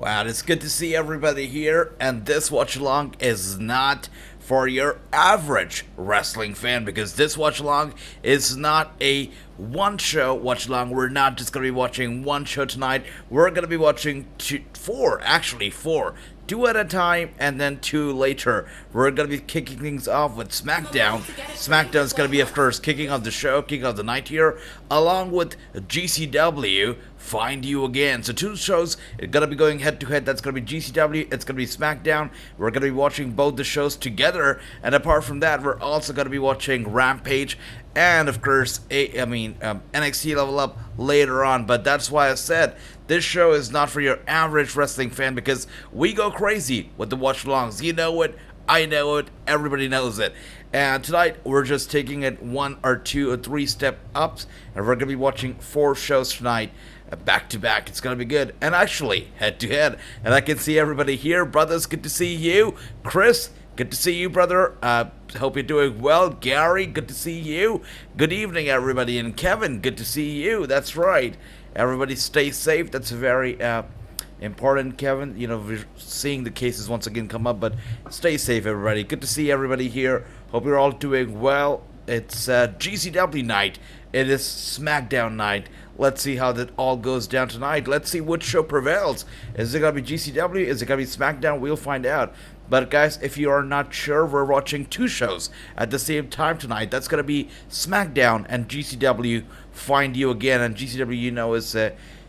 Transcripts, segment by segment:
Wow, it's good to see everybody here, and this watch along is not for your average wrestling fan because this watch along is not a one show watch along. We're not just going to be watching one show tonight. We're going to be watching four. Two at a time and then two later. We're going to be kicking things off with SmackDown. SmackDown is going to be, of course, kicking off the show, kicking off the night here, along with GCW Find You Again. So two shows are going to be going head to head. That's going to be GCW, it's going to be SmackDown. We're going to be watching both the shows together. And apart from that, we're also going to be watching Rampage and, of course, NXT Level Up later on. But that's why I said this show is not for your average wrestling fan because we go crazy with the watch-alongs. You know it, I know it, everybody knows it. And tonight, we're just taking it one or two or three step ups, and we're going to be watching four shows tonight, back to back. It's going to be good, and actually, head to head. And I can see everybody here. Brothers, good to see you. Chris, good to see you, brother. Hope you're doing well. Gary, good to see you. Good evening, everybody. And Kevin, good to see you. That's right. Everybody stay safe. That's very important, Kevin. You know, we're seeing the cases once again come up, but stay safe, everybody. Good to see everybody here. Hope you're all doing well. It's GCW night. It is SmackDown night. Let's see how that all goes down tonight. Let's see which show prevails. Is it going to be GCW? Is it going to be SmackDown? We'll find out. But guys, if you are not sure, we're watching two shows at the same time tonight. That's going to be SmackDown and GCW Find You Again. And GCW, you know, is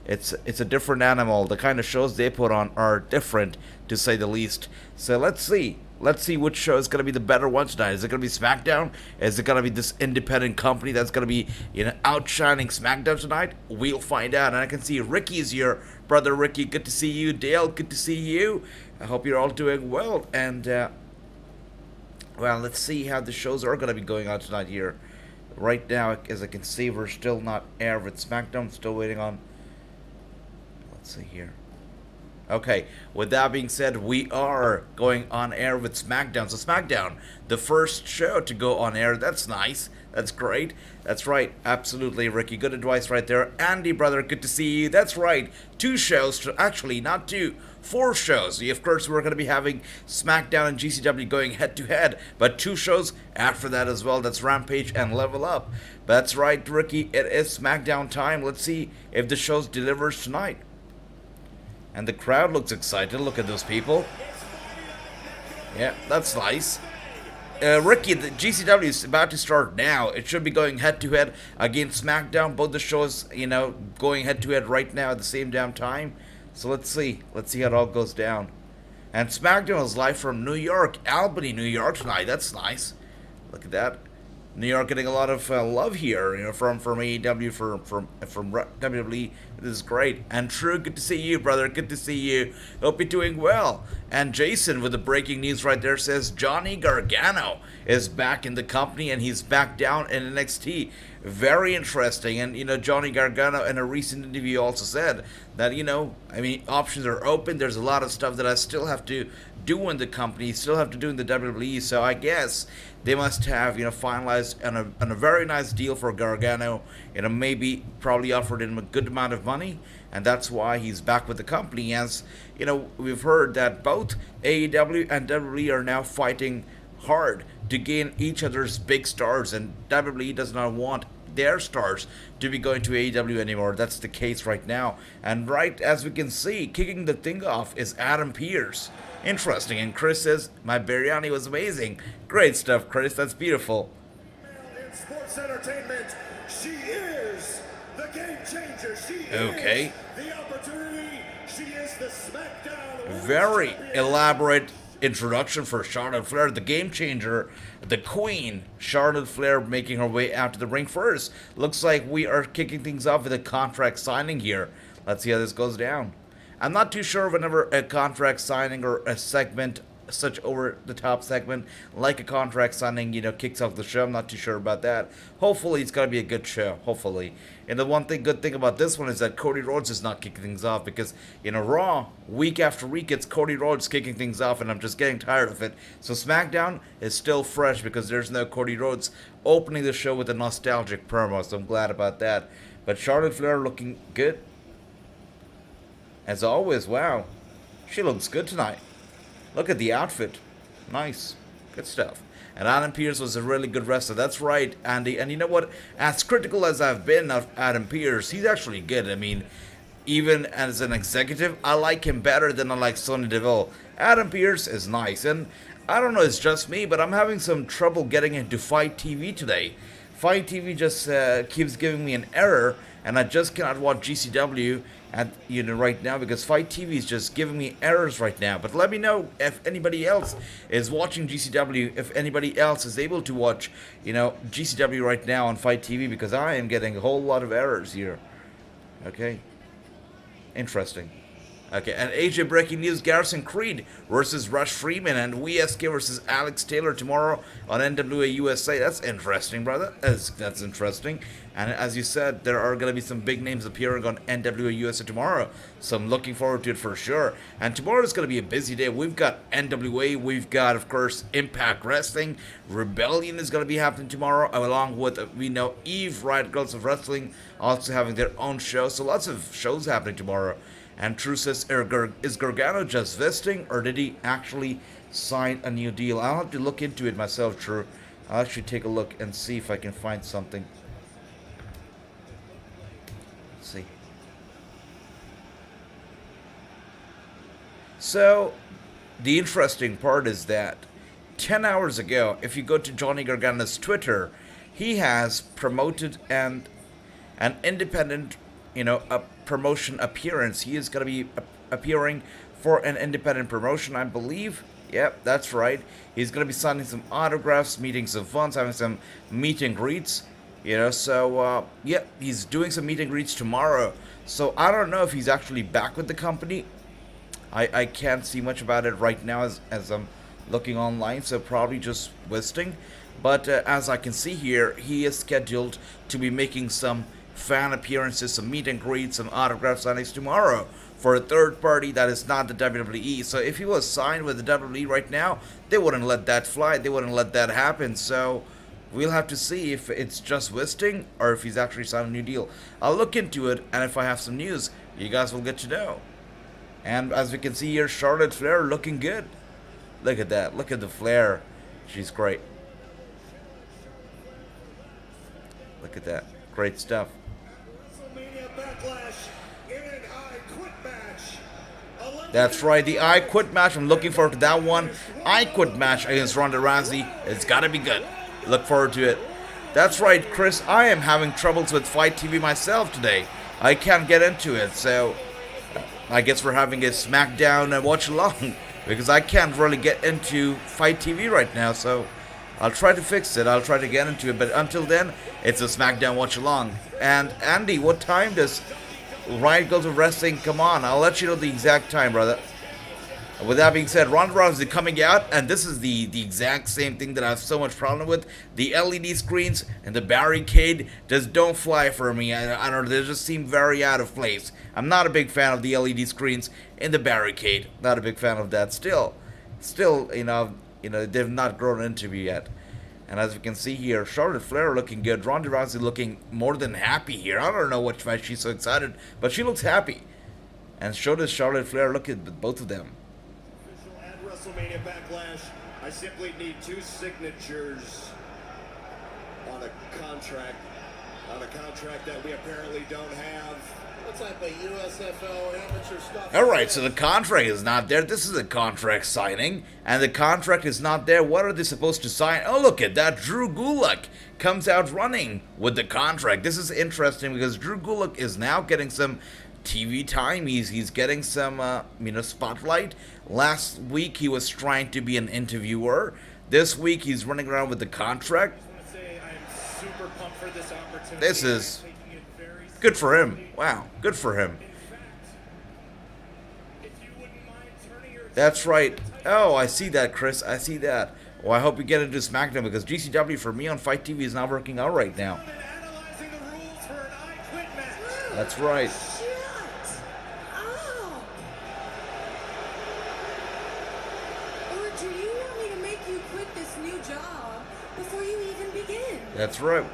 it's a different animal. The kind of shows they put on are different, to say the least. So let's see. Let's see which show is going to be the better one tonight. Is it going to be SmackDown? Is it going to be this independent company that's going to be, outshining SmackDown tonight? We'll find out. And I can see Ricky's here. Brother Ricky, good to see you. Dale, good to see you. I hope you're all doing well. And, well, let's see how the shows are going to be going on tonight here. Right now, as I can see, we're still not air with SmackDown. Still waiting on... Let's see here. Okay, with that being said, we are going on air with SmackDown. So SmackDown, the first show to go on air. That's nice. That's great. That's right. Absolutely, Ricky. Good advice right there. Andy, brother, good to see you. That's right. Two shows. Actually, not two. Four shows. Of course, we're going to be having SmackDown and GCW going head-to-head. But two shows after that as well. That's Rampage and Level Up. That's right, Ricky. It is SmackDown time. Let's see if the show delivers tonight. And the crowd looks excited. Look at those people. Yeah, that's nice. Ricky, the GCW is about to start now. It should be going head-to-head against SmackDown. Both the shows, going head-to-head right now at the same damn time. So let's see. Let's see how it all goes down. And SmackDown is live from New York, Albany, New York tonight. That's nice. Look at that. New York getting a lot of love here, from AEW, from WWE. This is great. And True, good to see you, brother. Good to see you. Hope you're doing well. And Jason with the breaking news right there says Johnny Gargano is back in the company and he's back down in NXT. Very interesting. And, Johnny Gargano in a recent interview also said that, options are open. There's a lot of stuff that I still have to do in the company, still have to do in the WWE. So I guess they must have, finalized on a very nice deal for Gargano. Maybe probably offered him a good amount of money. And that's why he's back with the company. As, we've heard that both AEW and WWE are now fighting hard to gain each other's big stars. And WWE does not want their stars to be going to AEW anymore. That's the case right now. And right as we can see, kicking the thing off is Adam Pearce. Interesting. And Chris says, my biryani was amazing. Great stuff, Chris. That's beautiful. In sports entertainment, she is the game changer. She okay. is the opportunity. She is the SmackDown. Very elaborate introduction for Charlotte Flair, the game changer, the queen. Charlotte Flair making her way out to the ring first. Looks like we are kicking things off with a contract signing here. Let's see how this goes down. I'm not too sure whenever a contract signing or a segment, such over-the-top segment, like a contract signing, kicks off the show. I'm not too sure about that. Hopefully, it's going to be a good show. Hopefully. And the good thing about this one is that Cody Rhodes is not kicking things off because, Raw, week after week, it's Cody Rhodes kicking things off, and I'm just getting tired of it. So SmackDown is still fresh because there's no Cody Rhodes opening the show with a nostalgic promo, so I'm glad about that. But Charlotte Flair looking good. As always, wow. She looks good tonight. Look at the outfit. Nice. Good stuff. And Adam Pearce was a really good wrestler. That's right, Andy. And you know what? As critical as I've been of Adam Pearce, he's actually good. I mean, even as an executive, I like him better than I like Sonya Deville. Adam Pearce is nice. And I don't know, it's just me, but I'm having some trouble getting into Fight TV today. Fight TV just keeps giving me an error, and I just cannot watch GCW right now because Fight TV is just giving me errors right now. But let me know if anybody else is watching GCW, if anybody else is able to watch, GCW right now on Fight TV, because I am getting a whole lot of errors here. Okay. Interesting. Okay, and AJ breaking news, Garrison Creed versus Rush Freeman and WSK versus Alex Taylor tomorrow on NWA USA. That's interesting, brother. That's interesting. And as you said, there are going to be some big names appearing on NWA USA tomorrow. So I'm looking forward to it for sure. And tomorrow is going to be a busy day. We've got NWA. We've got, of course, Impact Wrestling. Rebellion is going to be happening tomorrow, along with, Eve, Riot Girls of Wrestling, also having their own show. So lots of shows happening tomorrow. And True says, is Gargano just visiting, or did he actually sign a new deal? I'll have to look into it myself, True. I'll actually take a look and see if I can find something. Let's see. So, the interesting part is that 10 hours ago, if you go to Johnny Gargano's Twitter, he has promoted an independent, a promotion appearance. He is going to be appearing for an independent promotion, I believe. Yep, that's right. He's going to be signing some autographs, meeting some fans, having some meet and greets. So, he's doing some meet and greets tomorrow. So, I don't know if he's actually back with the company. I can't see much about it right now as I'm looking online, so probably just visiting. But as I can see here, he is scheduled to be making some fan appearances, some meet and greets, some autograph signings tomorrow for a third party that is not the WWE. So if he was signed with the WWE right now, they wouldn't let that fly. They wouldn't let that happen. So we'll have to see if it's just visiting or if he's actually signed a new deal. I'll look into it, and if I have some news, you guys will get to know. And as we can see here, Charlotte Flair looking good. Look at that. Look at the Flair. She's great. Look at that. Great stuff. That's right, the I Quit match. I'm looking forward to that one. I Quit match against Ronda Rousey. It's gotta be good. Look forward to it. That's right, Chris. I am having troubles with Fight TV myself today. I can't get into it, so I guess we're having a SmackDown and watch along because I can't really get into Fight TV right now. So I'll try to fix it. I'll try to get into it. But until then, it's a SmackDown watch along. And Andy, what time does Riot Girls of Wrestling come on? I'll let you know the exact time, brother. With that being said, Ronda Rousey coming out, and this is the exact same thing that I have so much problem with. The LED screens and the barricade just don't fly for me. I don't know, they just seem very out of place. I'm not a big fan of the LED screens in the barricade. Not a big fan of that. Still, they've not grown into me yet. And as we can see here, Charlotte Flair looking good. Ronda Rousey looking more than happy here. I don't know why she's so excited, but she looks happy. And so does Charlotte Flair. Look at both of them. At WrestleMania Backlash, I simply need 2 signatures on a contract that we apparently don't have. What type of USFL amateur stuff? Alright, so the contract is not there. This is a contract signing, and the contract is not there. What are they supposed to sign? Oh, look at that. Drew Gulak comes out running with the contract. This is interesting because Drew Gulak is now getting some TV time. He's getting some, spotlight. Last week, he was trying to be an interviewer. This week, he's running around with the contract. I want to say I'm super pumped for this opportunity. This is good for him. Wow, good for him. That's right. Oh, I see that, Chris. I see that. Well, I hope you get into SmackDown because GCW for me on Fight TV is not working out right now. That's right. Or do you want me to make you quit this new job before you even begin? That's right.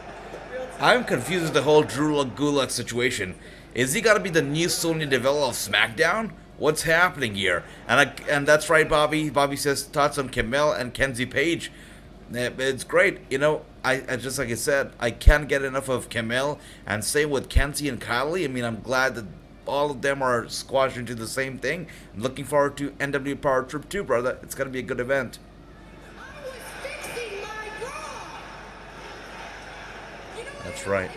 I'm confused with the whole Drew Gulak situation. Is he gonna be the new Sonya Deville of SmackDown? what's happening here? And that's right, Bobby. Bobby says thoughts on Camille and Kenzie Paige. It's great. I just like I said, I can't get enough of Camille, and same with Kenzie and Kylie. I mean, I'm glad that all of them are squashed into the same thing. I'm looking forward to NW Power Trip 2, brother. It's gonna be a good event. I was fixing my bra. That's right.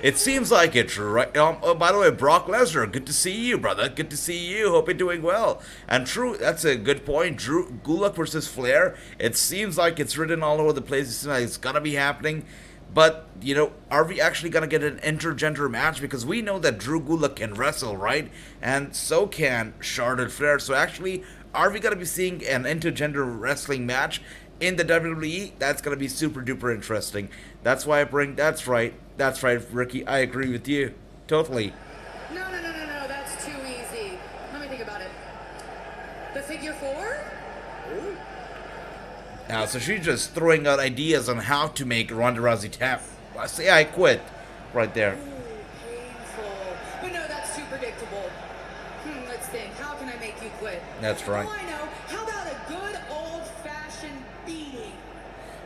It seems like it, right? Oh, by the way, Brock Lesnar, good to see you, brother. Good to see you. Hope you're doing well. And true, that's a good point. Drew Gulak versus Flair. It seems like it's written all over the place. It seems like it's gonna be happening. But, are we actually gonna get an intergender match? Because we know that Drew Gulak can wrestle, right? And so can Charlotte Flair. So actually, are we gonna be seeing an intergender wrestling match in the WWE? That's gonna be super duper interesting. That's why that's right, Ricky, I agree with you, totally. No, that's too easy. Let me think about it. The figure 4? Ooh. Now, so she's just throwing out ideas on how to make Ronda Rousey tap. I say I quit, right there. Ooh, painful. But no, that's too predictable. Let's think. How can I make you quit? That's right. Oh, I know. How about a good old-fashioned beating?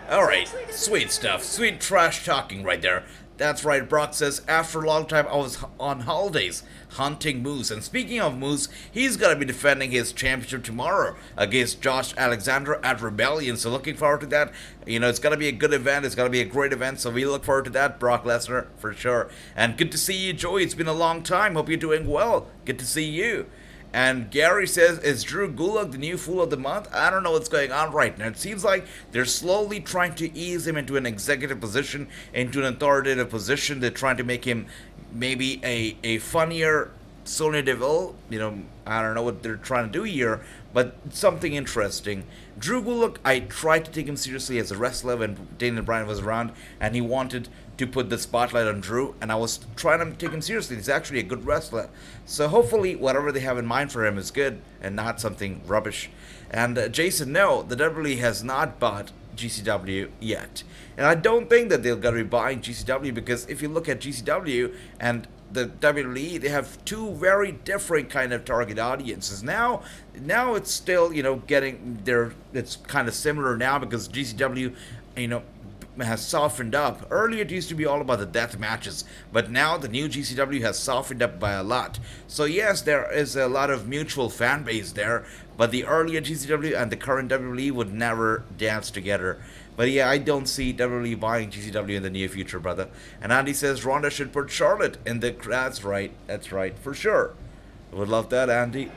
Alright, sweet stuff. Sweet trash talking right there. That's right, Brock says, after a long time I was on holidays hunting Moose. And speaking of Moose, he's going to be defending his championship tomorrow against Josh Alexander at Rebellion. So looking forward to that. It's going to be a good event. It's going to be a great event. So we look forward to that, Brock Lesnar, for sure. And good to see you, Joey. It's been a long time. Hope you're doing well. Good to see you. And Gary says, is Drew Gulak the new Fool of the Month? I don't know what's going on right now. It seems like they're slowly trying to ease him into an executive position, into an authoritative position. They're trying to make him maybe a funnier Sonya Deville. I don't know what they're trying to do here, but something interesting. Drew Gulak, I tried to take him seriously as a wrestler when Daniel Bryan was around, and he wanted to put the spotlight on Drew, and I was trying to take him seriously. He's actually a good wrestler. So hopefully whatever they have in mind for him is good and not something rubbish. And Jason, no, the WWE has not bought GCW yet. And I don't think that they're going to be buying GCW, because if you look at GCW and the WWE, they have two very different kind of target audiences. Now it's still, getting there. It's kind of similar now because GCW, has softened up. Earlier it used to be all about the death matches, but now the new GCW has softened up by a lot. So yes, there is a lot of mutual fan base there, but the earlier GCW and the current WWE would never dance together. But yeah, I don't see WWE buying GCW in the near future, brother. And Andy says Ronda should put Charlotte in the... That's right, for sure. Would love that, Andy.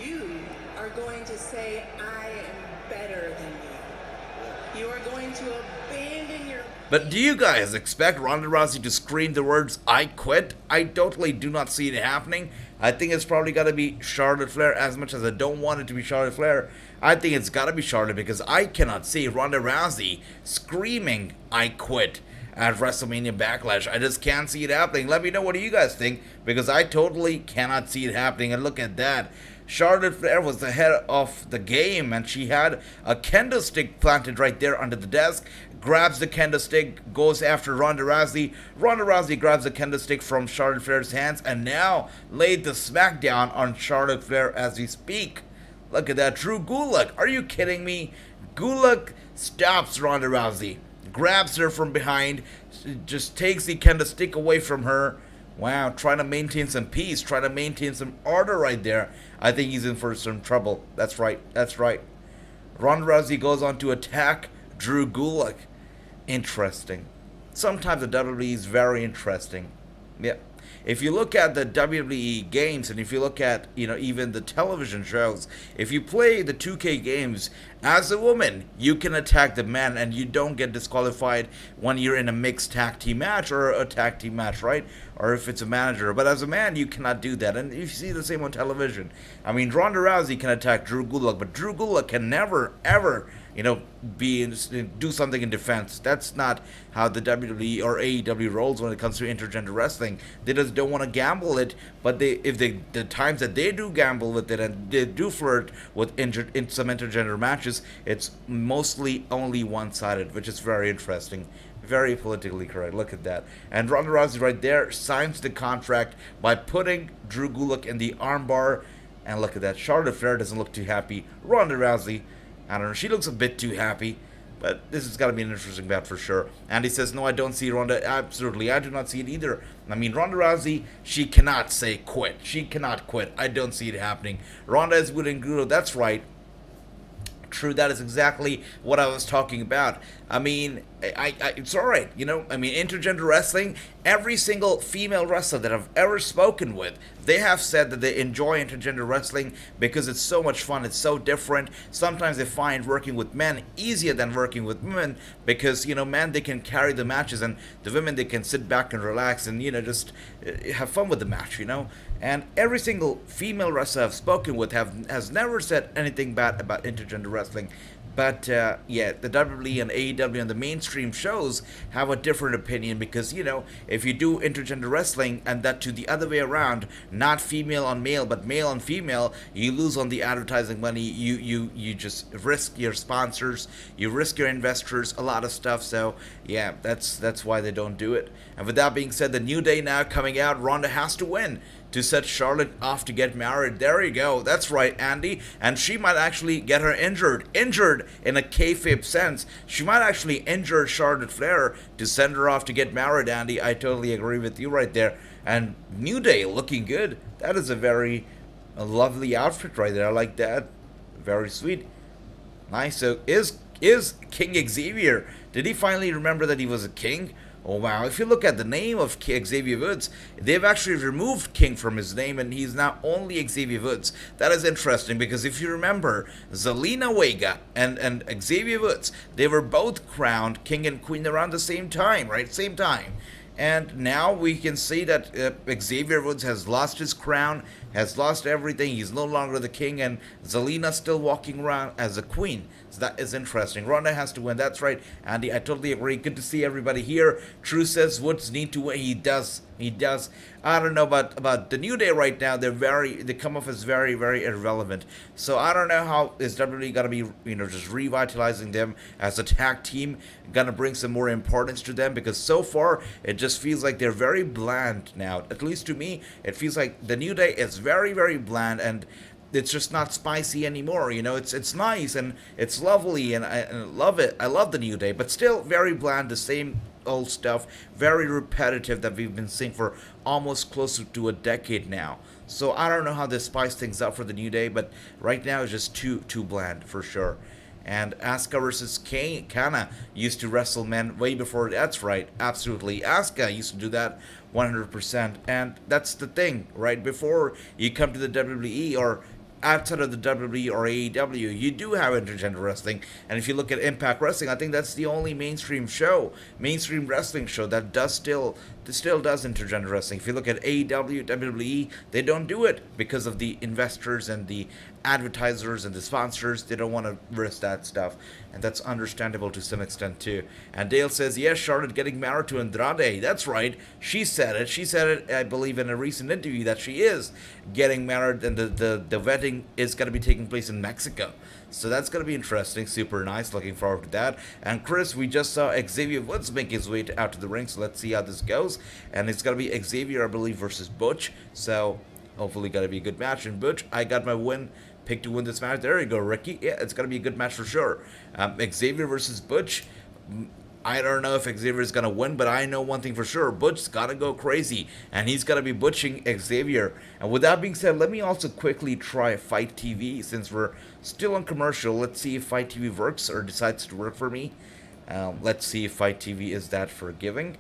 You are going to say I am better than you. You are going to abandon your... But do you guys expect Ronda Rousey to scream the words, I quit? I totally do not see it happening. I think it's probably got to be Charlotte Flair. As much as I don't want it to be Charlotte Flair, I think it's got to be Charlotte, because I cannot see Ronda Rousey screaming, I quit at WrestleMania Backlash. I just can't see it happening. Let me know, what do you guys think? Because I totally cannot see it happening. And look at that. Charlotte Flair was the head of the game, and she had a kendo stick planted right there under the desk. Grabs the kendo stick, goes after Ronda Rousey. Ronda Rousey grabs the kendo stick from Charlotte Flair's hands, and now laid the smackdown on Charlotte Flair as we speak. Look at that. Drew Gulak. Are you kidding me? Gulak stops Ronda Rousey, grabs her from behind, just takes the kendo stick away from her. Wow, trying to maintain some peace, trying to maintain some order right there. I think he's in for some trouble. That's right. Ronda Rousey goes on to attack Drew Gulak. Interesting. Sometimes the WWE is very interesting. Yeah. If you look at the WWE games, and if you look at, even the television shows, if you play the 2K games, as a woman, you can attack the man and you don't get disqualified when you're in a mixed tag team match or a tag team match, right? Or if it's a manager. But as a man, you cannot do that. And you see the same on television. I mean, Ronda Rousey can attack Drew Gulak, but Drew Gulak can never, ever, do something in defense. That's not how the WWE or AEW rolls when it comes to intergender wrestling. They just don't want to gamble it, but the times that they do gamble with it and they do flirt with some intergender matches, it's mostly only one-sided, which is very interesting. Very politically correct. Look at that. And Ronda Rousey right there signs the contract by putting Drew Gulak in the armbar. And look at that. Charlotte Flair doesn't look too happy. Ronda Rousey, I don't know. She looks a bit too happy. But this has got to be an interesting bet for sure. Andy says, no, I don't see Ronda. Absolutely, I do not see it either. I mean, Ronda Rousey, she cannot say quit. She cannot quit. I don't see it happening. Ronda is winning Gudo. That's right. True, that is exactly what I was talking about. I mean, it's all right, you know. I mean, intergender wrestling, every single female wrestler that I've ever spoken with, they have said that they enjoy intergender wrestling because it's so much fun, it's so different. Sometimes they find working with men easier than working with women because, you know, men, they can carry the matches, and the women, they can sit back and relax and, you know, just have fun with the match, you know. And every single female wrestler I've spoken with has never said anything bad about intergender wrestling. But, yeah, the WWE and AEW and the mainstream shows have a different opinion because, you know, if you do intergender wrestling and that to the other way around, not female on male, but male on female, you lose on the advertising money. You just risk your sponsors, you risk your investors, a lot of stuff. So, yeah, that's why they don't do it. And with that being said, the New Day now coming out, Ronda has to win to set Charlotte off to get married. There you go. That's right, Andy. And she might actually get her injured in a kayfabe sense. She might actually injure Charlotte Flair to send her off to get married, Andy. I totally agree with you right there. And New Day looking good. That is a lovely outfit right there. I like that. Very sweet. Nice. So is King Xavier, did he finally remember that he was a king? Oh wow, if you look at the name of Xavier Woods, they've actually removed King from his name and he's now only Xavier Woods. That is interesting because if you remember, Zelina Vega and Xavier Woods, they were both crowned king and queen around the same time, right? Same time. And now we can see that Xavier Woods has lost his crown, has lost everything. He's no longer the king, and Zelina's still walking around as a queen. So that is interesting. Ronda has to win. That's right, Andy. I totally agree. Good to see everybody here. True says Woods need to win. He does. He does. I don't know about the New Day right now. They come off as very, very irrelevant. So I don't know how is WWE gonna be, you know, just revitalizing them as a tag team, gonna bring some more importance to them because so far it just feels like they're very bland now. At least to me, it feels like the New Day is very, very bland and it's just not spicy anymore. You know, it's nice and it's lovely and I love it. I love the New Day, but still very bland. The same old stuff, very repetitive that we've been seeing for almost close to a decade now. So I don't know how they spice things up for the New Day, but right now it's just too bland for sure. And Asuka versus Kana used to wrestle men way before. That's right, absolutely. Asuka used to do that 100%. And that's the thing, right? Before you come to the WWE or outside of the WWE or AEW, you do have intergender wrestling. And if you look at Impact Wrestling, I think that's the only mainstream wrestling show that still does intergender wrestling. If you look at AEW, WWE, they don't do it because of the investors and the advertisers and the sponsors. They don't want to risk that stuff, and that's understandable to some extent too. And Dale says, yes, Charlotte getting married to Andrade. That's right, she said it, I believe, in a recent interview that she is getting married, and the wedding is going to be taking place in Mexico. So that's going to be interesting, super nice, looking forward to that. And Chris, we just saw Xavier Woods make his way out to the ring, so let's see how this goes. And it's going to be Xavier, I believe, versus Butch, so hopefully going to be a good match. And Butch, I got my pick to win this match. There you go, Ricky. Yeah, it's going to be a good match for sure. Xavier versus Butch. I don't know if Xavier is going to win, but I know one thing for sure. Butch's got to go crazy, and he's going to be butching Xavier. And with that being said, let me also quickly try Fight TV since we're still on commercial. Let's see if Fight TV works or decides to work for me. Let's see if Fight TV is that forgiving.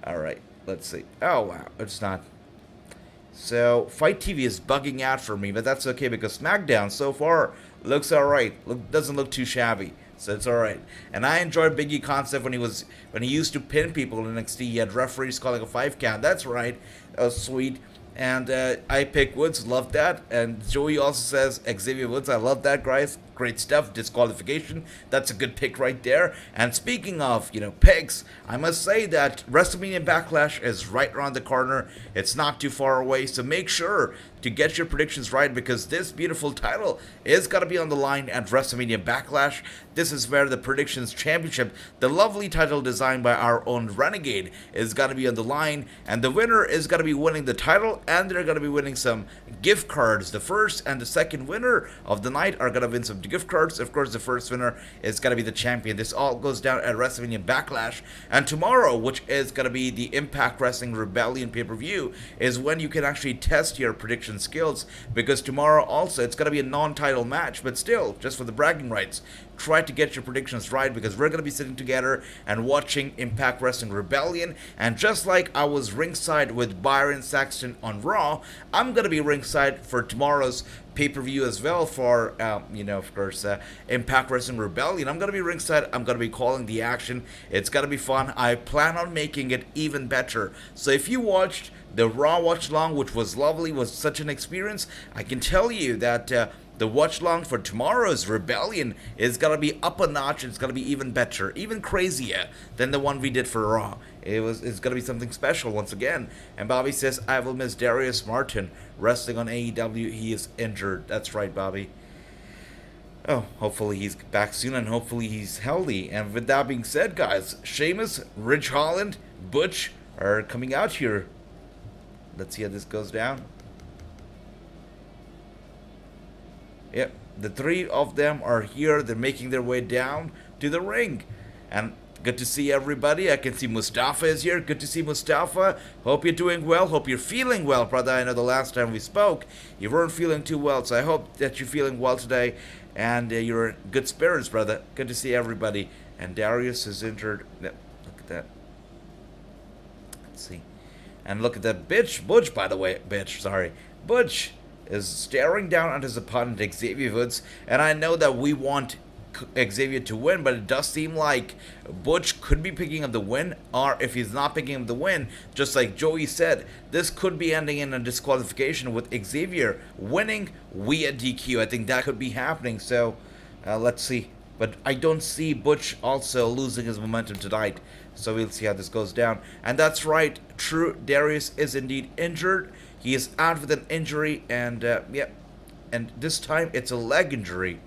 All right, let's see. Oh, wow, it's not. So, Fight TV is bugging out for me, but that's okay because SmackDown so far looks alright. Doesn't look too shabby. So it's alright. And I enjoyed Big E concept when he used to pin people in NXT. He had referees calling a 5 count. That's right. That was sweet. And I pick Woods, love that. And Joey also says Xavier Woods, I love that, guys. Great stuff. Disqualification. That's a good pick right there. And speaking of, picks, I must say that WrestleMania Backlash is right around the corner. It's not too far away, so make sure to get your predictions right, because this beautiful title is going to be on the line at WrestleMania Backlash. This is where the Predictions Championship, the lovely title designed by our own Renegade, is going to be on the line, and the winner is going to be winning the title, and they're going to be winning some gift cards. The first and the second winner of the night are going to win some gift cards. Of course, the first winner is going to be the champion. This all goes down at WrestleMania Backlash, and tomorrow, which is going to be the Impact Wrestling Rebellion pay-per-view, is when you can actually test your prediction skills, because tomorrow also it's going to be a non-title match, but still, just for the bragging rights, try to get your predictions right, because we're going to be sitting together and watching Impact Wrestling Rebellion. And just like I was ringside with Byron Saxton on Raw, I'm going to be ringside for tomorrow's pay-per-view as well for, of course, Impact Wrestling Rebellion. I'm going to be ringside. I'm going to be calling the action. It's going to be fun. I plan on making it even better. So if you watched the Raw watch-along, which was lovely, was such an experience, I can tell you that the watch-along for tomorrow's Rebellion is going to be up a notch. It's going to be even better, even crazier than the one we did for Raw. It's going to be something special once again. And Bobby says, I will miss Darius Martin wrestling on AEW. He is injured. That's right, Bobby. Oh, hopefully he's back soon, and hopefully he's healthy. And with that being said, guys, Sheamus, Ridge Holland, Butch are coming out here. Let's see how this goes down. Yep, the three of them are here. They're making their way down to the ring. And good to see everybody. I can see Mustafa is here. Good to see Mustafa. Hope you're doing well. Hope you're feeling well, brother. I know the last time we spoke, you weren't feeling too well. So I hope that you're feeling well today. And you're in good spirits, brother. Good to see everybody. And Darius is injured. Yep, look at that. Let's see. And look at that Butch, by the way. Butch is staring down at his opponent, Xavier Woods. And I know that we want Xavier to win, but it does seem like Butch could be picking up the win, or if he's not picking up the win, just like Joey said, this could be ending in a disqualification with Xavier winning via DQ. I think that could be happening, so let's see. But I don't see Butch also losing his momentum tonight, so we'll see how this goes down. And that's right, true, Darius is indeed injured. He is out with an injury, and and this time it's a leg injury.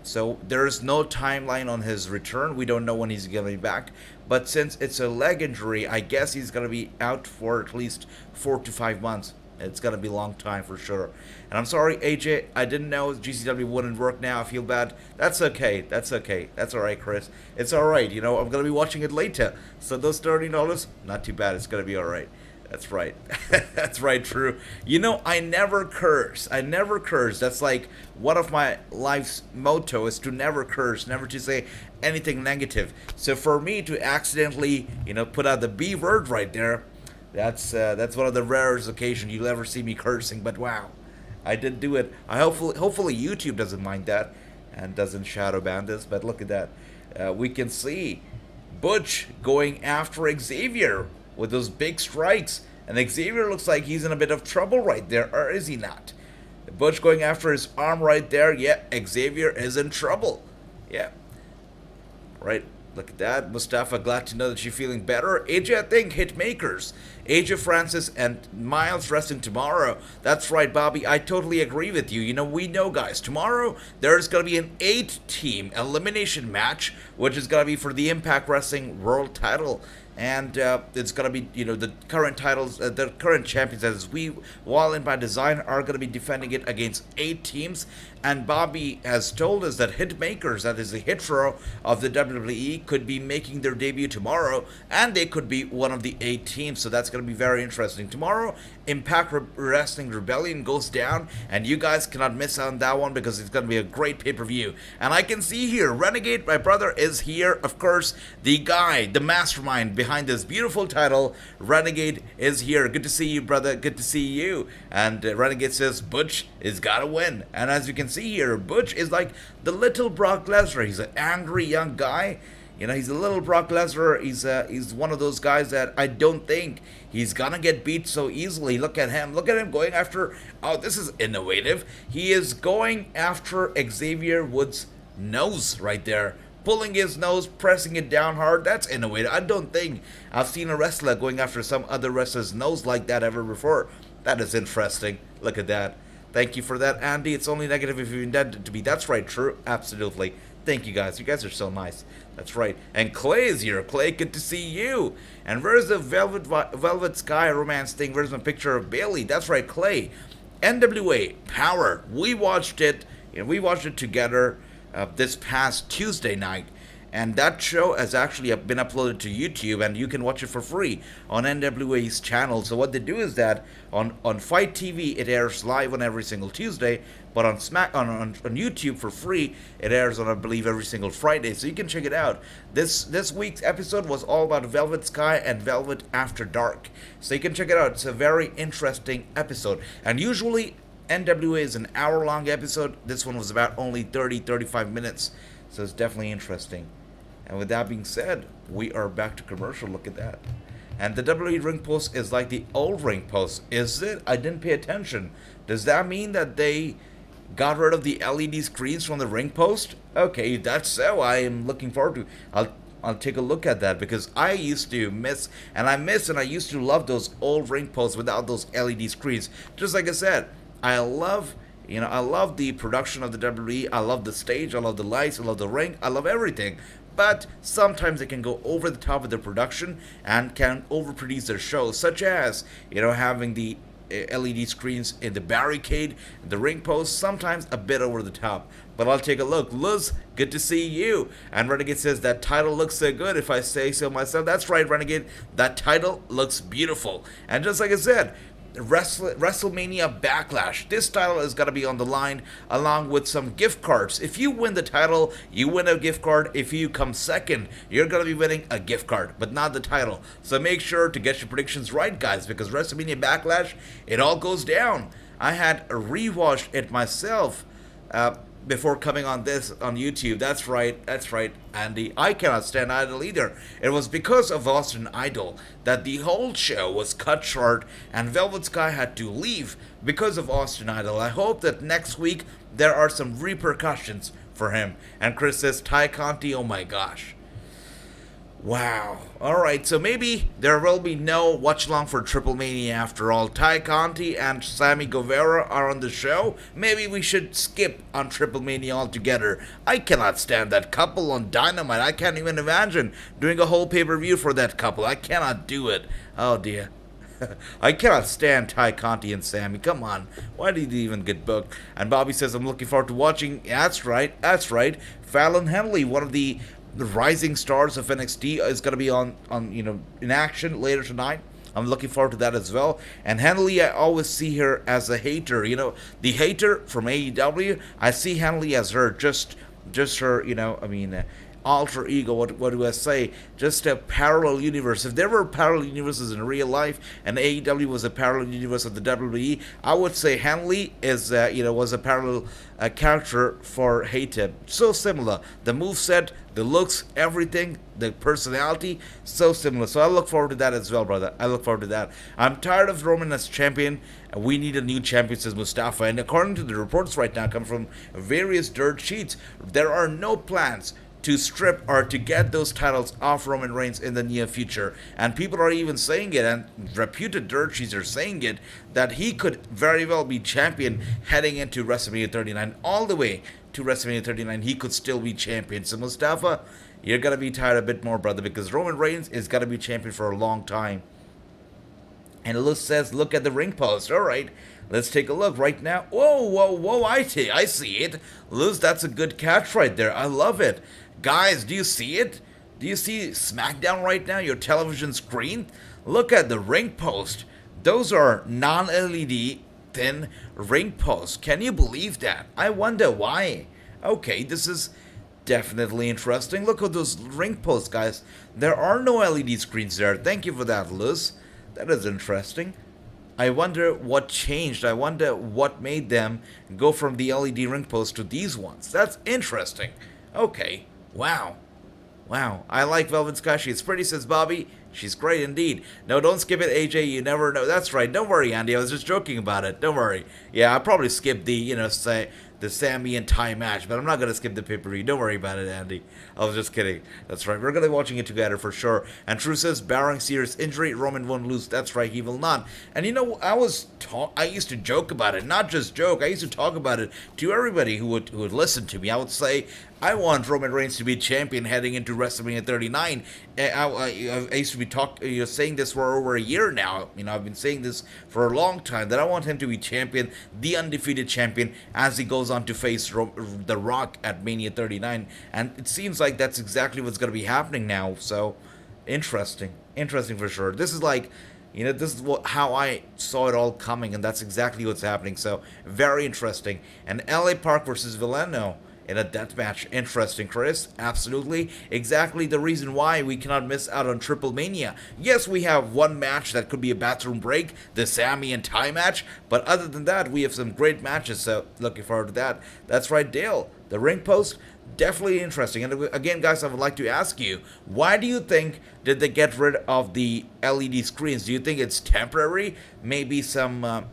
So there is no timeline on his return. We don't know when he's going to be back. But since it's a leg injury, I guess he's going to be out for at least 4 to 5 months. It's going to be a long time for sure. And I'm sorry, AJ, I didn't know GCW wouldn't work now. I feel bad. That's okay. That's all right, Chris. It's all right. I'm going to be watching it later. So those $30, not too bad. It's going to be all right. That's right. That's right, true. I never curse. That's like one of my life's motto is to never curse, never to say anything negative. So for me to accidentally, put out the B word right there, that's one of the rarest occasions you'll ever see me cursing. But wow, I did do it. Hopefully YouTube doesn't mind that and doesn't shadow ban this. But look at that. We can see Butch going after Xavier with those big strikes. And Xavier looks like he's in a bit of trouble right there, or is he not? Butch going after his arm right there. Yeah, Xavier is in trouble. Yeah. Right, look at that. Mustafa, glad to know that you're feeling better. AJ, I think, Hitmakers. AJ Francis and Miles wrestling tomorrow. That's right, Bobby. I totally agree with you. We know, guys, tomorrow there's going to be an 8-team elimination match, which is going to be for the Impact Wrestling World title. And it's going to be, the current titles, the current champions, as we, Wall and by Design, are going to be defending it against 8 teams. And Bobby has told us that Hitmakers, that is the hit row of the WWE, could be making their debut tomorrow. And they could be one of the 8 teams. So that's going to be very interesting. Tomorrow, Impact Wrestling Rebellion goes down. And you guys cannot miss out on that one, because it's going to be a great pay-per-view. And I can see here, Renegade, my brother, is here. Of course, the guy, the mastermind behind this beautiful title, Renegade, is here. Good to see you, brother. Good to see you. And Renegade says Butch is gotta win. And as you can see here, Butch is like the little Brock Lesnar. He's an angry young guy. He's a little Brock Lesnar. He's one of those guys that I don't think he's gonna get beat so easily. Look at him going after, oh, this is innovative. He is going after Xavier Woods' nose right there. Pulling his nose, pressing it down hard. That's innovative. I don't think I've seen a wrestler going after some other wrestler's nose like that ever before. That is interesting. Look at that. Thank you for that, Andy. It's only negative if you intend it to be. That's right, true. Absolutely. Thank you guys. You guys are so nice. That's right. And Clay is here. Clay, good to see you. And where's the Velvet Sky romance thing? Where's my picture of Bailey? That's right, Clay. NWA Power. We watched it. We watched it together this past Tuesday night. And that show has actually been uploaded to YouTube, and you can watch it for free on NWA's channel. So what they do is that on Fight TV, it airs live on every single Tuesday, but on YouTube for free, it airs on, I believe, every single Friday. So you can check it out. This week's episode was all about Velvet Sky and Velvet After Dark. So you can check it out. It's a very interesting episode. And usually, NWA is an hour-long episode. This one was about only 30-35 minutes. So it's definitely interesting. And with that being said, we are back to commercial. Look at that. And the WWE ring post is like the old ring post. Is it? I didn't pay attention. Does that mean that they got rid of the LED screens from the ring post? Okay, that's so. I am looking forward to. I'll take a look at that, because I used to miss, and I used to love those old ring posts without those LED screens. Just like I said, I love the production of the WWE. I love the stage. I love the lights. I love the ring. I love everything. But sometimes they can go over the top of their production and can overproduce their shows, such as, having the LED screens in the barricade, the ring post, sometimes a bit over the top. But I'll take a look. Luz, good to see you. And Renegade says, that title looks so good, if I say so myself. That's right, Renegade. That title looks beautiful. And just like I said, WrestleMania Backlash. This title is going to be on the line along with some gift cards. If you win the title, you win a gift card. If you come second, you're going to be winning a gift card, but not the title. So make sure to get your predictions right, guys, because WrestleMania Backlash, it all goes down. I had rewatched it myself before coming on YouTube. That's right, Andy. I cannot stand Idol either. It was because of Austin Idol that the whole show was cut short, and Velvet Sky had to leave because of Austin Idol. I hope that next week there are some repercussions for him. And Chris says, Ty Conti, oh my gosh. Wow. Alright, so maybe there will be no watch-along for Triple Mania after all. Ty Conti and Sammy Guevara are on the show. Maybe we should skip on Triple Mania altogether. I cannot stand that couple on Dynamite. I can't even imagine doing a whole pay-per-view for that couple. I cannot do it. Oh dear. I cannot stand Ty Conti and Sammy. Come on. Why did he even get booked? And Bobby says, I'm looking forward to watching. That's right. Fallon Henley, one of the rising stars of NXT, is going to be on in action later tonight. I'm looking forward to that as well. And Henley, I always see her as a hater. The hater from AEW. I see Henley as her, just her, alter ego, what do I say? Just a parallel universe. If there were parallel universes in real life and AEW was a parallel universe of the WWE, I would say Henley is, was a parallel character for Hayteb. So similar. The moveset, the looks, everything, the personality, so similar. So I look forward to that as well, brother. I look forward to that. I'm tired of Roman as champion. We need a new champion, says Mustafa. And according to the reports right now, come from various dirt sheets, there are no plans to strip or to get those titles off Roman Reigns in the near future. And people are even saying it, and reputed dirt sheets are saying it, that he could very well be champion heading into WrestleMania 39. All the way to WrestleMania 39, he could still be champion. So Mustafa, you're going to be tired a bit more, brother, because Roman Reigns is going to be champion for a long time. And Luz says, look at the ring post. All right, let's take a look right now. Whoa, I see it. Luz, that's a good catch right there. I love it. Guys, do you see it? Do you see SmackDown right now, your television screen? Look at the ring post. Those are non-LED thin ring posts. Can you believe that? I wonder why. Okay, this is definitely interesting. Look at those ring posts, guys. There are no LED screens there. Thank you for that, Luz. That is interesting. I wonder what changed. I wonder what made them go from the LED ring posts to these ones. That's interesting. Okay. Wow. I like Velvet Sky. She's pretty, says Bobby. She's great indeed. No, don't skip it, AJ. You never know. That's right. Don't worry, Andy. I was just joking about it. Don't worry. Yeah, I'll probably skip the, the Sami and Ty match, but I'm not gonna skip the pay-per-view. Don't worry about it, Andy. I was just kidding. That's right. We're gonna be watching it together for sure. And True says, barring serious injury, Roman won't lose. That's right, he will not. And you know, I used to joke about it, not just joke. I used to talk about it to everybody who would listen to me. I would say, I want Roman Reigns to be champion heading into WrestleMania 39. I used to be saying this for over a year now. I've been saying this for a long time, that I want him to be champion, the undefeated champion, as he goes on to face The Rock at Mania 39. And it seems like that's exactly what's going to be happening now. So, interesting for sure. This is like, this is how I saw it all coming, and that's exactly what's happening. So, very interesting. And LA Park versus Villano in a death match. Interesting, Chris. Absolutely. Exactly the reason why we cannot miss out on Triple Mania. Yes, we have one match that could be a bathroom break, the Sami and Ty match, but other than that, we have some great matches, so looking forward to that. That's right, Dale. The ring post, definitely interesting. And again, guys, I would like to ask you, why do you think did they get rid of the LED screens? Do you think it's temporary? Maybe some,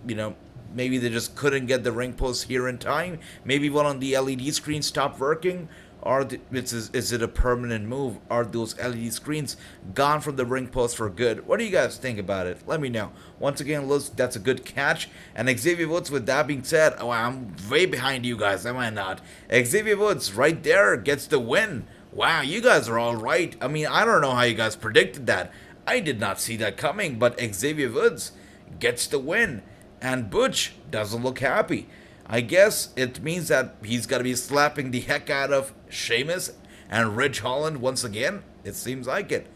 maybe they just couldn't get the ring post here in time. Maybe one on the LED screen stopped working. Or is it a permanent move? Are those LED screens gone from the ring post for good? What do you guys think about it? Let me know. Once again, that's a good catch. And Xavier Woods, with that being said, I'm way behind you guys, am I not? Xavier Woods right there gets the win. Wow, you guys are all right. I don't know how you guys predicted that. I did not see that coming, but Xavier Woods gets the win. And Butch doesn't look happy. I guess it means that he's got to be slapping the heck out of Sheamus and Ridge Holland once again. It seems like it.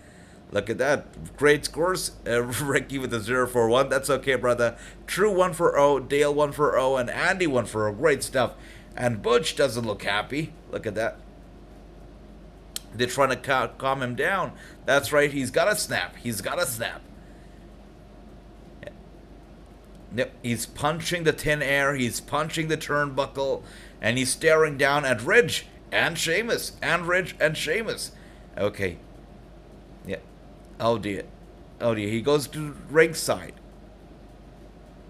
Look at that. Great scores. Ricky with a 0-4-1. That's okay, brother. True 1-0. Dale 1-0. And Andy 1-0. Great stuff. And Butch doesn't look happy. Look at that. They're trying to calm him down. That's right. He's got to snap. Yep, he's punching the tin air, he's punching the turnbuckle, and he's staring down at Ridge and Sheamus, and Ridge and Sheamus. Okay. Yeah. Oh dear. He goes to ringside.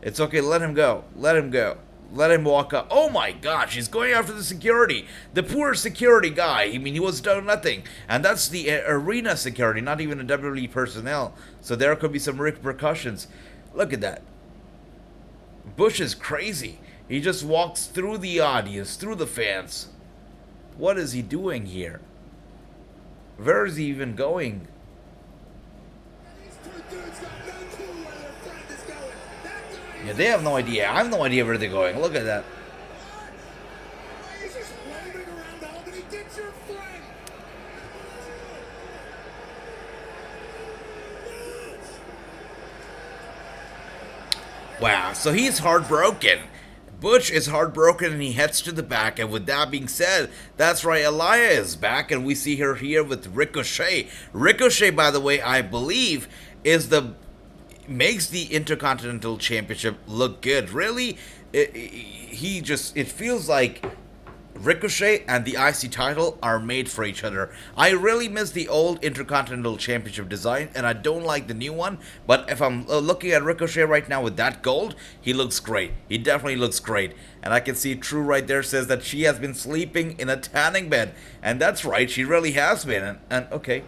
It's okay, let him go. Let him walk up. Oh my gosh, he's going after the security. The poor security guy. He was doing nothing. And that's the arena security, not even the WWE personnel. So there could be some repercussions. Look at that. Bush is crazy. He just walks through the audience, through the fans. What is he doing here? Where is he even going? Yeah, they have no idea. I have no idea where they're going. Look at that. Wow, so he's heartbroken. Butch is heartbroken and he heads to the back. And with that being said, that's right, Aliyah is back. And we see her here with Ricochet. Ricochet, by the way, I believe, makes the Intercontinental Championship look good. Really, it feels like Ricochet and the IC title are made for each other. I really miss the old Intercontinental Championship design, and I don't like the new one. But if I'm looking at Ricochet right now with that gold, he looks great. He definitely looks great. And I can see True right there says that she has been sleeping in a tanning bed. And that's right, she really has been. And okay.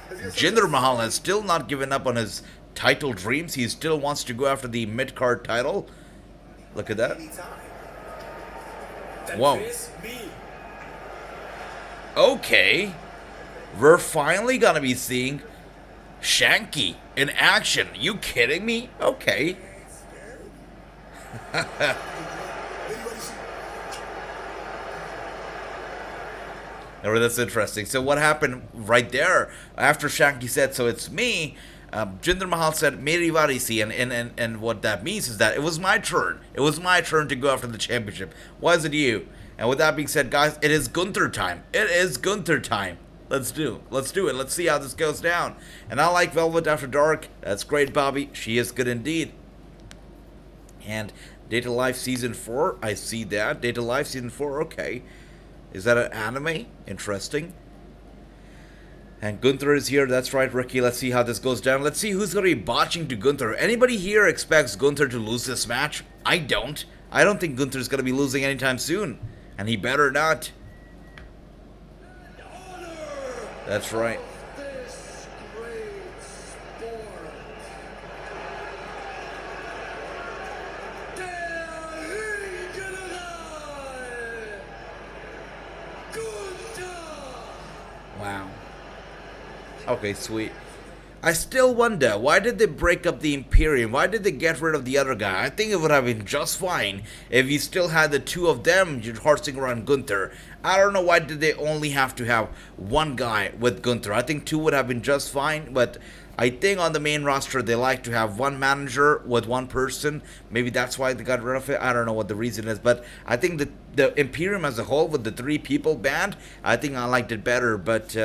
Jinder Mahal has still not given up on his title dreams. He still wants to go after the mid-card title. Look at that. Whoa. Okay. We're finally gonna be seeing Shanky in action. You kidding me? Okay. Oh, that's interesting. So what happened right there after Shanky said, so it's me, Jinder Mahal said, Meri Varisi, and what that means is that it was my turn. It was my turn to go after the championship. Why is it you? And with that being said, guys, it is Gunther time. It is Gunther time. Let's do it. Let's see how this goes down. And I like Velvet After Dark. That's great, Bobby. She is good indeed. And Data Life Season 4, I see that. Data Life Season 4, okay. Is that an anime? Interesting. And Gunther is here. That's right, Ricky. Let's see how this goes down. Let's see who's going to be botching to Gunther. Anybody here expects Gunther to lose this match? I don't. I don't think Gunther's going to be losing anytime soon. And he better not. That's right. This great sport. Wow. Okay, sweet. I still wonder, why did they break up the Imperium? Why did they get rid of the other guy? I think it would have been just fine if you still had the two of them horsing around Gunther. I don't know why did they only have to have one guy with Gunther. I think two would have been just fine, but I think on the main roster they like to have one manager with one person. Maybe that's why they got rid of it. I don't know what the reason is, but I think the Imperium as a whole with the 3 people band, I think I liked it better, but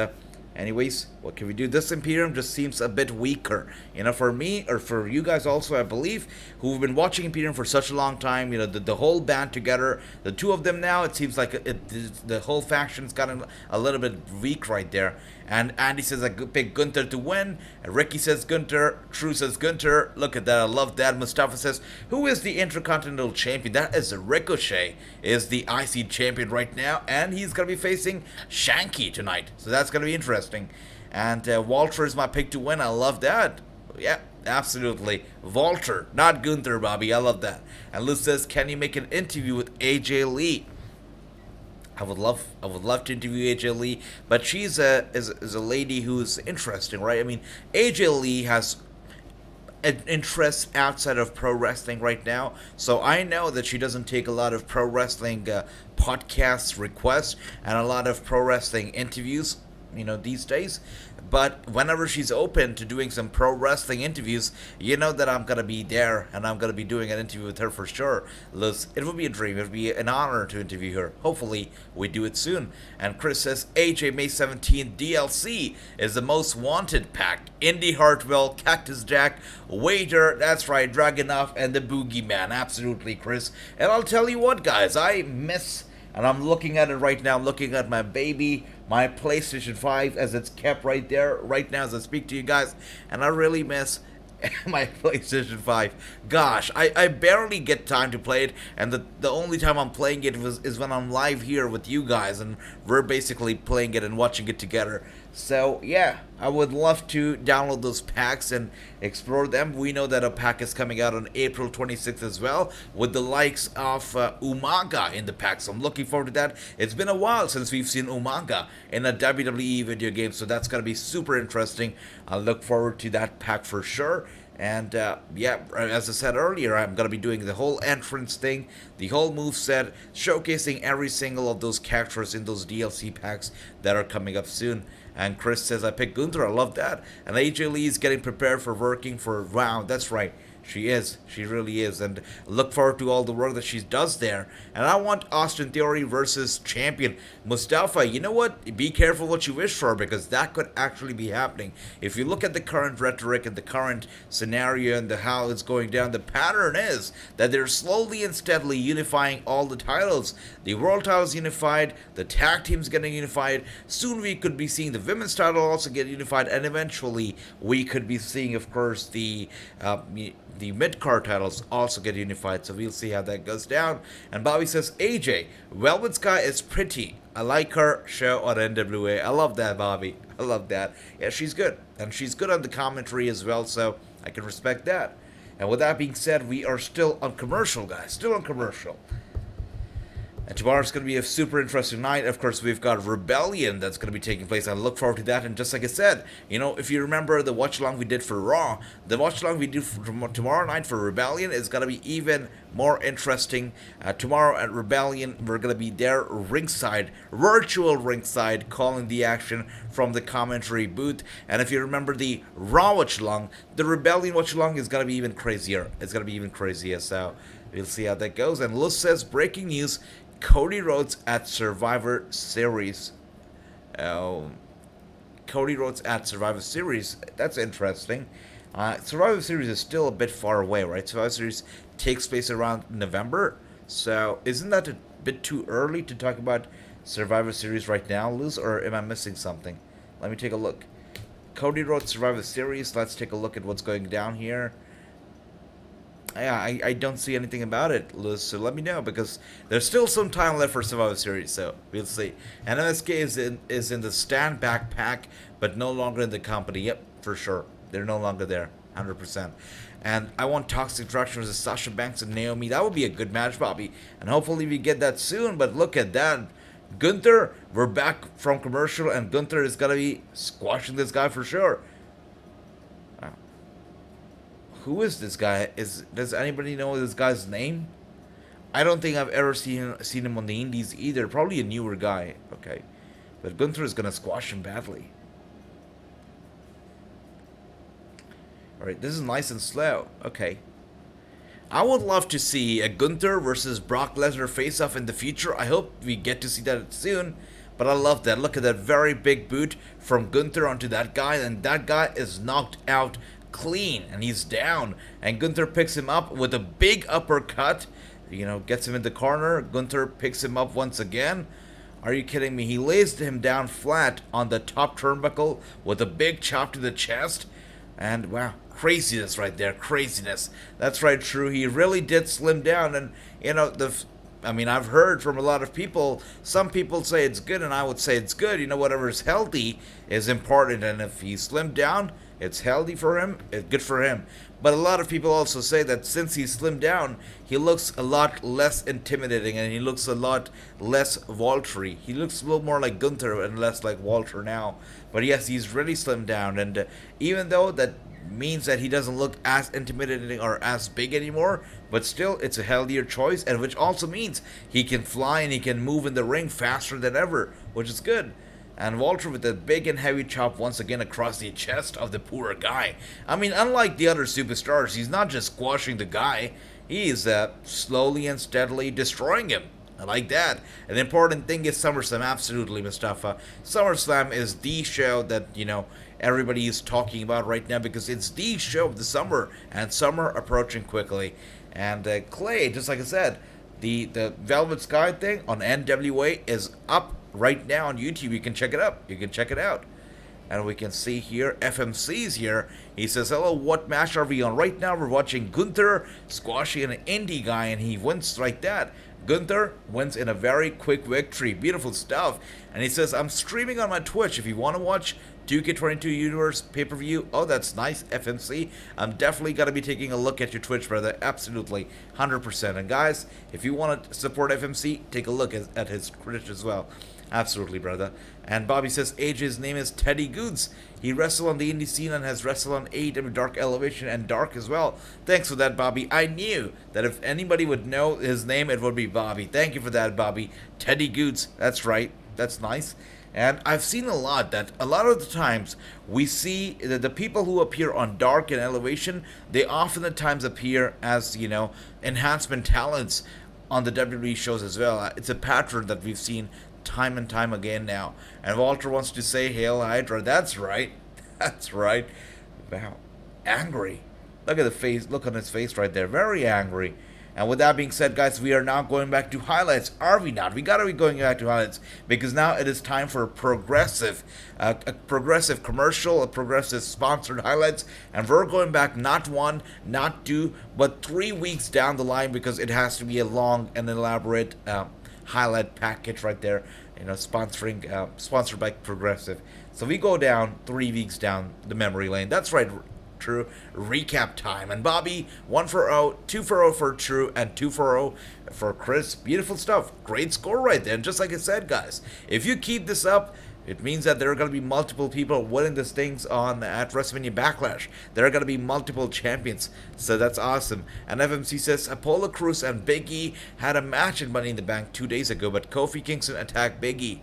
anyways, what can we do? This Imperium just seems a bit weaker. You know, for me, or for you guys also, I believe, who've been watching Imperium for such a long time, you know, the whole band together, the two of them now, it seems like the whole faction's gotten a little bit weak right there. And Andy says I pick Gunther to win. And Ricky says Gunther. True says Gunther. Look at that. I love that. Mustafa says, who is the Intercontinental Champion? That is Ricochet. Is the IC Champion right now. And he's going to be facing Shanky tonight. So that's going to be interesting. And Walter is my pick to win. I love that. Yeah, absolutely. Walter, not Gunther, Bobby. I love that. And Liz says, can you make an interview with AJ Lee? I would love to interview AJ Lee, but she's a lady who's interesting, right? I mean, AJ Lee has an interest outside of pro wrestling right now, so I know that she doesn't take a lot of pro wrestling podcast requests and a lot of pro wrestling interviews, you know, these days. But whenever she's open to doing some pro wrestling interviews, you know that I'm going to be there and I'm going to be doing an interview with her for sure. Liz, it would be a dream. It would be an honor to interview her. Hopefully, we do it soon. And Chris says, AJ May 17th DLC is the most wanted pack. Indy Hartwell, Cactus Jack, Waiter, that's right, Dragunov, and the Boogeyman. Absolutely, Chris. And I'll tell you what, guys, I miss... And I'm looking at it right now. I'm looking at my baby, my PlayStation 5, as it's kept right there, right now as I speak to you guys. And I really miss my PlayStation 5. Gosh, I barely get time to play it. And the only time I'm playing it is when I'm live here with you guys. And we're basically playing it and watching it together. So, yeah, I would love to download those packs and explore them. We know that a pack is coming out on April 26th as well, with the likes of Umaga in the pack. So I'm looking forward to that. It's been a while since we've seen Umaga in a WWE video game, so that's going to be super interesting. I look forward to that pack for sure. And, yeah, as I said earlier, I'm going to be doing the whole entrance thing, the whole moveset, showcasing every single of those characters in those DLC packs that are coming up soon. And Chris says, I picked Gunther. I love that. And AJ Lee is getting prepared for working for... Wow, that's right. She is. She really is. And look forward to all the work that she does there. And I want Austin Theory versus Champion. Mustafa, you know what? Be careful what you wish for, because that could actually be happening. If you look at the current rhetoric and the current scenario and how it's going down, the pattern is that they're slowly and steadily unifying all the titles. The world title is unified. The tag team's getting unified. Soon we could be seeing the women's title also get unified. And eventually we could be seeing, of course, the mid-card titles also get unified, so we'll see how that goes down. And Bobby says, AJ, Velvet Sky is pretty. I like her show on NWA. I love that, Bobby. I love that. Yeah, she's good. And she's good on the commentary as well, so I can respect that. And with that being said, we are still on commercial, guys. Still on commercial. And tomorrow's going to be a super interesting night. Of course, we've got Rebellion that's going to be taking place. I look forward to that. And just like I said, you know, if you remember the watch-along we did for Raw, the watch-along we do for tomorrow night for Rebellion is going to be even more interesting. Tomorrow at Rebellion, we're going to be there ringside, virtual ringside, calling the action from the commentary booth. And if you remember the Raw watch-along, the Rebellion watch-along is going to be even crazier. It's going to be even crazier. So we'll see how that goes. And Luz says, breaking news, Cody Rhodes at Survivor Series. Cody Rhodes at Survivor Series. That's interesting. Survivor Series is still a bit far away, right? Survivor Series takes place around November. So isn't that a bit too early to talk about Survivor Series right now, Luz? Or am I missing something? Let me take a look. Cody Rhodes Survivor Series. Let's take a look at what's going down here. Yeah, I don't see anything about it, Liz, so let me know, because there's still some time left for Survivor Series, so we'll see. And MSK is in the stand backpack, but no longer in the company. Yep, for sure. They're no longer there, 100%. And I want Toxic Attraction versus Sasha Banks and Naomi. That would be a good match, Bobby. And hopefully we get that soon, but look at that. Gunther, we're back from commercial, and Gunther is going to be squashing this guy for sure. Who is this guy? Does anybody know this guy's name? I don't think I've ever seen him on the indies either. Probably a newer guy. Okay. But Gunther is going to squash him badly. Alright, this is nice and slow. Okay. I would love to see a Gunther versus Brock Lesnar face-off in the future. I hope we get to see that soon. But I love that. Look at that very big boot from Gunther onto that guy. And that guy is knocked out clean, and he's down, and Gunther picks him up with a big uppercut, gets him in the corner. Gunther picks him up once again. Are you kidding me? He lays him down flat on the top turnbuckle with a big chop to the chest, and wow, craziness right there, craziness. That's right, true. He really did slim down, and I've heard from a lot of people, some people say it's good, and I would say it's good. Whatever is healthy is important, and if he slimmed down, it's healthy for him, it's good for him. But a lot of people also say that since he slimmed down, he looks a lot less intimidating, and he looks a lot less Waltery. He looks a little more like Gunther and less like Walter now. But yes, he's really slimmed down, and even though that means that he doesn't look as intimidating or as big anymore, but still it's a healthier choice, and which also means he can fly and he can move in the ring faster than ever, which is good. And Walter with a big and heavy chop once again across the chest of the poor guy. Unlike the other superstars, he's not just squashing the guy, he is slowly and steadily destroying him. I like that. An important thing is SummerSlam, absolutely, Mustafa. SummerSlam is the show that, everybody is talking about right now, because it's the show of the summer, and summer approaching quickly. And Clay, just like I said, the Velvet Sky thing on NWA is up right now on YouTube. You can check it up. You can check it out. And we can see here, FMC's here. He says, hello, what match are we on? Right now we're watching Gunther squashing an indie guy, and he wins like that. Gunther wins in a very quick victory. Beautiful stuff. And he says, I'm streaming on my Twitch. If you want to watch 2K22 Universe pay-per-view, oh, that's nice, FMC. I'm definitely going to be taking a look at your Twitch, brother. Absolutely, 100%. And guys, if you want to support FMC, take a look at his Twitch as well. Absolutely, brother. And Bobby says, AJ's name is Teddy Goods. He wrestled on the indie scene and has wrestled on AEW Dark Elevation and Dark as well. Thanks for that, Bobby. I knew that if anybody would know his name, it would be Bobby. Thank you for that, Bobby. Teddy Goods. That's right. That's nice. And I've seen a lot that a lot of the times we see that the people who appear on Dark and Elevation, they often at times appear as, enhancement talents on the WWE shows as well. It's a pattern that we've seen time and time again now. And Walter wants to say, Hail Hydra. That's right. That's right. Wow. Angry. Look at the face. Look on his face right there. Very angry. And with that being said, guys, we are now going back to highlights. Are we not? We gotta be going back to highlights, because now it is time for a progressive commercial, a progressive sponsored highlights. And we're going back not one, not two, but 3 weeks down the line, because it has to be a long and elaborate highlight package right there, sponsored by Progressive. So we go down 3 weeks down the memory lane. That's right, True. Recap time. And Bobby, 1 for 0, 2 for 0 for True, and 2 for 0 for Chris. Beautiful stuff. Great score right there. And just like I said, guys, if you keep this up, it means that there are going to be multiple people winning these things at WrestleMania Backlash. There are going to be multiple champions. So that's awesome. And FMC says, Apollo Crews and Big E had a match in Money in the Bank 2 days ago, but Kofi Kingston attacked Big E.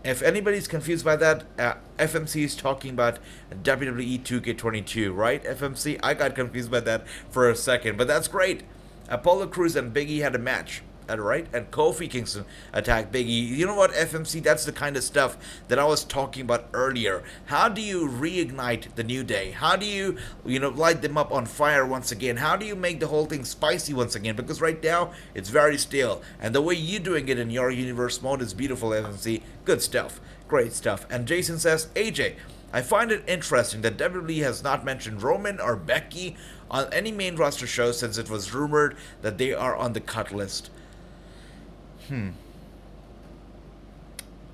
If anybody's confused by that, FMC is talking about WWE 2K22, right, FMC? I got confused by that for a second, but that's great. Apollo Crews and Big E had a match. Right? And Kofi Kingston attacked Big E. You know what, FMC? That's the kind of stuff that I was talking about earlier. How do you reignite the New Day? How do you, light them up on fire once again? How do you make the whole thing spicy once again? Because right now, it's very stale. And the way you're doing it in your universe mode is beautiful, FMC. Good stuff. Great stuff. And Jason says, AJ, I find it interesting that WWE has not mentioned Roman or Becky on any main roster show since it was rumored that they are on the cut list.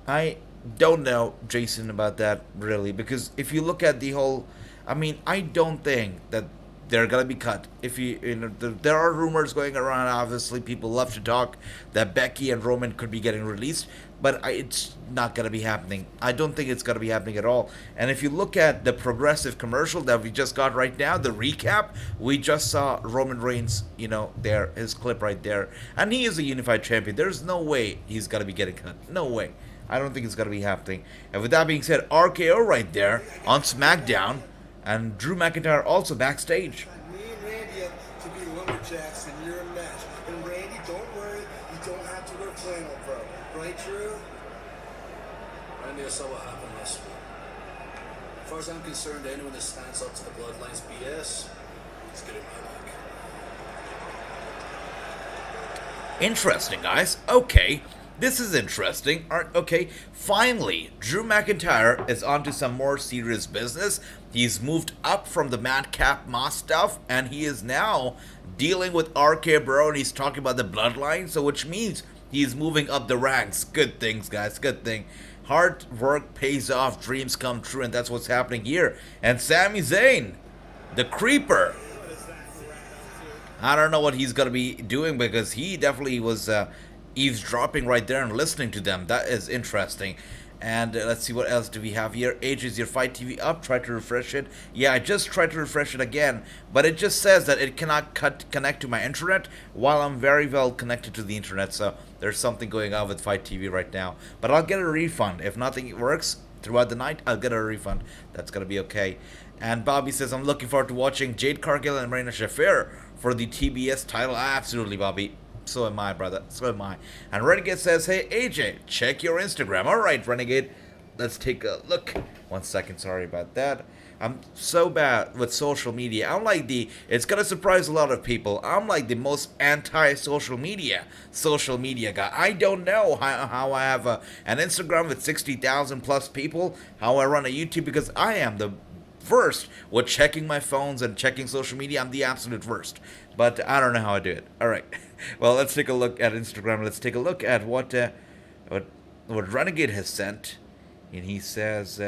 I don't know, Jason, about that really, because if you look at the whole, I mean, I don't think that they're gonna be cut. If you know, there are rumors going around. Obviously, people love to talk that Becky and Roman could be getting released, but it's not gonna be happening. I don't think it's gonna be happening at all. And if you look at the progressive commercial that we just got right now, the recap, we just saw Roman Reigns, there, his clip right there, and he is a unified champion. There's no way he's gonna be getting cut. No way. I don't think it's gonna be happening. And with that being said, RKO right there on SmackDown. And Drew McIntyre also backstage. Me and Randy up to be lumberjacks and you're a match. And Randy, don't worry, you don't have to wear flannel, bro. Right, Drew? Randy, I saw what happened last week. As far as I'm concerned, anyone that stands up to the Bloodline's BS is getting my back. Interesting, guys. Okay. This is interesting. Okay, finally, Drew McIntyre is onto some more serious business. He's moved up from the Madcap Moss stuff, and he is now dealing with RK Bro, and he's talking about the Bloodline, so which means he's moving up the ranks. Good things, guys, good thing. Hard work pays off, dreams come true, and that's what's happening here. And Sami Zayn, the Creeper. I don't know what he's going to be doing, because he definitely was eavesdropping right there and listening to them. That is interesting. And let's see, what else do we have here. Age, is your Fight TV up? Try to refresh it. Yeah, I just tried to refresh it again, but it just says that it cannot connect to my internet while I'm very well connected to the internet. So there's something going on with Fight TV right now. But I'll get a refund. If nothing works throughout the night, I'll get a refund. That's going to be okay. And Bobby says, I'm looking forward to watching Jade Cargill and Marina Shafir for the TBS title. Absolutely, Bobby. So am I, brother. So am I. And Renegade says, hey, AJ, check your Instagram. All right, Renegade. Let's take a look. 1 second. Sorry about that. I'm so bad with social media. I'm like it's going to surprise a lot of people. I'm like the most anti-social media guy. I don't know how I have an Instagram with 60,000 plus people, how I run a YouTube, because I am the worst with checking my phones and checking social media. I'm the absolute worst. But I don't know how I do it. All right. Well, let's take a look at Instagram. Let's take a look at what Renegade has sent. And he says,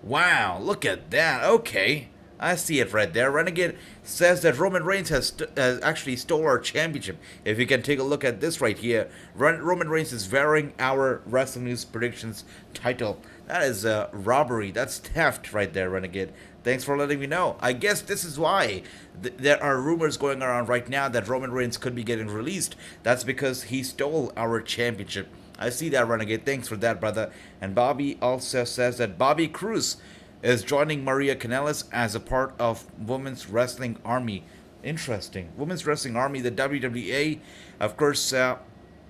wow, look at that. Okay, I see it right there. Renegade says that Roman Reigns has actually stole our championship. If you can take a look at this right here, Roman Reigns is wearing our Wrasslinews predictions title. That is robbery. That's theft right there, Renegade. Thanks for letting me know. I guess this is why there are rumors going around right now that Roman Reigns could be getting released. That's because he stole our championship. I see that, Renegade. Thanks for that, brother. And Bobby also says that Bobby Cruz is joining Maria Kanellis as a part of Women's Wrestling Army. Interesting. Women's Wrestling Army, the WWE. Of course,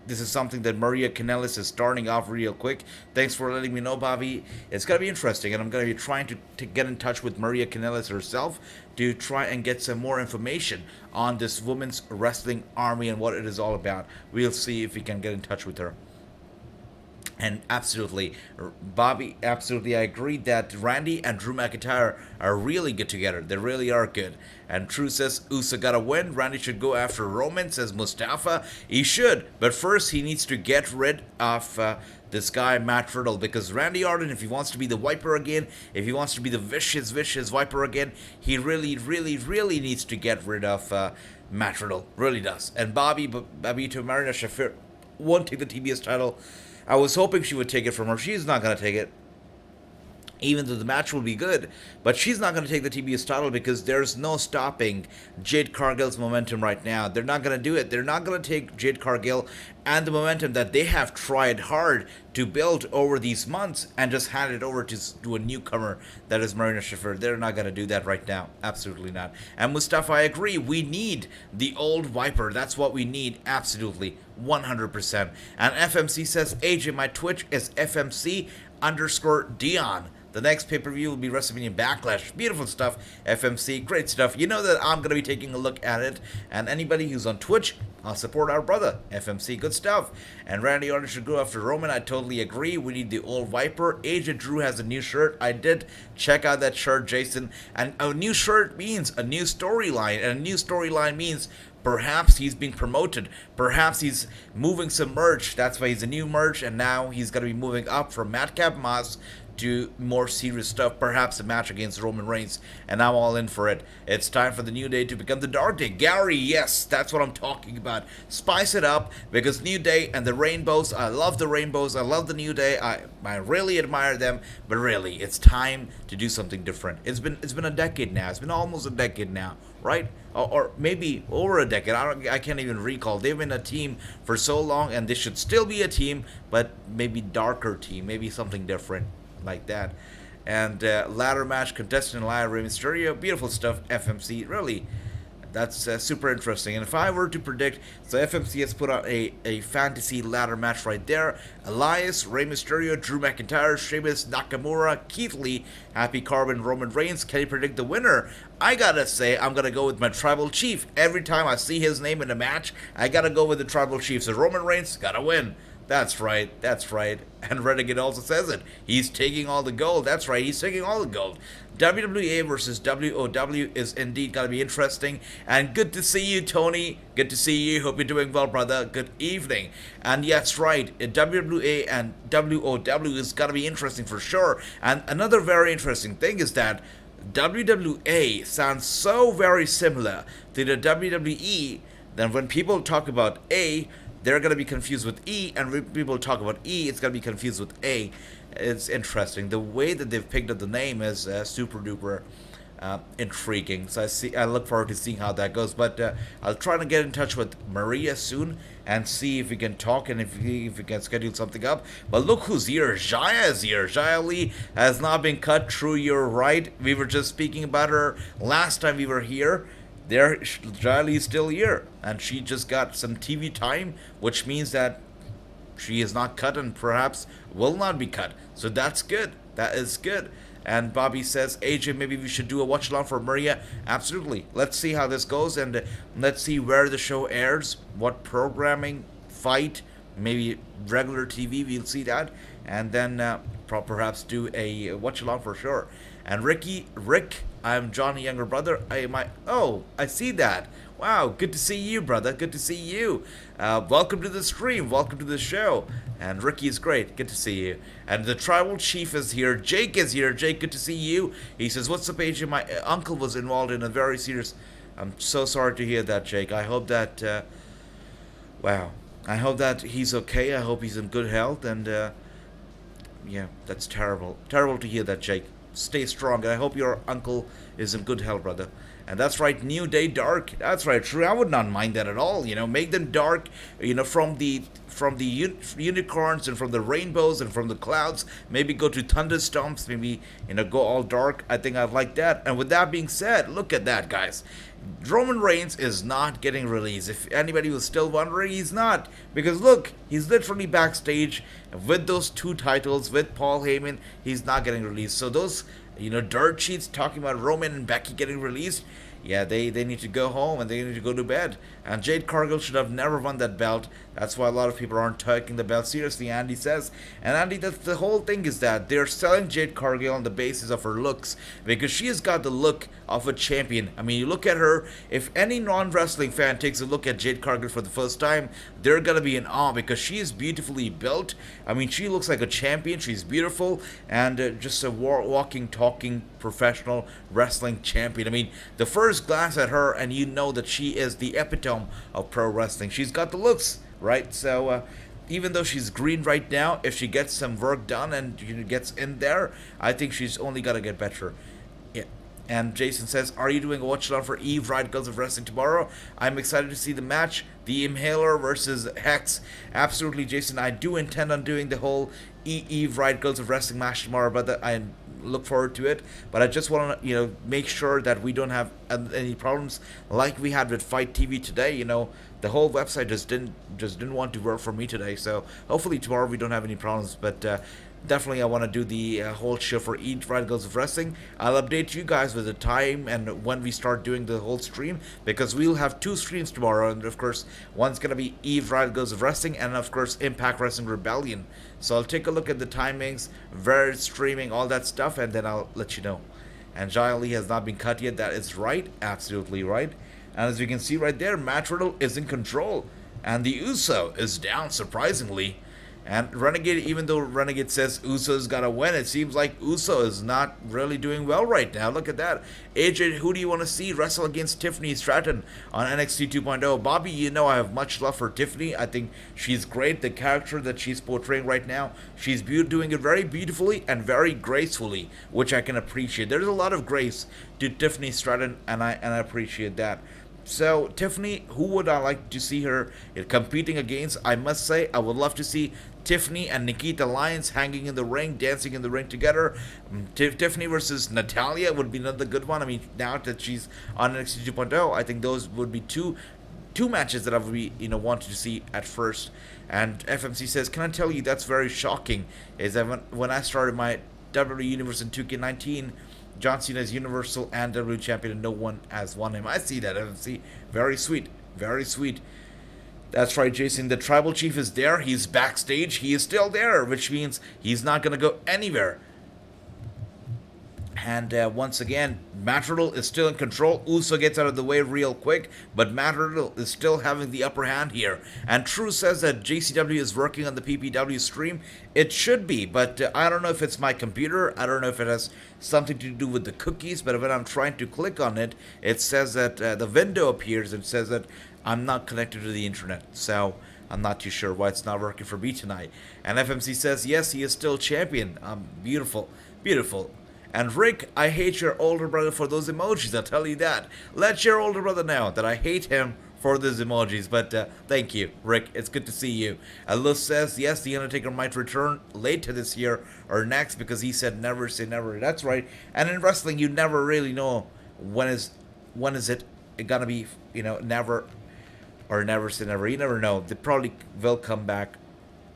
this is something that Maria Kanellis is starting off real quick. Thanks for letting me know, Bobby. It's going to be interesting, and I'm going to be trying to get in touch with Maria Kanellis herself to try and get some more information on this Women's Wrestling Army and what it is all about. We'll see if we can get in touch with her. And absolutely, Bobby, absolutely, I agree that Randy and Drew McIntyre are really good together. They really are good. And True says, Usa gotta win. Randy should go after Roman, says Mustafa. He should, but first he needs to get rid of this guy, Matt Riddle, because Randy Orton, if he wants to be the Viper again, if he wants to be the vicious Viper again, he really needs to get rid of Matt Riddle. Really does. And Bobby to Marina Shafir won't take the TBS title. I was hoping she would take it from her. She's not going to take it, even though the match will be good. But she's not going to take the TBS title because there's no stopping Jade Cargill's momentum right now. They're not going to do it. They're not going to take Jade Cargill and the momentum that they have tried hard to build over these months and just hand it over to a newcomer that is Marina Shafir. They're not going to do that right now. Absolutely not. And Mustafa, I agree. We need the old Viper. That's what we need. Absolutely. 100%. And FMC says, AJ, my Twitch is FMC_Dion. The next pay-per-view will be WrestleMania Backlash. Beautiful stuff, FMC, great stuff. You know that I'm going to be taking a look at it. And anybody who's on Twitch, I'll support our brother, FMC, good stuff. And Randy Orton should go after Roman, I totally agree. We need the old Viper. Agent Drew has a new shirt. I did check out that shirt, Jason. And a new shirt means a new storyline. And a new storyline means perhaps he's being promoted. Perhaps he's moving some merch. That's why he's a new merch. And now he's going to be moving up from Madcap Moss to more serious stuff, perhaps a match against Roman Reigns, and I'm all in for it. It's time for the New Day to become the Dark Day. Gary, yes, that's what I'm talking about. Spice it up, because New Day and the Rainbows, I love the Rainbows, I love the New Day, I really admire them, but really, it's time to do something different. It's been a decade now, it's been almost a decade now, right? Or maybe over a decade, I can't even recall. They've been a team for so long, and they should still be a team, but maybe darker team, maybe something different like that. And ladder match, contestant live, Rey Mysterio, beautiful stuff, FMC, really, that's super interesting. And if I were to predict, so FMC has put out a fantasy ladder match right there. Elias, Rey Mysterio, Drew McIntyre, Sheamus, Nakamura, Keith Lee, Happy Corbin, Roman Reigns. Can you predict the winner? I gotta say, I'm gonna go with my Tribal Chief. Every time I see his name in a match, I gotta go with the Tribal Chief. So Roman Reigns gotta win. That's right, that's right. And Renegade also says it. He's taking all the gold. That's right, he's taking all the gold. WWE versus WOW is indeed going to be interesting. And good to see you, Tony. Good to see you. Hope you're doing well, brother. Good evening. And yes, right, WWE and WOW is going to be interesting for sure. And another very interesting thing is that WWE sounds so very similar to the WWE that when people talk about A, they're going to be confused with E, and when people talk about E, it's going to be confused with A. It's interesting. The way that they've picked up the name is super duper intriguing. So I look forward to seeing how that goes. But I'll try to get in touch with Maria soon and see if we can talk and if we can schedule something up. But look who's here. Jaya is here. Jaya Lee has not been cut. True, you're right. We were just speaking about her last time we were here. Jaya Lee is still here, and she just got some TV time, which means that she is not cut and perhaps will not be cut. So that's good. That is good. And Bobby says, AJ, maybe we should do a watch along for Maria. Absolutely. Let's see how this goes, and let's see where the show airs, what programming, fight, maybe regular TV. We'll see that, and then perhaps do a watch along for sure. And Rick, I'm Johnny younger brother. I see that. Wow, good to see you, brother. Good to see you. Welcome to the stream. Welcome to the show. And Ricky is great. Good to see you. And the Tribal Chief is here. Jake is here. Jake, good to see you. He says, what's up, AJ? My uncle was involved in a very serious... I'm so sorry to hear that, Jake. I hope that... wow. I hope that he's okay. I hope he's in good health. And, yeah, that's terrible. Terrible to hear that, Jake. Stay strong, and I hope your uncle is in good health, brother. And that's right, New Day Dark. That's right, true. I would not mind that at all. Make them dark. From the unicorns and from the rainbows and from the clouds. Maybe go to thunderstorms. Maybe go all dark. I think I'd like that. And with that being said, look at that, guys. Roman Reigns is not getting released. If anybody was still wondering, he's not. Because look, he's literally backstage with those 2 titles, with Paul Heyman. He's not getting released. So those, dirt sheets talking about Roman and Becky getting released, yeah, they need to go home and they need to go to bed. And Jade Cargill should have never won that belt. That's why a lot of people aren't taking the belt seriously, Andy says. And Andy, that's the whole thing, is that they're selling Jade Cargill on the basis of her looks, because she has got the look of a champion. I mean, you look at her, if any non-wrestling fan takes a look at Jade Cargill for the first time, they're gonna be in awe, because she is beautifully built. I mean, she looks like a champion. She's beautiful, and just a walking, talking professional wrestling champion. I mean, the first glance at her and you know that she is the epitome of pro wrestling. She's got the looks, right? So even though she's green right now, if she gets some work done and gets in there, I think she's only gonna get better. Yeah. And Jason says, are you doing a watch along for Eve Riot Girls of Wrestling tomorrow? I'm excited to see the match, the Inhaler versus Hex. Absolutely, Jason. I do intend on doing the whole Eve Riot Girls of Wrestling match tomorrow, but I look forward to it. But I just want to make sure that we don't have any problems like we had with Fight TV today. The whole website just didn't want to work for me today. So hopefully tomorrow we don't have any problems. But definitely I want to do the whole show for each Radicals of Wrestling. I'll update you guys with the time and when we start doing the whole stream, because we'll have 2 streams tomorrow, and of course one's going to be Eve Radicals of Wrestling and of course Impact Wrestling Rebellion. So I'll take a look at the timings, where it's streaming, all that stuff, and then I'll let you know. And Xia Li has not been cut yet. That is right, absolutely right. And as you can see right there, Matt Riddle is in control, and the Uso is down, surprisingly. And Renegade, even though Renegade says Uso's gotta win, it seems like Uso is not really doing well right now. Look at that. AJ, who do you want to see wrestle against Tiffany Stratton on NXT 2.0? Bobby, you know I have much love for Tiffany. I think she's great. The character that she's portraying right now, she's doing it very beautifully and very gracefully, which I can appreciate. There's a lot of grace to Tiffany Stratton, and I appreciate that. So, Tiffany, who would I like to see her competing against? I must say, I would love to see Tiffany and Nikita Lyons hanging in the ring, dancing in the ring together. Tiffany versus Natalya would be another good one. I mean, now that she's on NXT 2.0, I think those would be two matches that I would be, wanted to see at first. And FMC says, can I tell you that's very shocking, is that when I started my WWE Universe in 2K19, John Cena is Universal and WWE Champion, and no one has won him. I see that, FMC. Very sweet. Very sweet. That's right, Jason. The Tribal Chief is there. He's backstage. He is still there, which means he's not going to go anywhere. And once again, Matt Riddle is still in control. Uso gets out of the way real quick, but Matt Riddle is still having the upper hand here. And True says that GCW is working on the PPW stream. It should be, but I don't know if it's my computer. I don't know if it has something to do with the cookies, but when I'm trying to click on it, it says that the window appears and says that I'm not connected to the internet. So I'm not too sure why it's not working for me tonight. And FMC says, yes, he is still champion. Beautiful, beautiful. And Rick, I hate your older brother for those emojis, I'll tell you that. Let your older brother know that I hate him for those emojis, but thank you, Rick. It's good to see you. Luz says, yes, The Undertaker might return later this year or next, because he said never say never. That's right. And in wrestling, you never really know when is it gonna be, never or never say never. You never know. They probably will come back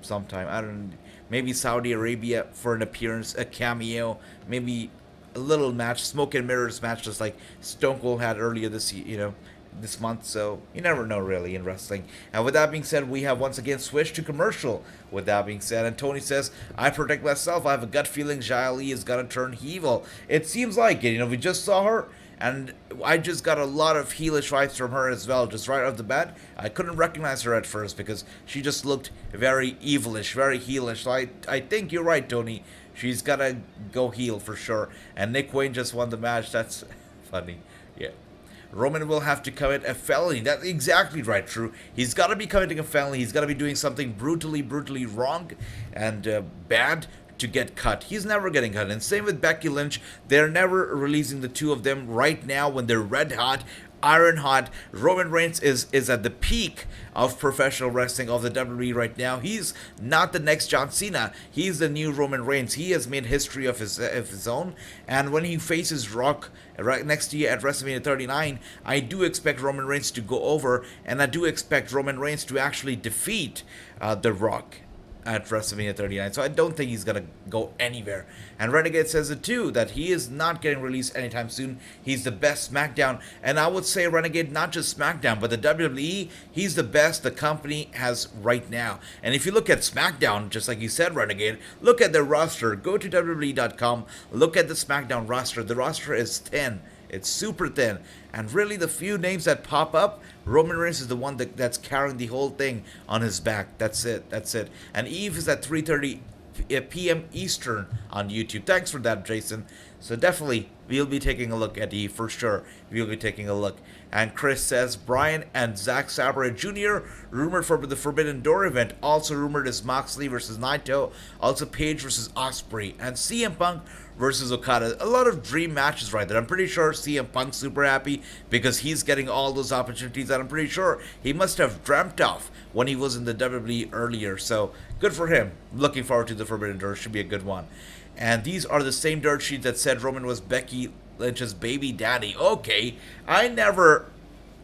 sometime. I don't know. Maybe Saudi Arabia for an appearance, a cameo, maybe a little match, smoke and mirrors match, just like Stone Cold had earlier this month. So you never know really in wrestling. And with that being said, we have once again switched to commercial. With that being said, and Tony says, I protect myself. I have a gut feeling Xia Li is gonna turn heel. It seems like it. We just saw her, and I just got a lot of heelish vibes from her as well, just right off the bat. I couldn't recognize her at first because she just looked very evilish, very heelish. So I think you're right, Tony. She's gotta go heel for sure. And Nick Wayne just won the match. That's funny. Yeah. Roman will have to commit a felony. That's exactly right, True. He's got to be committing a felony. He's got to be doing something brutally wrong and bad to get cut. He's never getting cut. And same with Becky Lynch. They're never releasing the two of them right now when they're red hot, iron hot. Roman Reigns is at the peak of professional wrestling of the WWE right now. He's not the next John Cena. He's the new Roman Reigns. He has made history of his own. And when he faces Rock right next year at WrestleMania 39, I do expect Roman Reigns to go over, and I do expect Roman Reigns to actually defeat The Rock at WrestleMania 39. So I don't think he's gonna go anywhere. And Renegade says it too, that he is not getting released anytime soon. He's the best SmackDown, and I would say, Renegade, not just SmackDown, but the WWE, he's the best the company has right now. And if you look at SmackDown, just like you said, Renegade, look at their roster. Go to WWE.com, look at the SmackDown roster. The roster is thin. It's super thin. And really, the few names that pop up, Roman Reigns is the one that's carrying the whole thing on his back. That's it. That's it. And Eve is at 3:30 p.m. Eastern on YouTube. Thanks for that, Jason. So definitely, we'll be taking a look at Eve for sure. We'll be taking a look. And Chris says, Bryan and Zack Sabre Jr. rumored for the Forbidden Door event. Also rumored is Moxley versus Naito. Also Paige versus Osprey. And CM Punk versus Okada. A lot of dream matches right there. I'm pretty sure CM Punk's super happy because he's getting all those opportunities that I'm pretty sure he must have dreamt of when he was in the WWE earlier. So good for him. Looking forward to the Forbidden Door. Should be a good one. And these are the same dirt sheets that said Roman was Becky Lynch's baby daddy. Okay, I never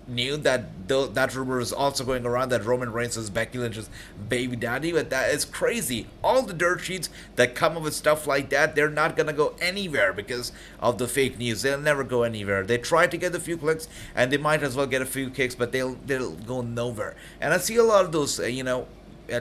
knew that that rumor is also going around that Roman Reigns is Becky Lynch's baby daddy, but that is crazy. All the dirt sheets that come up with stuff like that, they're not gonna go anywhere because of the fake news. They'll never go anywhere. They try to get a few clicks, and they might as well get a few kicks, but they'll go nowhere. And I see a lot of those,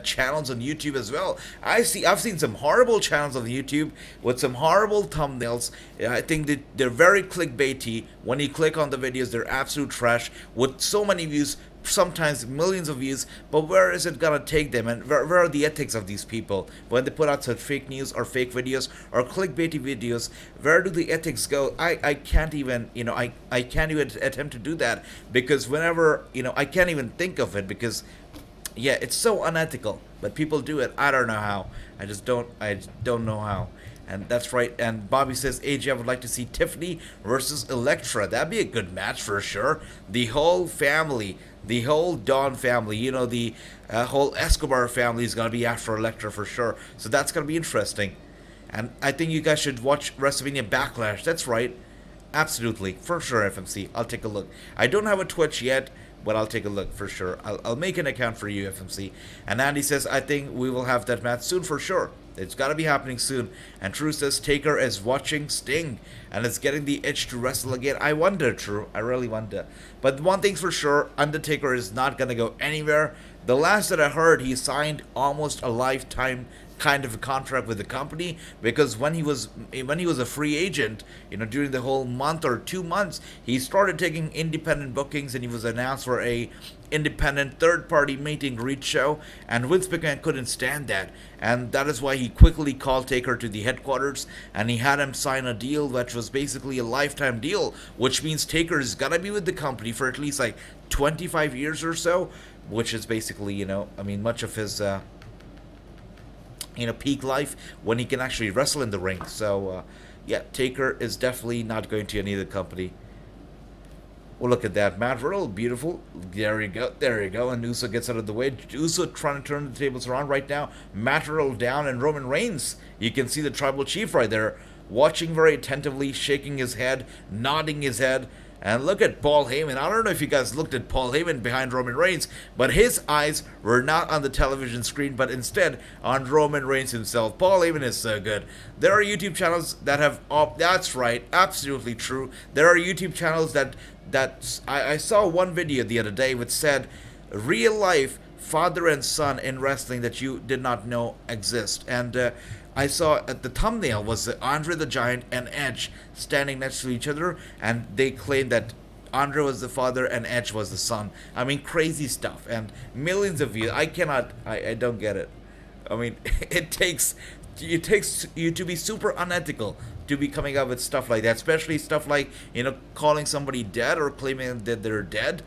channels on YouTube as well. I've seen some horrible channels on YouTube with some horrible thumbnails. I think that they're very clickbaity. When you click on the videos, they're absolute trash with so many views, sometimes millions of views. But where is it gonna take them? And where are the ethics of these people when they put out such fake news or fake videos or clickbaity videos? Where do the ethics go? I can't even, I can't even attempt to do that, because whenever, I can't even think of it, because yeah, it's so unethical, but people do it. I don't know how. I don't know how. And that's right. And Bobby says, AJ, I would like to see Tiffany versus Elektra. That'd be a good match for sure. The whole family, the whole Dawn family, the whole Escobar family is going to be after Elektra for sure. So that's going to be interesting. And I think you guys should watch WrestleMania Backlash. That's right. Absolutely. For sure, FMC. I'll take a look. I don't have a Twitch yet, but I'll take a look for sure. I'll make an account for you, FMC. And Andy says, I think we will have that match soon for sure. It's got to be happening soon. And True says, Taker is watching Sting and is getting the itch to wrestle again. I wonder, True. I really wonder. But one thing's for sure, Undertaker is not going to go anywhere. The last that I heard, he signed almost a lifetime kind of a contract with the company, because when he was a free agent, during the whole month or 2 months, he started taking independent bookings, and he was announced for a independent third-party meet and greet show, and Vince McMahon couldn't stand that, and that is why he quickly called Taker to the headquarters, and he had him sign a deal which was basically a lifetime deal, which means Taker is gonna be with the company for at least like 25 years or so, which is basically, much of his peak life when he can actually wrestle in the ring. So, yeah, Taker is definitely not going to any other company. Well, look at that. Matt Riddle, beautiful. There you go. And Uso gets out of the way. Uso trying to turn the tables around right now. Matt Riddle down, and Roman Reigns. You can see the Tribal Chief right there, watching very attentively, shaking his head, nodding his head. And look at Paul Heyman. I don't know if you guys looked at Paul Heyman behind Roman Reigns, but his eyes were not on the television screen, but instead on Roman Reigns himself. Paul Heyman is so good. There are YouTube channels that have... that's right. Absolutely true. There are YouTube channels that I saw one video the other day which said, real life father and son in wrestling that you did not know exist. And I saw at the thumbnail was Andre the Giant and Edge standing next to each other, and they claimed that Andre was the father and Edge was the son. I mean, crazy stuff, and millions of views. I don't get it. I mean, it takes you to be super unethical to be coming up with stuff like that, especially stuff like, calling somebody dead or claiming that they're dead,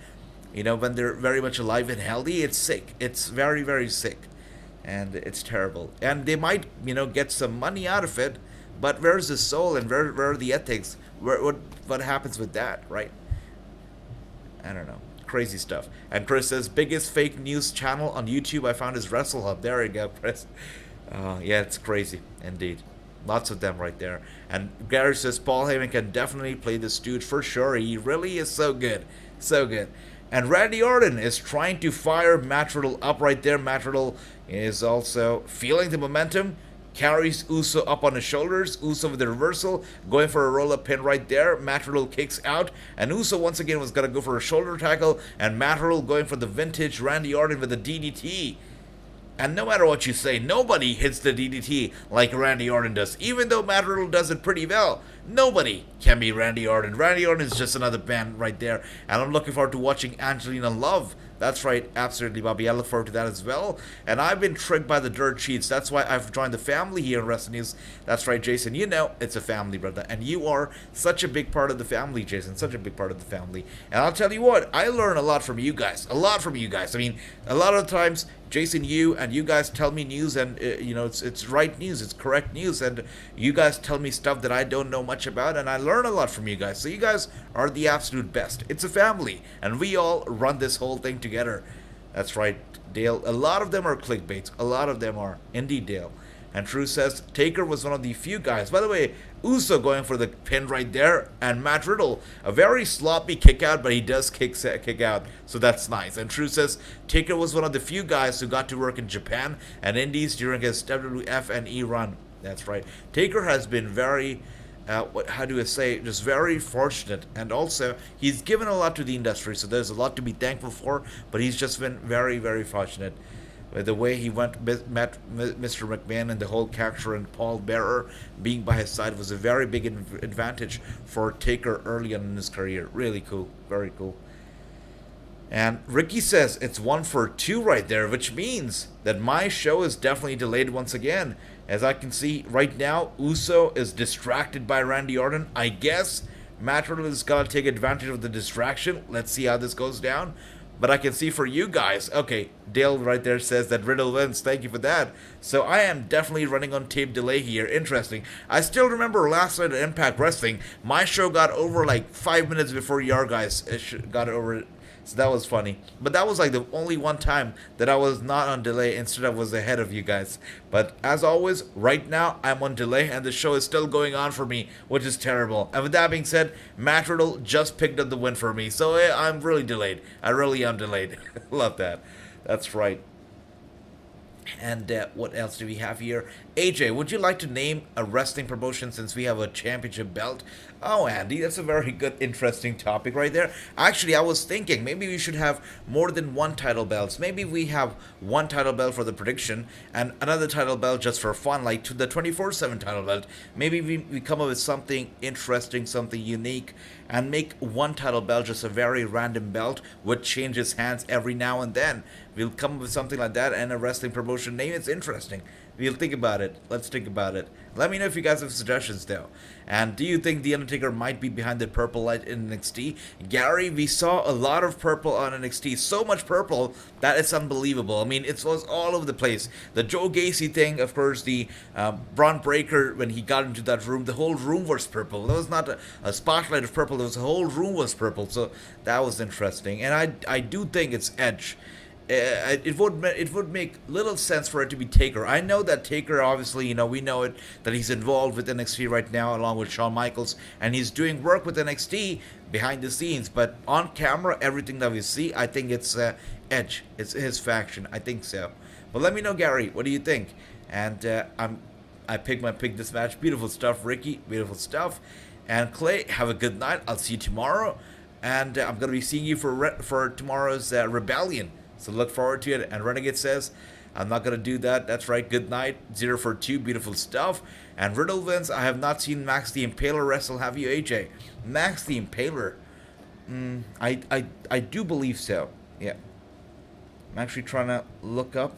when they're very much alive and healthy. It's sick. It's very, very sick. And it's terrible. And they might, get some money out of it, but where's the soul and where are the ethics? What happens with that, right? I don't know. Crazy stuff. And Chris says, biggest fake news channel on YouTube I found is WrestleHub. There you go, Chris. Yeah, it's crazy, indeed. Lots of them right there. And Gary says, Paul Heyman can definitely play this dude for sure. He really is so good. So good. And Randy Orton is trying to fire Matt Riddle up right there. Matt Riddle is also feeling the momentum. Carries Uso up on his shoulders. Uso with the reversal. Going for a roll-up pin right there. Matt Riddle kicks out. And Uso once again was going to go for a shoulder tackle. And Matt Riddle going for the vintage Randy Orton with the DDT. And no matter what you say, nobody hits the DDT like Randy Orton does. Even though Matt Riddle does it pretty well, nobody can be Randy Orton. Randy Orton is just another band right there. And I'm looking forward to watching Angelina Love. That's right, absolutely, Bobby. I look forward to that as well. And I've been tricked by the dirt sheets. That's why I've joined the family here in Wrasslinews. That's right, Jason. It's a family, brother. And you are such a big part of the family, Jason. Such a big part of the family. And I'll tell you what, I learn a lot from you guys. A lot from you guys. I mean, a lot of times, Jason, you guys tell me news, and it's right news, it's correct news, and you guys tell me stuff that I don't know much about, and I learn a lot from you guys. So you guys are the absolute best. It's a family, and we all run this whole thing together. That's right, Dale. A lot of them are clickbaits. A lot of them are. Indeed, Dale. And True says Taker was one of the few guys. By the way, Uso going for the pin right there, and Matt Riddle, a very sloppy kick out, but he does kick out, so that's nice. And True says Taker was one of the few guys who got to work in Japan and Indies during his WWF and E run. That's right. Taker has been very, just very fortunate, and also he's given a lot to the industry, so there's a lot to be thankful for, but he's just been very, very fortunate. The way he met Mr. McMahon and the whole character, and Paul Bearer being by his side was a very big advantage for Taker early on in his career. Really cool. Very cool. And Ricky says it's 1 for 2 right there, which means that my show is definitely delayed once again. As I can see right now, Uso is distracted by Randy Orton. I guess Matt Riddle is going to take advantage of the distraction. Let's see how this goes down. But I can see for you guys, okay, Dale right there says that Riddle wins. Thank you for that. So I am definitely running on tape delay here. Interesting. I still remember last night at Impact Wrestling, my show got over like 5 minutes before your guys got over. So that was funny. But that was like the only one time that I was not on delay, instead I was ahead of you guys. But as always, right now I'm on delay and the show is still going on for me, which is terrible. And with that being said, Matt Riddle just picked up the win for me. So I'm really delayed. I really am delayed. Love that. That's right. And what else do we have here? AJ, would you like to name a wrestling promotion since we have a championship belt? Oh, Andy, that's a very good, interesting topic right there. Actually, I was thinking maybe we should have more than one title belts. Maybe we have one title belt for the prediction and another title belt just for fun, like to the 24/7 title belt. Maybe we come up with something interesting, something unique, and make one title belt just a very random belt which changes hands every now and then. We'll come up with something like that and a wrestling promotion name. It's interesting. We'll think about it. Let's think about it. Let me know if you guys have suggestions though. And do you think The Undertaker might be behind the purple light in NXT? Gary, we saw a lot of purple on NXT. So much purple that it's unbelievable. I mean, it was all over the place. The Joe Gacy thing, of course, the Bron Breakker, when he got into that room, the whole room was purple. There was not a spotlight of purple. The whole room was purple. So that was interesting. And I do think it's Edge. It would make little sense for it to be Taker. I know that Taker, obviously, we know it, that he's involved with NXT right now along with Shawn Michaels, and he's doing work with NXT behind the scenes. But on camera, everything that we see, I think it's Edge. It's his faction. I think so. But let me know, Gary. What do you think? And I picked my pick this match. Beautiful stuff, Ricky. Beautiful stuff. And Clay, have a good night. I'll see you tomorrow. And I'm gonna be seeing you for tomorrow's Rebellion. So look forward to it. And Renegade says, I'm not going to do that. That's right. Good night. 0 for 2. Beautiful stuff. And Riddle wins. I have not seen Max the Impaler wrestle. Have you, AJ? Max the Impaler. I do believe so. Yeah. I'm actually trying to look up.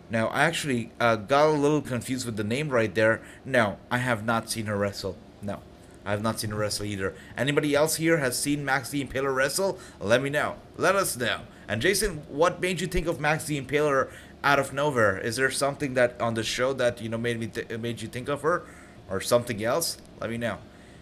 Now, I actually got a little confused with the name right there. No, I have not seen her wrestle. No. I have not seen her wrestle either. Anybody else here has seen Max the Impaler wrestle? Let me know. Let us know. And Jason, what made you think of Max the Impaler out of nowhere? Is there something that on the show that made you think of her, or something else? Let me know.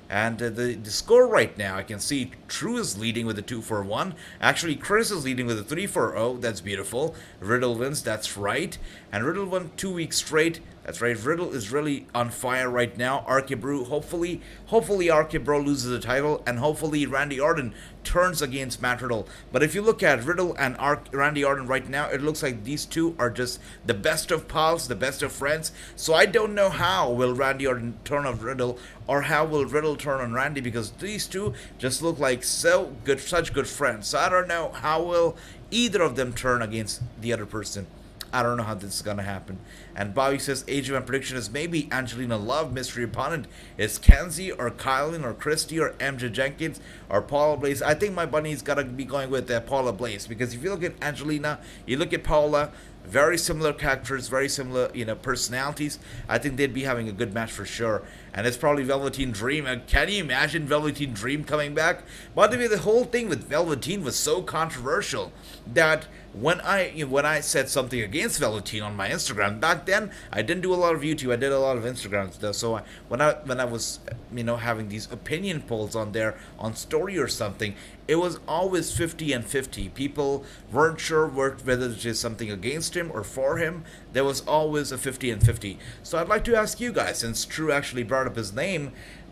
And the score right now, I can see True is leading with a 2-4-1. Actually, Chris is leading with a 3-4-0. That's beautiful. Riddle wins. That's right. And Riddle won 2 weeks straight. That's right. Riddle is really on fire right now. RK-Bro, hopefully RK-Bro loses the title, and hopefully Randy Orton turns against Matt Riddle. But if you look at Riddle and Randy Orton right now, it looks like these two are just the best of pals, the best of friends. So I don't know how will Randy Orton turn on Riddle, or how will Riddle turn on Randy, because these two just look like such good friends. So I don't know how will either of them turn against the other person. I don't know how this is going to happen. And Bobby says, AJ, my prediction is maybe Angelina Love, mystery opponent. Is Kenzie or Kylan or Christy or MJ Jenkins or Paula Blaze? I think my bunny's got to be going with Paula Blaze, because if you look at Angelina, you look at Paula, very similar characters, very similar, personalities. I think they'd be having a good match for sure. And it's probably Velveteen Dream. Can you imagine Velveteen Dream coming back? By the way, the whole thing with Velveteen was so controversial that when I said something against Velveteen on my Instagram back then, I didn't do a lot of YouTube. I did a lot of Instagram stuff. So when I was having these opinion polls on there on story or something, it was always 50 and 50. People weren't sure whether it is something against him or for him. There was always a 50 and 50. So I'd like to ask you guys, since True actually brought up his name,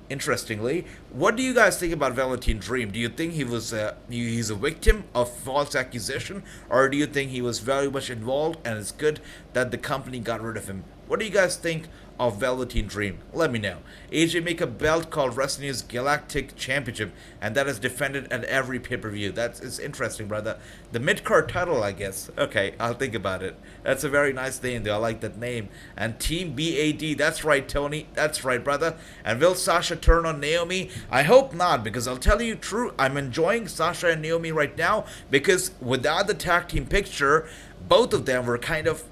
interestingly, what do you guys think about Velveteen Dream? Do you think he's a victim of false accusation, or do you think he was very much involved and it's good that the company got rid of him? What do you guys think of Velveteen Dream? Let me know. AJ make a belt called Wrasslinews Galactic Championship, and that is defended at every pay-per-view. It's interesting, brother. The mid-card title, I guess. Okay, I'll think about it. That's a very nice name, though. I like that name. And Team BAD, that's right, Tony. That's right, brother. And will Sasha turn on Naomi? I hope not, because I'll tell you true, I'm enjoying Sasha and Naomi right now, because without the tag team picture, both of them were kind of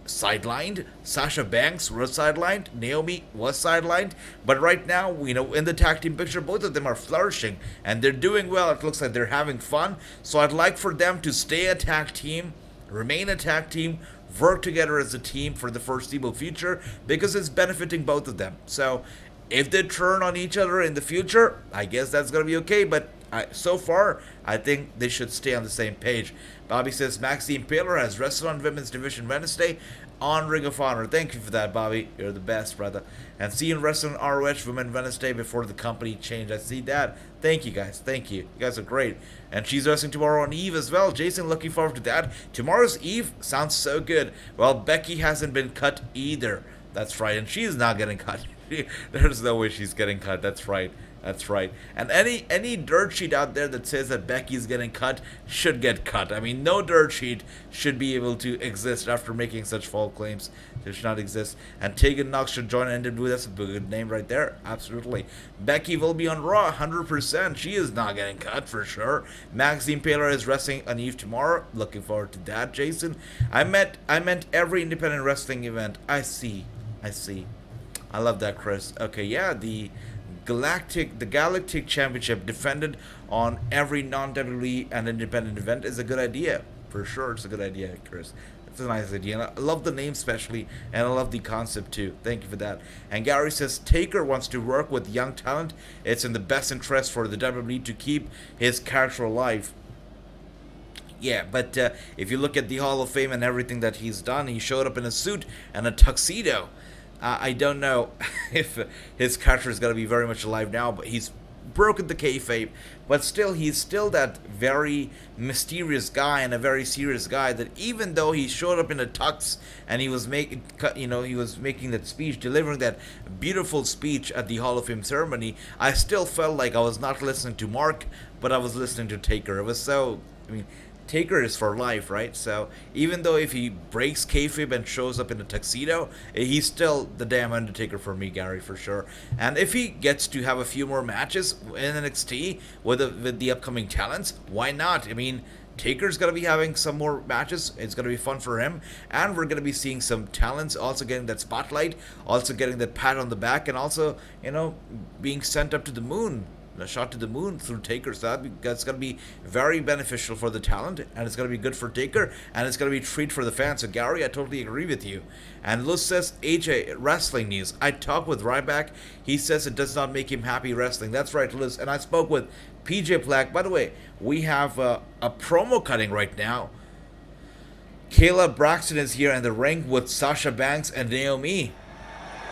sidelined. Sasha Banks was sidelined, Naomi was sidelined, but right now, in the tag team picture, both of them are flourishing and they're doing well. It looks like they're having fun. So I'd like for them to stay a tag team, remain a tag team, work together as a team for the foreseeable future, because it's benefiting both of them. So if they turn on each other in the future, I guess that's gonna be okay, but so far, I think they should stay on the same page. Bobby says Maxine Taylor has wrestled on Women's Division Wednesday on Ring of Honor. Thank you for that, Bobby. You're the best, brother. And seeing wrestling ROH Women Wednesday before the company changed. I see that. Thank you, guys. Thank you. You guys are great. And she's wrestling tomorrow on Eve as well. Jason, looking forward to that. Tomorrow's Eve sounds so good. Well, Becky hasn't been cut either. That's right. And she's not getting cut. There's no way she's getting cut. That's right. That's right. And any dirt sheet out there that says that Becky's getting cut should get cut. I mean, no dirt sheet should be able to exist after making such false claims. They should not exist. And Tegan Knox should join NWA. That's a good name right there. Absolutely. Becky will be on Raw 100%. She is not getting cut for sure. Maxine Taylor is wrestling on Eve tomorrow. Looking forward to that, Jason. I meant every independent wrestling event. I see. I love that, Chris. Okay, yeah, the Galactic Championship defended on every non-WWE and independent event is a good idea. For sure, it's a good idea, Chris. It's a nice idea. And I love the name especially, and I love the concept too. Thank you for that. And Gary says Taker wants to work with young talent. It's in the best interest for the WWE to keep his character alive. Yeah, but if you look at the Hall of Fame and everything that he's done, he showed up in a suit and a tuxedo. I don't know if his character is going to be very much alive now, but he's broken the kayfabe. But still, he's still that very mysterious guy and a very serious guy that even though he showed up in a tux and he was making that speech, delivering that beautiful speech at the Hall of Fame ceremony, I still felt like I was not listening to Mark, but I was listening to Taker. It was so, Taker is for life, right? So even though if he breaks kayfabe and shows up in a tuxedo, he's still the damn Undertaker for me, Gary, for sure. And if he gets to have a few more matches in NXT with the upcoming talents, why not? Taker's going to be having some more matches. It's going to be fun for him. And we're going to be seeing some talents also getting that spotlight, also getting that pat on the back, and also, being sent up to the moon. A shot to the moon through Taker. So that's going to be very beneficial for the talent, and it's going to be good for Taker, and it's going to be a treat for the fans. So Gary, I totally agree with you. And Luz says, AJ, wrestling news. I talked with Ryback. He says it does not make him happy wrestling. That's right, Luz. And I spoke with PJ Black. By the way, we have a promo cutting right now. Kayla Braxton is here in the ring with Sasha Banks and Naomi.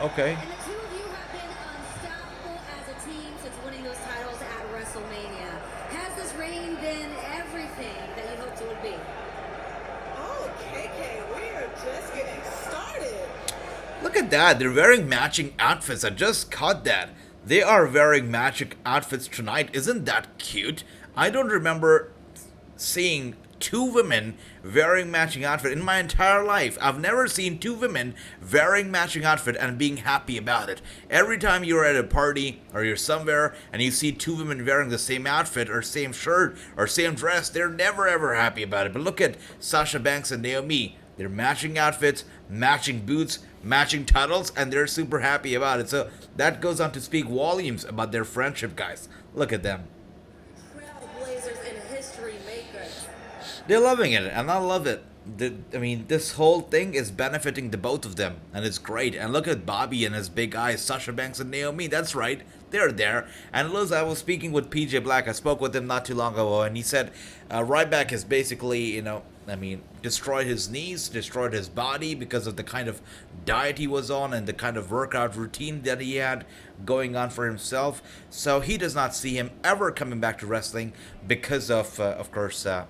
Okay. And the two of you have been unstoppable as a team since winning those titles at WrestleMania. Has this reign been everything that you hoped it would be? Oh, KK, we are just getting started. Look at that. They're wearing matching outfits. I just caught that. They are wearing matching outfits tonight. Isn't that cute? I don't remember seeing two women wearing matching outfit in my entire life. I've never seen two women wearing matching outfit and being happy about it. Every time you're at a party or you're somewhere and you see two women wearing the same outfit or same shirt or same dress, they're never ever happy about it. But look at Sasha Banks and Naomi. They're matching outfits, matching boots, matching titles, and they're super happy about it. So that goes on to speak volumes about their friendship, guys. Look at them. Trailblazers and history makers. They're loving it, and I love it. This whole thing is benefiting the both of them, and it's great. And look at Bobby and his big eyes, Sasha Banks and Naomi. That's right, they're there. And Liz, I was speaking with PJ Black. I spoke with him not too long ago, and he said Ryback has basically, destroyed his knees, destroyed his body because of the kind of diet he was on and the kind of workout routine that he had going on for himself. So he does not see him ever coming back to wrestling because of course, the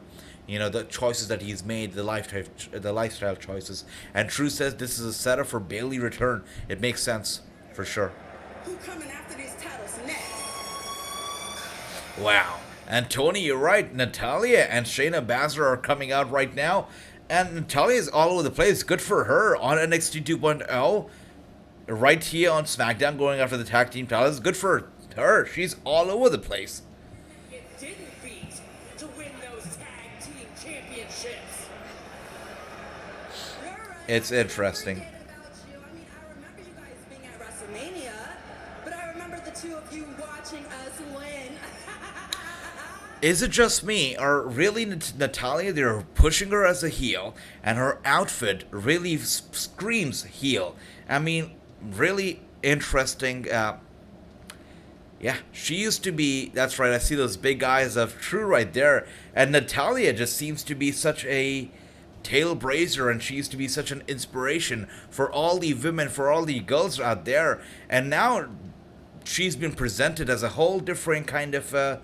choices that he's made, the lifestyle choices. And True says this is a setup for Bayley return. It makes sense, for sure. Who coming after these titles next? Wow. And Tony, you're right. Natalya and Shayna Baszler are coming out right now. And Natalya is all over the place. Good for her on NXT 2.0. Right here on SmackDown going after the tag team titles. Good for her. She's all over the place. It didn't beat to win those tag team championships. It's interesting. I remember you guys being at WrestleMania, but I remember the two of you watching us win. Is it just me, or really Natalya, they're pushing her as a heel, and her outfit really screams heel. Really interesting. She used to be, that's right, I see those big eyes of True right there, and Natalya just seems to be such a tailbrazer, and she used to be such an inspiration for all the women, for all the girls out there, and now she's been presented as a whole different kind of a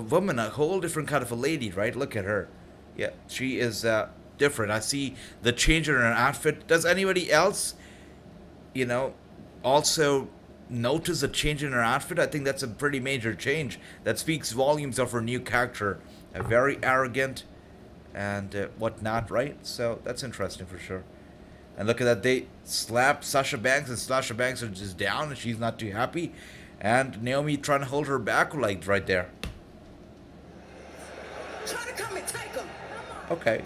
woman, a whole different kind of a lady, right? Look at her. Yeah, she is different. I see the change in her outfit. Does anybody else, also notice a change in her outfit? I think that's a pretty major change. That speaks volumes of her new character. Very arrogant and whatnot, right? So that's interesting for sure. And look at that. They slap Sasha Banks, and Sasha Banks is just down, and she's not too happy. And Naomi trying to hold her back, like right there. Try to come and take them. Okay.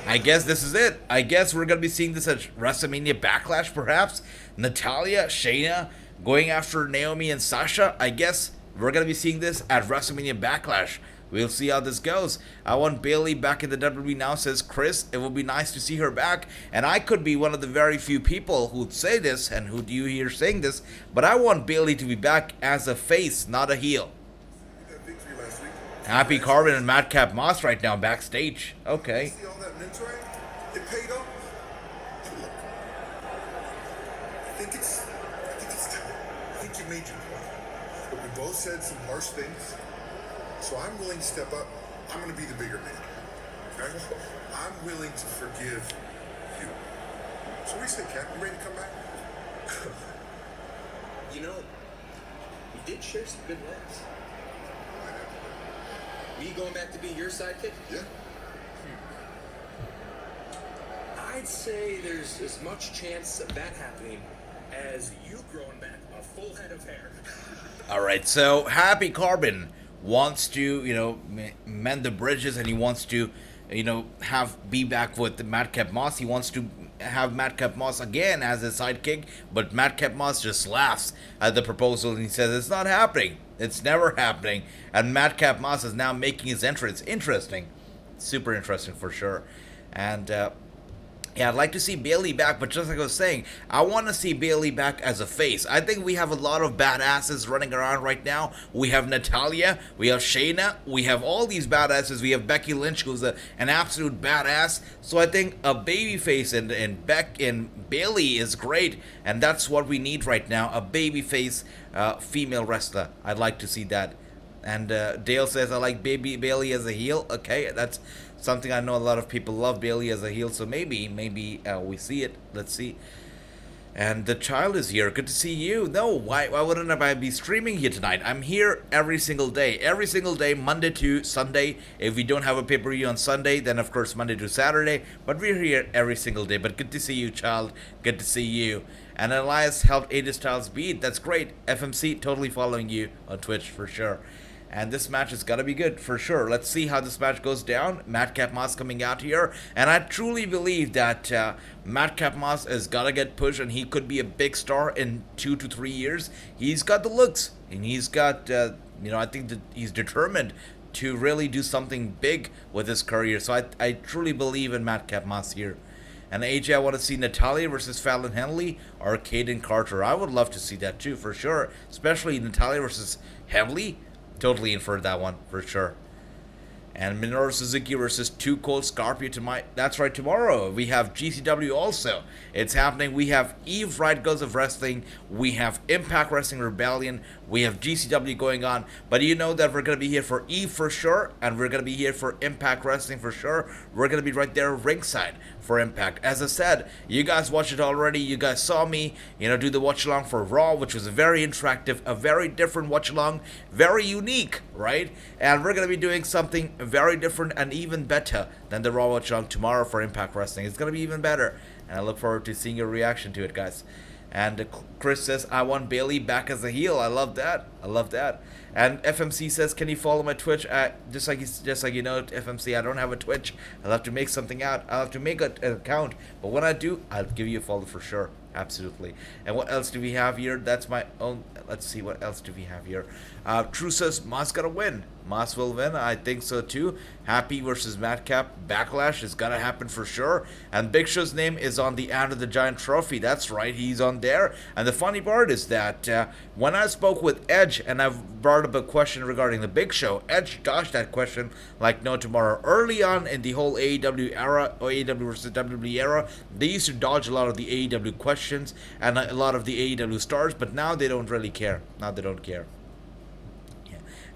I guess this is it. I guess we're going to be seeing this at WrestleMania Backlash, perhaps. Natalya, Shayna going after Naomi and Sasha. I guess we're going to be seeing this at WrestleMania Backlash. We'll see how this goes. I want Bayley back in the WWE now, says Chris. It will be nice to see her back. And I could be one of the very few people who'd say this and who do you hear saying this. But I want Bayley to be back as a face, not a heel. Happy Corbin and Madcap Moss right now backstage. Okay. See all that mentoring? It paid off. I think you made your point. But we both said some harsh things. So I'm willing to step up. I'm going to be the bigger man. Okay? I'm willing to forgive you. So what do you say, Cat? You ready to come back? We did share some good laughs. Me going back to be your sidekick? Yeah. I'd say there's as much chance of that happening as you growing back a full head of hair. All right, so Happy Corbin wants to, mend the bridges, and he wants to, be back with Madcap Moss. He wants to have Madcap Moss again as his sidekick, but Madcap Moss just laughs at the proposal, and he says it's not happening. It's never happening. And Madcap Moss is now making his entrance. Interesting. Super interesting for sure. And I'd like to see Bayley back, but just like I was saying, I want to see Bayley back as a face. I think we have a lot of badasses running around right now. We have Natalya, we have Shayna, we have all these badasses. We have Becky Lynch, who's an absolute badass. So I think a babyface in Bayley is great, and that's what we need right now, a babyface female wrestler. I'd like to see that. And Dale says, I like Bayley as a heel. Okay, that's something I know a lot of people love Bayley as a heel, so maybe we see it. Let's see. And the child is here. Good to see you. No, why wouldn't I be streaming here tonight? I'm here every single day, Monday to Sunday. If we don't have a pay-per-view on Sunday, then of course Monday to Saturday. But we're here every single day. But good to see you, child. Good to see you. And Elias helped AJ Styles beat. That's great. FMC, totally following you on Twitch for sure. And this match is gotta be good for sure. Let's see how this match goes down. Madcap Moss coming out here, and I truly believe that Madcap Moss is gotta get pushed, and he could be a big star in 2 to 3 years. He's got the looks, and he's got, I think that he's determined to really do something big with his career. So I truly believe in Madcap Moss here. And AJ, I want to see Natalya versus Fallon Henley or Kaden Carter. I would love to see that too, for sure. Especially Natalya versus Henley. Totally in for that one, for sure. And Minoru Suzuki versus Too Cold Scorpio tonight. That's right, tomorrow. We have GCW also. It's happening. We have Eve Right Girls of Wrestling. We have Impact Wrestling Rebellion. We have GCW going on. But you know that we're going to be here for Eve for sure. And we're going to be here for Impact Wrestling for sure. We're going to be right there ringside for Impact. As I said, you guys watched it already. You guys saw me, do the watch along for Raw, which was a very interactive, a very different watch along, very unique, right? And we're going to be doing something very different and even better than the Raw watch along tomorrow for Impact Wrestling. It's going to be even better. And I look forward to seeing your reaction to it, guys. And Chris says, I want Bailey back as a heel. I love that. I love that. And FMC says, can you follow my Twitch? Just like you know, FMC, I don't have a Twitch. I'll have to make something out. I'll have to make an account. But when I do, I'll give you a follow for sure. Absolutely. And what else do we have here? That's my own. Let's see, what else do we have here? True says, Moss gotta win. Moss will win. I think so too. Happy versus Madcap. Backlash is gonna happen for sure. And Big Show's name is on the Andre the Giant trophy. That's right, he's on there. And the funny part is that when I spoke with Edge and I've brought up a question regarding the Big Show, Edge dodged that question like no tomorrow. Early on in the whole AEW era, or AEW versus WWE era, they used to dodge a lot of the AEW questions and a lot of the AEW stars, but now they don't really care. Now they don't care.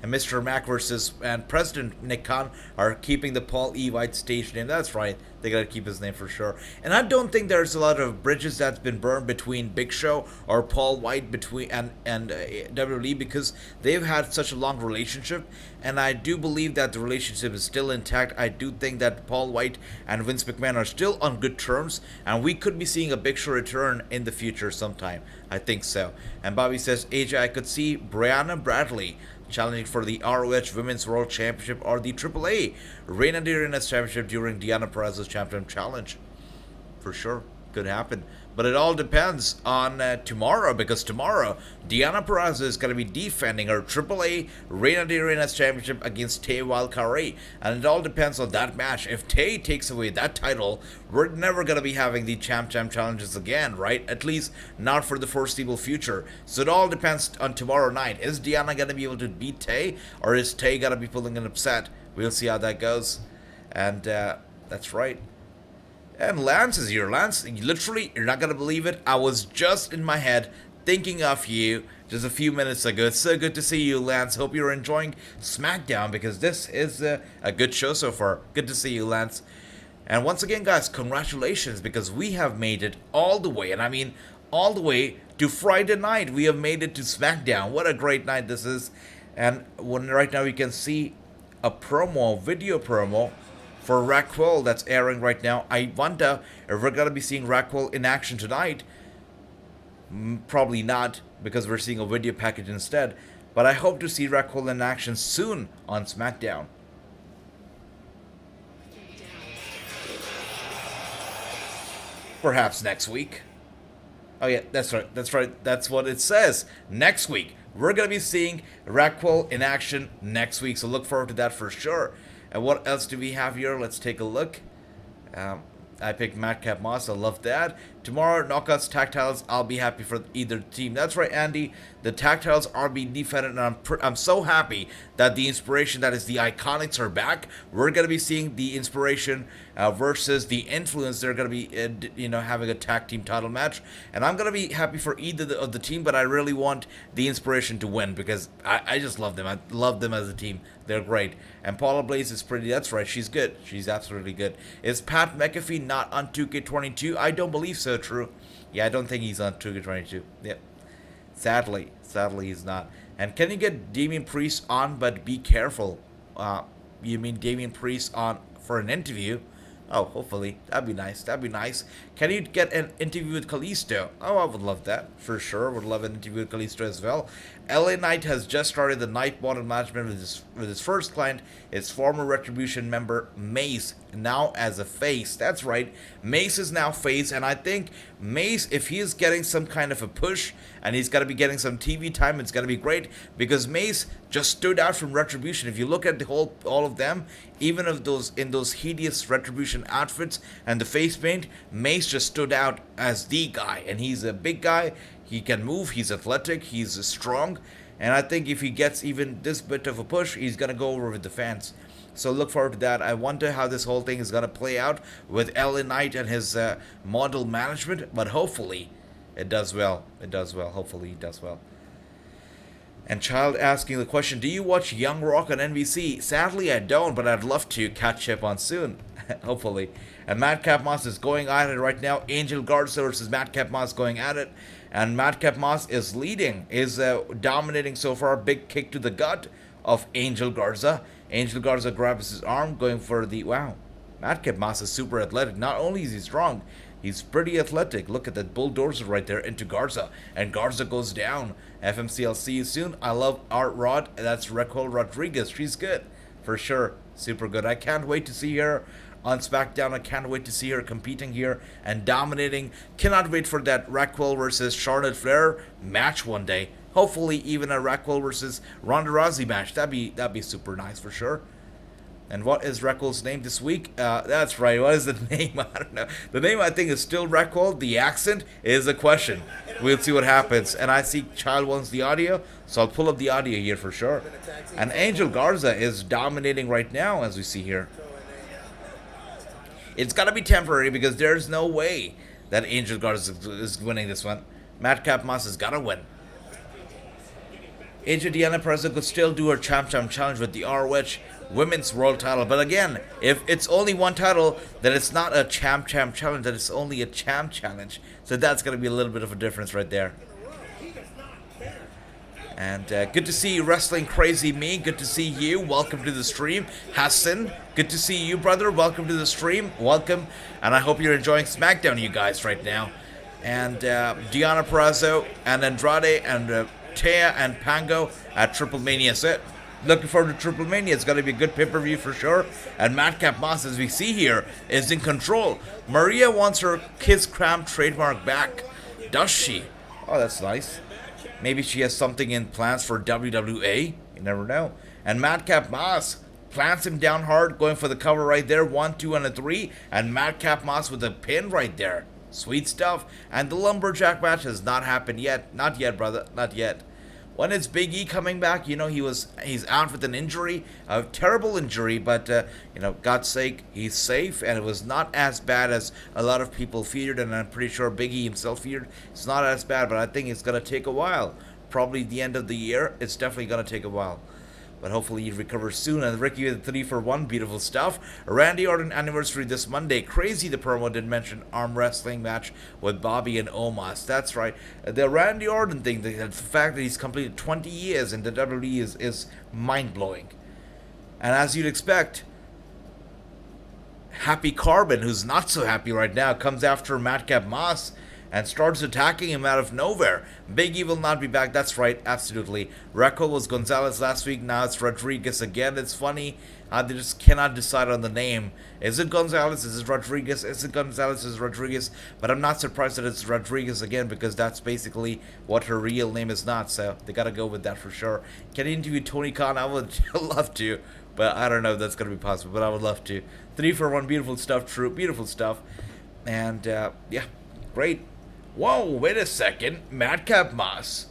And Mr. Mac versus and President Nick Khan are keeping the Paul E. White stage name. That's right. They gotta keep his name for sure. And I don't think there's a lot of bridges that's been burned between Big Show or Paul White and WWE, because they've had such a long relationship. And I do believe that the relationship is still intact. I do think that Paul White and Vince McMahon are still on good terms, and we could be seeing a Big Show return in the future sometime. I think so. And Bobby says, AJ, I could see Brianna Bradley challenging for the ROH Women's World Championship or the AAA Reina de Reinas Championship during Deonna Purrazzo's Champion Challenge. For sure, could happen. But it all depends on tomorrow, because tomorrow Deonna Purrazzo is going to be defending her AAA Reina de Reinas Championship against Tay Valkyrie. And it all depends on that match. If Tay takes away that title, we're never going to be having the Champ challenges again, right? At least not for the foreseeable future. So it all depends on tomorrow night. Is Deonna going to be able to beat Tay, or is Tay going to be pulling an upset? We'll see how that goes. And that's right. And Lance is here. Lance, literally, you're not going to believe it. I was just in my head thinking of you just a few minutes ago. It's so good to see you, Lance. Hope you're enjoying SmackDown, because this is a good show so far. Good to see you, Lance. And once again, guys, congratulations, because we have made it all the way, and I mean all the way to Friday night. We have made it to SmackDown. What a great night this is. And right now we can see a video promo for Raquel that's airing right now. I wonder if we're going to be seeing Raquel in action tonight. Probably not, because we're seeing a video package instead. But I hope to see Raquel in action soon on SmackDown. Perhaps next week. Oh yeah, that's right. That's what it says. Next week. We're going to be seeing Raquel in action next week. So look forward to that for sure. And what else do we have here? Let's take a look. I picked Madcap Moss. I love that. Tomorrow, Knockouts Tag Titles. I'll be happy for either team. That's right, Andy. The Tag Titles are being defended, and I'm so happy that the Inspiration, that is the Iconics, are back. We're going to be seeing the Inspiration versus the Influence. They're going to be, having a tag team title match. And I'm going to be happy for either of the team, but I really want the Inspiration to win, because I just love them. I love them as a team. They're great. And Paula Blaze is pretty. That's right. She's good. She's absolutely good. Is Pat McAfee not on 2K22? I don't believe so. True. Yeah, I don't think he's on 2K22. Yep. Sadly he's not. And can you get Damian Priest on, but be careful? You mean Damian Priest on for an interview? Oh, hopefully. That'd be nice. That'd be nice. Can you get an interview with Kalisto? Oh, I would love that. For sure. Would love an interview with Kalisto as well. LA Knight has just started the night model management with his first client, his former Retribution member, Mace, now as a face. That's right. Mace is now face, and I think Mace, if he is getting some kind of a push, and he's going to be getting some TV time, it's going to be great, because Mace just stood out from Retribution. If you look at all of them, even of those in those hideous Retribution outfits and the face paint, Mace just stood out as the guy, and he's a big guy. He can move, he's athletic, he's strong, and I think if he gets even this bit of a push, he's going to go over with the fans. So look forward to that. I wonder how this whole thing is going to play out with LA Knight and his model management, but hopefully it does well. It does well. Hopefully it does well. And Child asking the question, do you watch Young Rock on NBC? Sadly, I don't, but I'd love to catch up on soon. Hopefully. And Madcap Moss is going at it right now. Angel Garza versus Madcap Moss going at it. And Madcap Moss is leading, is dominating so far. Big kick to the gut of Angel Garza. Angel Garza grabs his arm, going for the, wow. Madcap Moss is super athletic. Not only is he strong, he's pretty athletic. Look at that bulldozer right there into Garza. And Garza goes down. FMC, I'll see you soon. I love Art Rod. That's Raquel Rodriguez. She's good. For sure. Super good. I can't wait to see her on SmackDown. I can't wait to see her competing here and dominating. Cannot wait for that Raquel versus Charlotte Flair match one day. Hopefully even a Raquel versus Ronda Rousey match. That'd be super nice for sure. And what is Raquel's name this week? That's right. What is the name? I don't know. The name I think is still Raquel. The accent is a question. We'll see what happens. And I see Child wants the audio, so I'll pull up the audio here for sure. And Angel Garza is dominating right now, as we see here. It's got to be temporary because there's no way that Angel Garza is winning this one. Madcap Moss has got to win. AJ Diana Perez could still do her Champ Challenge with the ROH Women's World Title. But again, if it's only one title, then it's not a Champ Challenge, then it's only a Champ Challenge. So that's going to be a little bit of a difference right there. And good to see you, Wrestling Crazy Me. Good to see you. Welcome to the stream. Hassan, good to see you, brother. Welcome to the stream. Welcome. And I hope you're enjoying SmackDown, you guys, right now. And Diana Perazzo and Andrade and Taya and Pango at Triple Mania. So looking forward to Triple Mania. It's going to be a good pay-per-view for sure. And Madcap Moss, as we see here, is in control. Maria wants her Kiss Cram trademark back. Does she? Oh, that's nice. Maybe she has something in plans for WWE. You never know. And Madcap Moss plants him down hard, going for the cover right there. 1, 2, and a 3. And Madcap Moss with a pin right there. Sweet stuff. And the Lumberjack match has not happened yet. Not yet, brother. Not yet. When is Big E coming back? You know, he's out with an injury, a terrible injury, but you know, God's sake, he's safe, and it was not as bad as a lot of people feared, and I'm pretty sure Big E himself feared. It's not as bad, but I think it's gonna take a while. Probably the end of the year. It's definitely gonna take a while. But hopefully he recovers soon. And Ricky with 3 for 1. Beautiful stuff. Randy Orton anniversary this Monday. Crazy the promo did mention arm wrestling match with Bobby and Omos. That's right. The Randy Orton thing, the fact that he's completed 20 years in the WWE is mind-blowing. And as you'd expect, Happy Corbin, who's not so happy right now, comes after Madcap Moss and starts attacking him out of nowhere. Big E will not be back. That's right, absolutely. Raquel was Gonzalez last week. Now it's Rodriguez again. It's funny how they just cannot decide on the name. Is it Gonzalez? Is it Rodriguez? Is it Gonzalez? Is it Rodriguez? But I'm not surprised that it's Rodriguez again, because that's basically what her real name is not. So they got to go with that for sure. Can you interview Tony Khan? I would love to, but I don't know if that's going to be possible, but I would love to. 3 for 1. Beautiful stuff, true. Beautiful stuff. And yeah, great. Whoa, wait a second. Madcap Moss.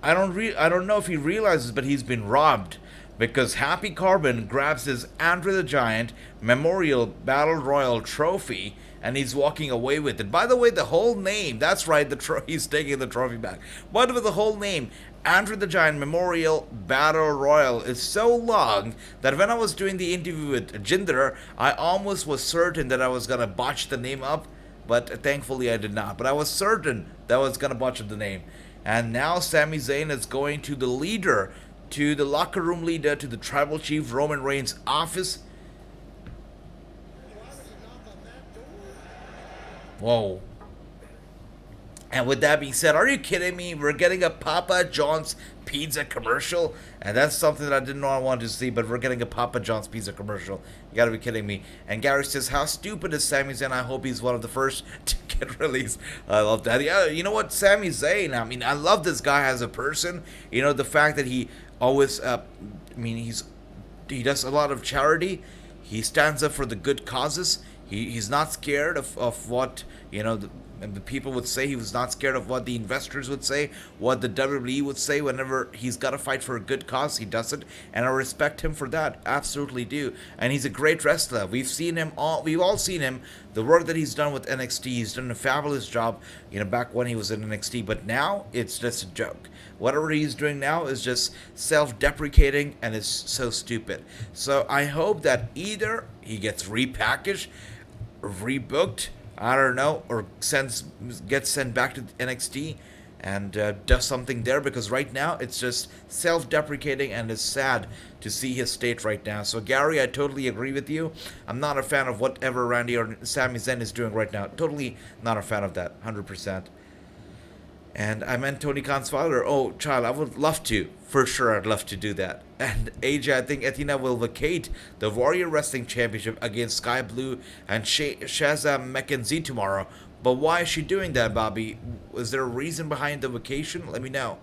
I don't know if he realizes, but he's been robbed, because Happy Corbin grabs his Andre the Giant Memorial Battle Royal trophy and he's walking away with it. By the way, the whole name, that's right, he's taking the trophy back. But with the whole name, Andre the Giant Memorial Battle Royal, is so long that when I was doing the interview with Jinder, I almost was certain that I was going to botch the name up. But thankfully I did not. But I was certain that I was going to butcher the name. And now Sami Zayn is going to the leader, to the locker room leader, to the tribal chief Roman Reigns' office. Whoa. And with that being said, are you kidding me? We're getting a Papa John's pizza commercial, and that's something that I did not want to see, but we're getting a Papa John's pizza commercial. You gotta be kidding me. And Gary says, how stupid is Sami Zayn? I hope he's one of the first to get released. I love that. Yeah, you know what? Sami Zayn, I mean, I love this guy as a person. You know, the fact that he always, he does a lot of charity. He stands up for the good causes. He's not scared of what, you know, the people would say. He was not scared of what the investors would say, what the WWE would say. Whenever he's got to fight for a good cause, he does it, and I respect him for that. Absolutely do. And he's a great wrestler. We've all seen him. The work that he's done with NXT, he's done a fabulous job, you know, back when he was in NXT. But now it's just a joke. Whatever he's doing now is just self-deprecating and is so stupid. So I hope that either he gets repackaged, rebooked, I don't know, or gets sent back to NXT and does something there, because right now it's just self-deprecating and it's sad to see his state right now. So Gary, I totally agree with you. I'm not a fan of whatever Randy or Sami Zayn is doing right now. Totally not a fan of that, 100%. And I meant Tony Khan's father. Oh, child, I would love to. For sure, I'd love to do that. And AJ, I think Athena will vacate the Warrior Wrestling Championship against Sky Blue and Shazam McKenzie tomorrow. But why is she doing that, Bobby? Is there a reason behind the vacation? Let me know.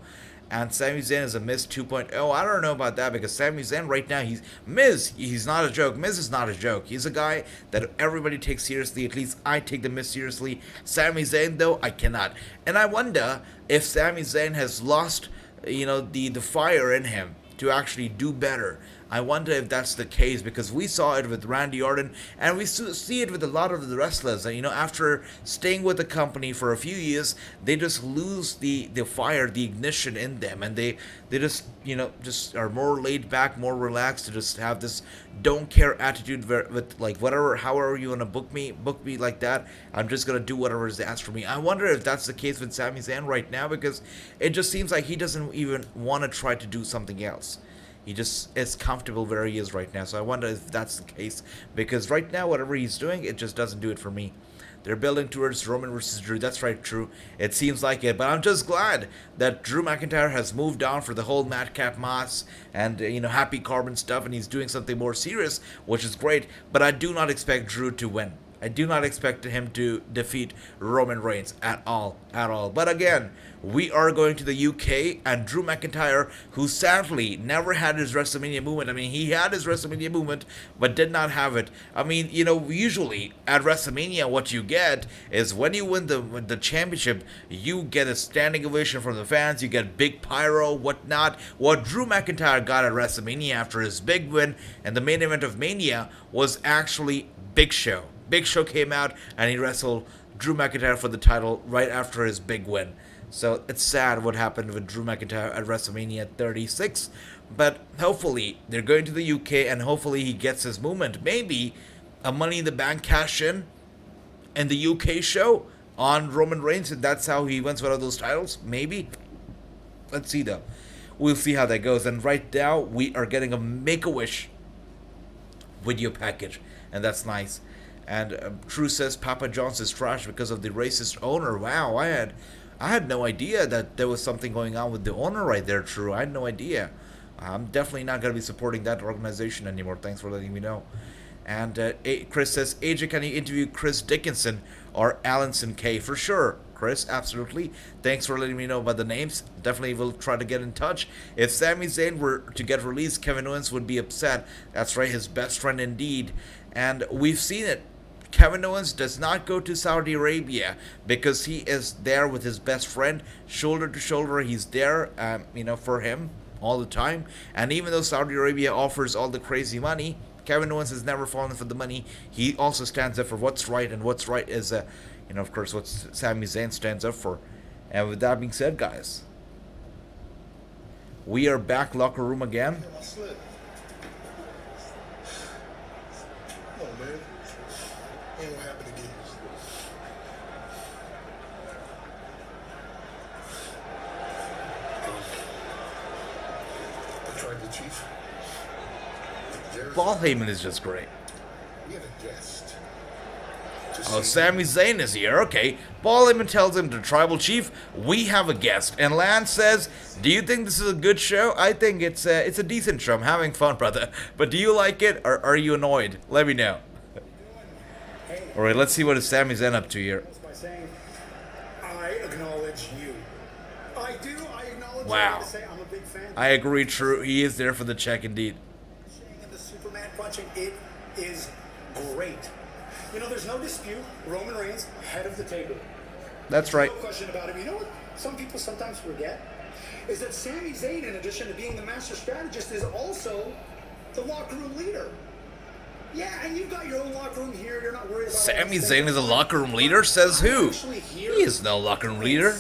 And Sami Zayn is a Miz 2.0. I don't know about that, because Sami Zayn right now, he's not a joke. Miz is not a joke. He's a guy that everybody takes seriously. At least I take the Miz seriously. Sami Zayn, though, I cannot. And I wonder if Sami Zayn has lost, you know, the fire in him to actually do better. I wonder if that's the case, because we saw it with Randy Orton, and we see it with a lot of the wrestlers. And, you know, after staying with the company for a few years, they just lose the fire, the ignition in them, and they just, you know, just are more laid back, more relaxed, to just have this don't care attitude with like whatever, however you want to book me like that. I'm just gonna do whatever is asked for me. I wonder if that's the case with Sami Zayn right now, because it just seems like he doesn't even want to try to do something else. He just is comfortable where he is right now. So I wonder if that's the case, because right now, whatever he's doing, it just doesn't do it for me. They're building towards Roman versus Drew. That's right, Drew. It seems like it. But I'm just glad that Drew McIntyre has moved on for the whole Madcap Moss and, you know, Happy Corbin stuff, and he's doing something more serious, which is great. But I do not expect Drew to win. I do not expect him to defeat Roman Reigns at all. But again, we are going to the UK, and Drew McIntyre, who sadly never had his WrestleMania moment. I mean, he had his WrestleMania moment, but did not have it. I mean, you know, usually at WrestleMania, what you get is when you win the championship, you get a standing ovation from the fans, you get big pyro, whatnot. What Drew McIntyre got at WrestleMania after his big win and the main event of Mania was actually Big Show. Big Show came out and he wrestled Drew McIntyre for the title right after his big win. So it's sad what happened with Drew McIntyre at WrestleMania 36. But hopefully they're going to the UK, and hopefully he gets his movement. Maybe a Money in the Bank cash in the UK show on Roman Reigns, and that's how he wins one of those titles. Maybe. Let's see though. We'll see how that goes. And right now we are getting a Make-A-Wish video package, and that's nice. And True says Papa John's is trash because of the racist owner. Wow, I had no idea that there was something going on with the owner right there, True. I had no idea. I'm definitely not going to be supporting that organization anymore. Thanks for letting me know. And Chris says, AJ, can you interview Chris Dickinson or Alanson K? For sure, Chris, absolutely. Thanks for letting me know about the names. Definitely will try to get in touch. If Sami Zayn were to get released, Kevin Owens would be upset. That's right, his best friend indeed. And we've seen it. Kevin Owens does not go to Saudi Arabia because he is there with his best friend, shoulder to shoulder. He's there, you know, for him all the time. And even though Saudi Arabia offers all the crazy money, Kevin Owens has never fallen for the money. He also stands up for what's right, and what's right is, you know, of course, what Sami Zayn stands up for. And with that being said, guys, we are back locker room again. Ain't gonna happen again. I tried the chief. Paul Heyman is just great. We have a guest. Oh, Sami Zayn is here. Okay. Paul Heyman tells him to Tribal Chief, we have a guest. And Lance says, do you think this is a good show? I think it's a decent show. I'm having fun, brother. But do you like it, or are you annoyed? Let me know. Alright, let's see what Sami Zayn up to here. By saying, I acknowledge you. I do. I acknowledge you. Wow. I say I'm a big fan. I agree, true. He is there for the check, indeed. And the Superman punching, it is great. You know, there's no dispute. Roman Reigns, head of the table. That's right. No question about it. You know what some people sometimes forget? Is that Sami Zayn, in addition to being the master strategist, is also the locker room leader. Yeah, and you've got your own locker room here. You're not worried about Sami Zayn is a locker room leader? Says who? He is no locker room leader.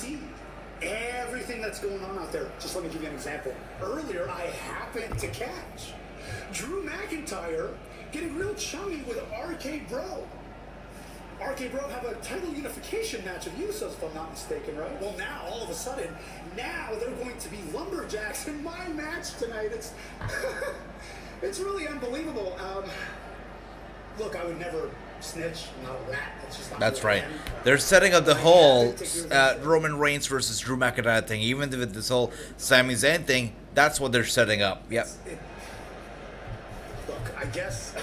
Everything that's going on out there. Just let me give you an example. Earlier, I happened to catch Drew McIntyre getting real chummy with RK Bro. RK Bro have a title unification match of Usos, if I'm not mistaken, right? Well, now, all of a sudden, now they're going to be lumberjacks in my match tonight. It's it's really unbelievable. Look, I would never snitch. I'm not a rat. That's just not That's who I right. am. They're setting up the whole Roman Reigns versus Drew McIntyre thing. Even with this whole Sami Zayn thing, that's what they're setting up. Yep. Look, I guess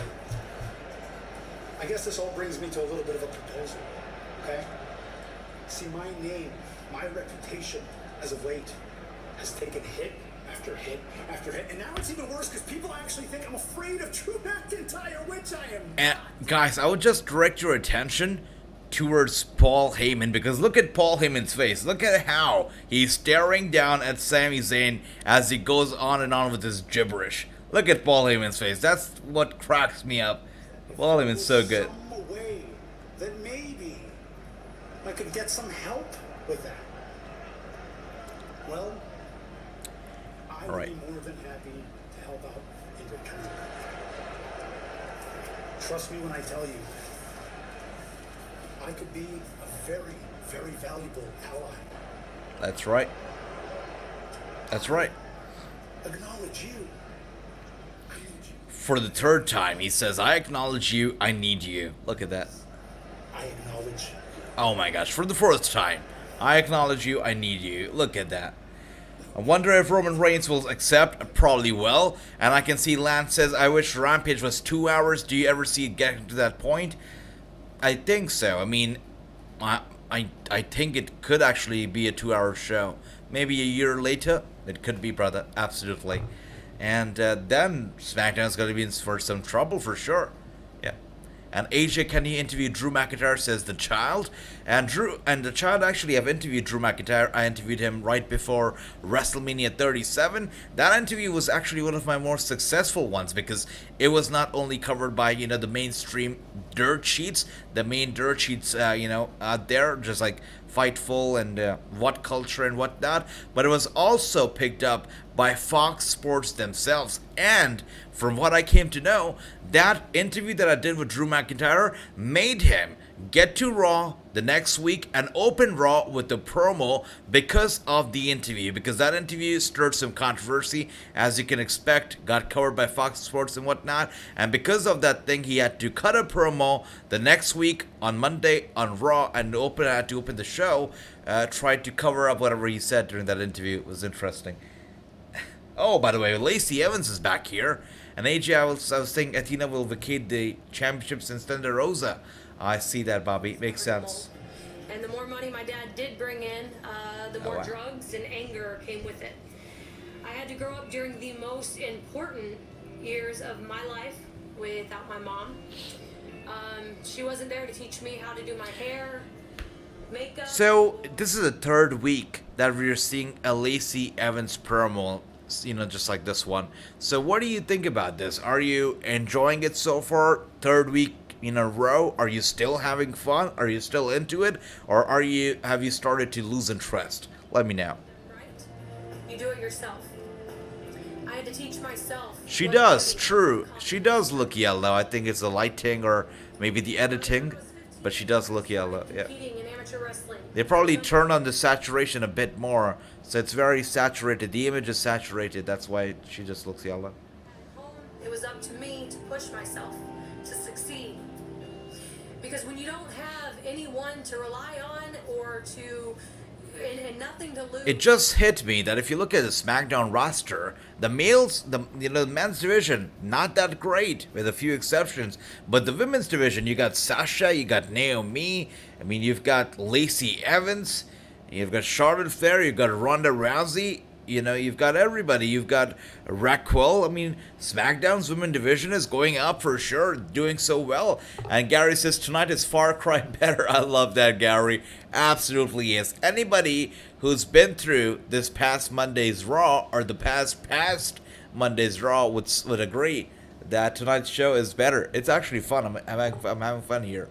this all brings me to a little bit of a proposal, okay? See, my name, my reputation as of late has taken hit after hit after hit, and now it's even worse because people actually think I'm afraid of Drew McIntyre, which I am And not. guys, I would just direct your attention towards Paul Heyman, because look at Paul Heyman's face. Look at how he's staring down at Sami Zayn as he goes on and on with his gibberish. Look at Paul Heyman's face. That's what cracks me up. Paul Heyman's so good. Some way that maybe I could get some help with that. Well, I'd All right. be more than happy to help out in return. Trust me when I tell you, I could be a very, very valuable ally. That's right. That's right. Acknowledge you. I need you. For the third time, he says, I acknowledge you, I need you. Look at that. I acknowledge. Oh my gosh, for the fourth time. I acknowledge you, I need you. Look at that. I wonder if Roman Reigns will accept. Probably will. And I can see Lance says, I wish Rampage was 2 hours. Do you ever see it getting to that point? I think so. I mean, I think it could actually be a 2-hour show. Maybe a year later, it could be, brother. Absolutely. And then SmackDown's going to be in for some trouble for sure. Yeah. And AJ, can you interview Drew McIntyre, says the child. And the child actually have interviewed Drew McIntyre. I interviewed him right before WrestleMania 37. That interview was actually one of my more successful ones, because it was not only covered by, you know, the mainstream dirt sheets, the main dirt sheets, out there, just like Fightful and What Culture and whatnot, but it was also picked up by Fox Sports themselves. And from what I came to know, that interview that I did with Drew McIntyre made him get to Raw the next week and open Raw with the promo because of the interview, because that interview stirred some controversy, as you can expect, got covered by Fox Sports and whatnot, and because of that thing, he had to cut a promo the next week on Monday on Raw and had to open the show, tried to cover up whatever he said during that interview. It was interesting. Oh, by the way, Lacey Evans is back here, and AJ, I was thinking Athena will vacate the championships and Thunder Rosa. I see that, Bobby. Makes sense. And the more money my dad did bring in, the more wow. drugs and anger came with it. I had to grow up during the most important years of my life without my mom. She wasn't there to teach me how to do my hair, makeup. So, this is the third week that we're seeing a Lacey Evans promo, just like this one. So, what do you think about this? Are you enjoying it so far? Third week in a row? Are you still having fun? Are you still into it? Or have you started to lose interest? Let me know. Right? You do it yourself. I had to teach myself. She does, true. She does look yellow. I think it's the lighting or maybe the editing, but she does look yellow. Yeah. Competing in amateur wrestling. They probably turned on the saturation a bit more, so it's very saturated. The image is saturated. That's why she just looks yellow. At home, it was up to me to push myself, to succeed. Because when you don't have anyone to rely on or to and nothing to lose. It just hit me that if you look at the SmackDown roster, the males, the men's division, not that great with a few exceptions. But the women's division, you got Sasha, you got Naomi. I mean, you've got Lacey Evans, you've got Charlotte Flair, you've got Ronda Rousey. You know, you've got everybody. You've got Raquel. I mean, SmackDown's women division is going up for sure, doing so well. And Gary says tonight is Far Cry better. I love that, Gary. Absolutely is. Anybody who's been through this past Monday's Raw or the past Monday's Raw would agree that tonight's show is better. It's actually fun. I'm having fun here.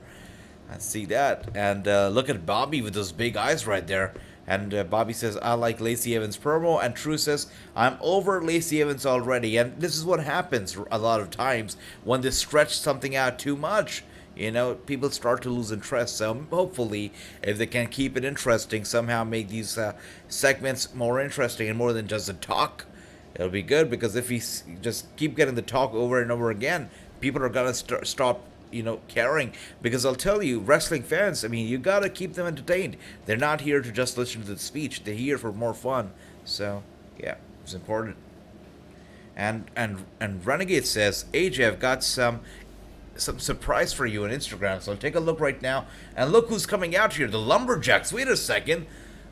I see that. And look at Bobby with those big eyes right there. And Bobby says, I like Lacey Evans' promo. And True says, I'm over Lacey Evans already. And this is what happens a lot of times when they stretch something out too much. You know, people start to lose interest. So hopefully, if they can keep it interesting, somehow make these segments more interesting and more than just a talk, it'll be good. Because if we just keep getting the talk over and over again, people are going to stop caring. Because I'll tell you, wrestling fans, I mean, you gotta keep them entertained. They're not here to just listen to the speech. They're here for more fun. So, yeah, it's important. And Renegade says, AJ, I've got some surprise for you on Instagram. So take a look right now. And look who's coming out here. The Lumberjacks. Wait a second.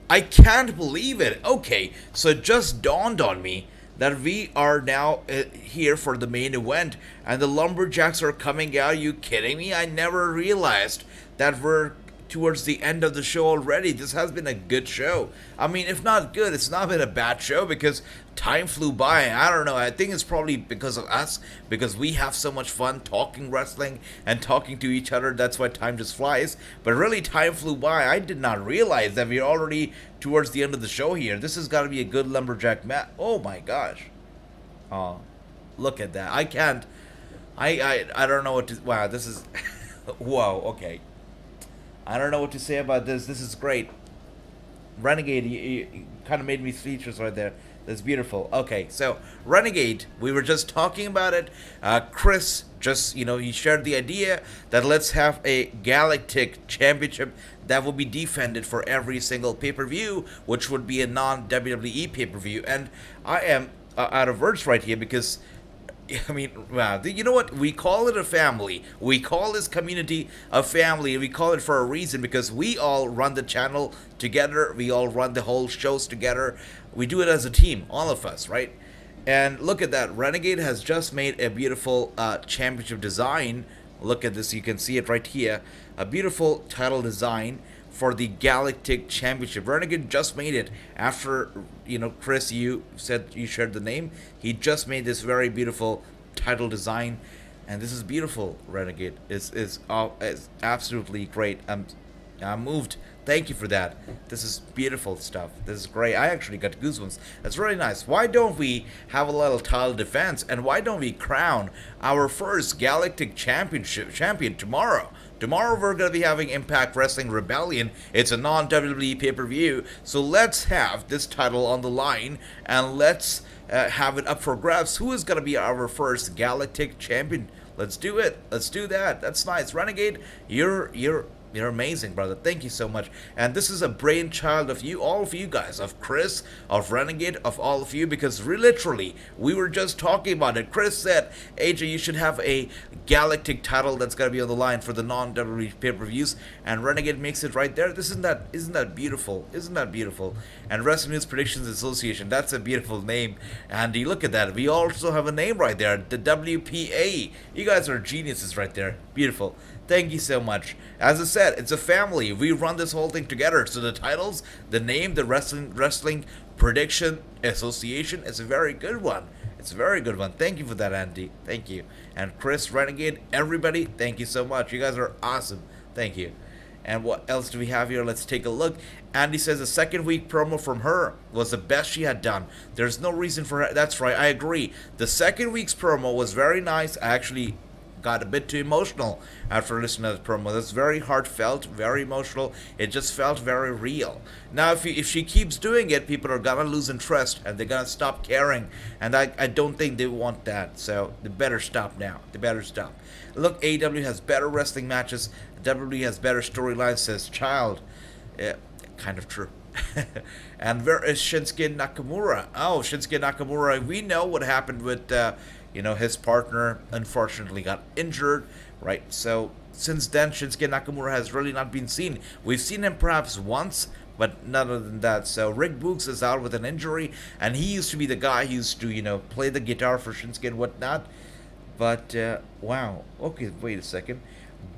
I can't believe it. Okay, so it just dawned on me that we are now here for the main event, and the Lumberjacks are coming out. Are you kidding me? I never realized that we're towards the end of the show already. This has been a good show. I mean, if not good, it's not been a bad show because time flew by. I don't know. I think it's probably because of us, because we have so much fun talking wrestling and talking to each other. That's why time just flies. But really, time flew by. I did not realize that we're already towards the end of the show here. This has got to be a good Lumberjack match. Oh my gosh. Oh, look at that. I can't. I don't know what to. Wow, this is. Whoa, okay. I don't know what to say about this. This is great. Renegade, you kind of made me speechless right there. That's beautiful. Okay, so Renegade, we were just talking about it. Chris just, he shared the idea that let's have a Galactic Championship that will be defended for every single pay-per-view, which would be a non-WWE pay-per-view. And I am out of words right here because, I mean, wow, you know what? We call it a family. We call this community a family. We call it for a reason because we all run the channel together. We all run the whole shows together. We do it as a team, all of us, right? And look at that. Renegade has just made a beautiful championship design. Look at this. You can see it right here. A beautiful title design for the Galactic Championship. Renegade just made it after, Chris, you said you shared the name. He just made this very beautiful title design, and this is beautiful. Renegade is absolutely great. I'm moved. Thank you for that. This is beautiful stuff. This is great. I actually got goosebumps. That's really nice. Why don't we have a little title defense, and why don't we crown our first Galactic champion tomorrow? Tomorrow we're going to be having Impact Wrestling Rebellion. It's a non-WWE pay-per-view. So let's have this title on the line and let's have it up for grabs. Who is going to be our first Galactic champion? Let's do it. Let's do that. That's nice. Renegade, you're amazing, brother. Thank you so much. And this is a brainchild of you, all of you guys, of Chris, of Renegade, of all of you, because literally, we were just talking about it. Chris said, AJ, you should have a Galactic title that's going to be on the line for the non-WWE pay-per-views, and Renegade makes it right there. Isn't that beautiful? Isn't that beautiful? And Wrasslinews Predictions Association, that's a beautiful name. And you look at that. We also have a name right there, the WPA. You guys are geniuses right there. Beautiful. Thank you so much. As I said, it's a family. We run this whole thing together. So the titles, the name, the Wrestling Prediction Association is a very good one. It's a very good one. Thank you for that, Andy. Thank you. And Chris, Renegade, everybody, thank you so much. You guys are awesome. Thank you. And what else do we have here? Let's take a look. Andy says the second week promo from her was the best she had done. There's no reason for her. That's right. I agree. The second week's promo was very nice. I actually got a bit too emotional after listening to the promo. That's very heartfelt, very emotional. It just felt very real. Now, if she keeps doing it, people are gonna lose interest and they're gonna stop caring. And I don't think they want that. So they better stop now. They better stop. Look, AEW has better wrestling matches. WWE has better storylines. Says Child. Yeah, kind of true. And where is Shinsuke Nakamura? Oh, Shinsuke Nakamura. We know what happened with, his partner unfortunately got injured, right? So since then, Shinsuke Nakamura has really not been seen. We've seen him perhaps once, but none other than that. So Rick Books is out with an injury, and he used to be the guy who used to, play the guitar for Shinsuke and whatnot. But, wow. Okay, wait a second.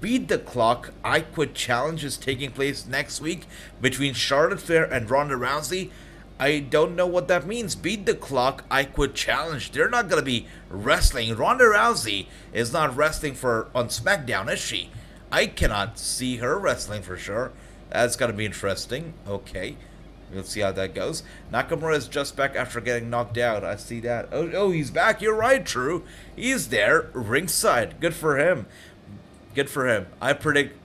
Beat the Clock I Quit Challenge is taking place next week between Charlotte Flair and Ronda Rousey. I don't know what that means. Beat the Clock I Quit Challenge. They're not going to be wrestling. Ronda Rousey is not wrestling on SmackDown, is she? I cannot see her wrestling for sure. That's going to be interesting. Okay. We'll see how that goes. Nakamura is just back after getting knocked out. I see that. Oh, he's back. You're right, True. He's there, ringside. Good for him. Good for him. I predict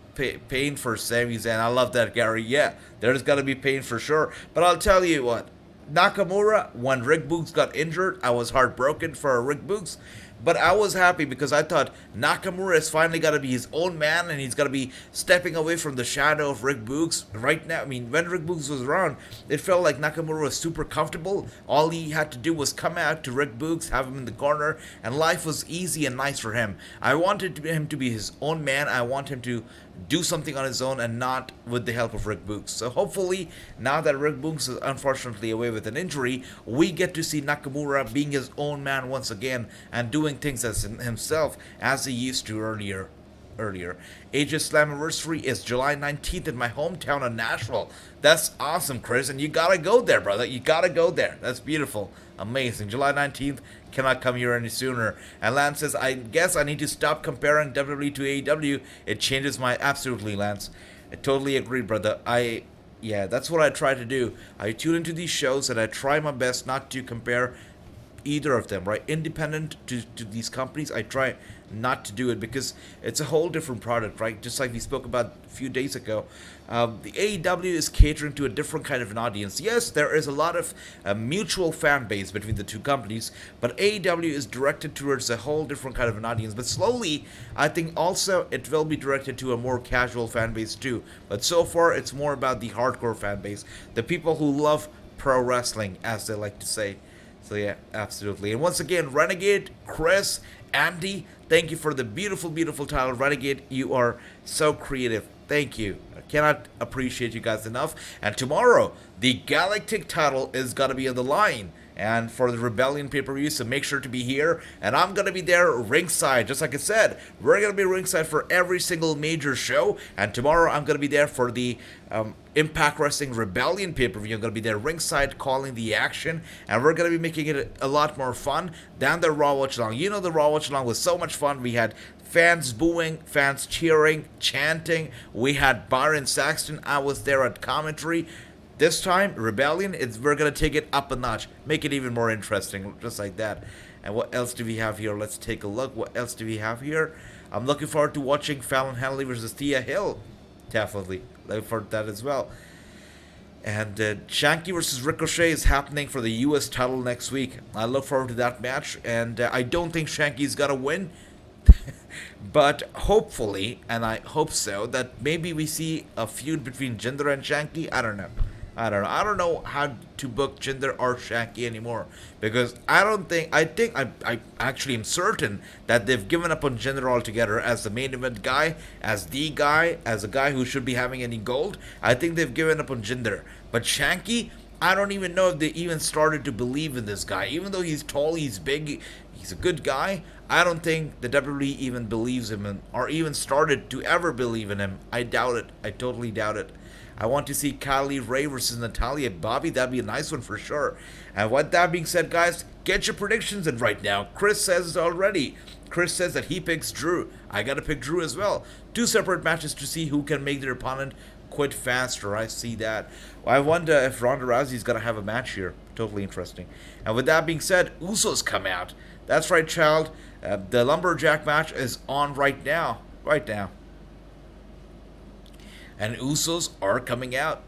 pain for Sami Zayn. I love that, Gary. Yeah, there's got to be pain for sure. But I'll tell you what. Nakamura, when Rick Books got injured, I was heartbroken for Rick Books. But I was happy because I thought Nakamura is finally got to be his own man and he's got to be stepping away from the shadow of Rick Books. Right now, I mean, when Rick Books was around, it felt like Nakamura was super comfortable. All he had to do was come out to Rick Books, have him in the corner, and life was easy and nice for him. I wanted him to be his own man. I want him to do something on his own and not with the help of Rick Books. So hopefully, now that Rick Books is unfortunately away with an injury, we get to see Nakamura being his own man once again and doing things as himself as he used to earlier. AJ Slammiversary is July 19th in my hometown of Nashville. That's awesome, Chris, and you gotta go there, brother. You gotta go there. That's beautiful. Amazing. July 19th. Cannot come here any sooner. And Lance says, I guess I need to stop comparing WWE to AEW. It changes my... Absolutely, Lance. I totally agree, brother. Yeah, that's what I try to do. I tune into these shows and I try my best not to compare either of them, right? Independent to these companies, I try not to do it because it's a whole different product, right? Just like we spoke about a few days ago. The AEW is catering to a different kind of an audience. Yes, there is a lot of mutual fan base between the two companies, but AEW is directed towards a whole different kind of an audience. But slowly, I think also it will be directed to a more casual fan base too. But so far, it's more about the hardcore fan base, the people who love pro wrestling, as they like to say. So yeah, absolutely. And once again, Renegade, Chris, Andy, thank you for the beautiful, beautiful title. Renegade, you are so creative. Thank you. I cannot appreciate you guys enough. And tomorrow, the Galactic title is going to be on the line. And for the Rebellion pay-per-view, so make sure to be here. And I'm going to be there ringside. Just like I said, we're going to be ringside for every single major show. And tomorrow, I'm going to be there for the Impact Wrestling Rebellion pay-per-view. I'm going to be there ringside calling the action. And we're going to be making it a lot more fun than the Raw Watchalong. You know, the Raw Watchalong was so much fun. We had fans booing, fans cheering, chanting. We had Byron Saxton. I was there at commentary. This time, Rebellion, we're going to take it up a notch. Make it even more interesting, just like that. And what else do we have here? Let's take a look. What else do we have here? I'm looking forward to watching Fallon Henley versus Thea Hill. Definitely. Looking forward to that as well. And Shanky versus Ricochet is happening for the U.S. title next week. I look forward to that match. And I don't think Shanky's going to win. But hopefully, and I hope so, that maybe we see a feud between Jinder and Shanky. I don't know. I don't know how to book Jinder or Shanky anymore. Because I actually am certain that they've given up on Jinder altogether as the main event guy, as the guy, as a guy who should be having any gold. I think they've given up on Jinder. But Shanky, I don't even know if they even started to believe in this guy. Even though he's tall, he's big, he's a good guy. I don't think the WWE even believes him or even started to ever believe in him. I doubt it. I totally doubt it. I want to see Kylie Ray versus Natalia Bobby. That'd be a nice one for sure. And with that being said, guys, get your predictions in right now. Chris says it already. Chris says that he picks Drew. I gotta pick Drew as well. Two separate matches to see who can make their opponent quit faster. I see that. I wonder if Ronda Rousey's gonna have a match here. Totally interesting. And with that being said, Usos come out. That's right, child. The Lumberjack match is on right now. Right now. And Usos are coming out.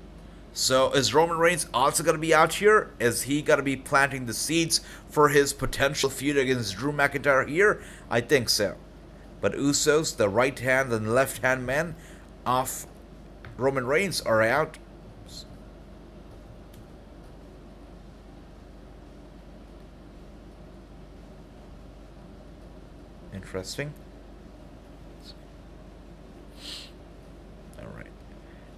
So is Roman Reigns also going to be out here? Is he going to be planting the seeds for his potential feud against Drew McIntyre here? I think so. But Usos, the right hand and left hand men of Roman Reigns, are out. Interesting. Alright.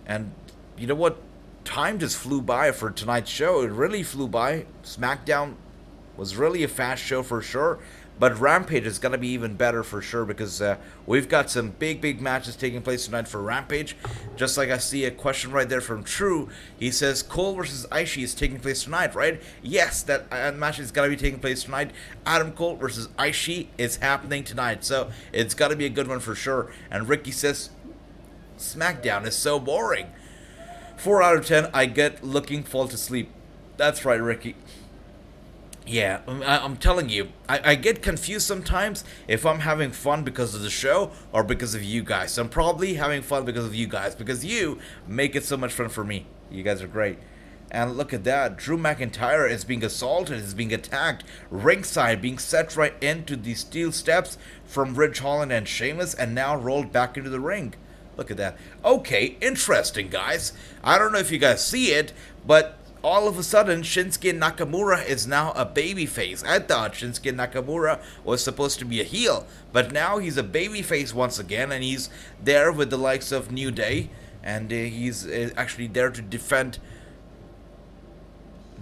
And you know what? Time just flew by for tonight's show. It really flew by. SmackDown was really a fast show for sure. But Rampage is going to be even better for sure because we've got some big matches taking place tonight for Rampage. Just like I see a question right there from True. He says Cole versus Ishii is taking place tonight, right? Yes, that match is going to be taking place tonight. Adam Cole versus Ishii is happening tonight. So it's got to be a good one for sure. And Ricky says SmackDown is so boring. 4 out of 10, I get looking fall to sleep. That's right, Ricky. Yeah, I'm telling you, I get confused sometimes if I'm having fun because of the show or because of you guys. I'm probably having fun because of you guys, because you make it so much fun for me. You guys are great. And look at that, Drew McIntyre is being assaulted, is being attacked, ringside, being set right into the steel steps from Ridge Holland and Sheamus, and now rolled back into the ring. Look at that. Okay, interesting, guys. I don't know if you guys see it, but all of a sudden, Shinsuke Nakamura is now a babyface. I thought Shinsuke Nakamura was supposed to be a heel, but now he's a babyface once again, and he's there with the likes of New Day, and he's actually there to defend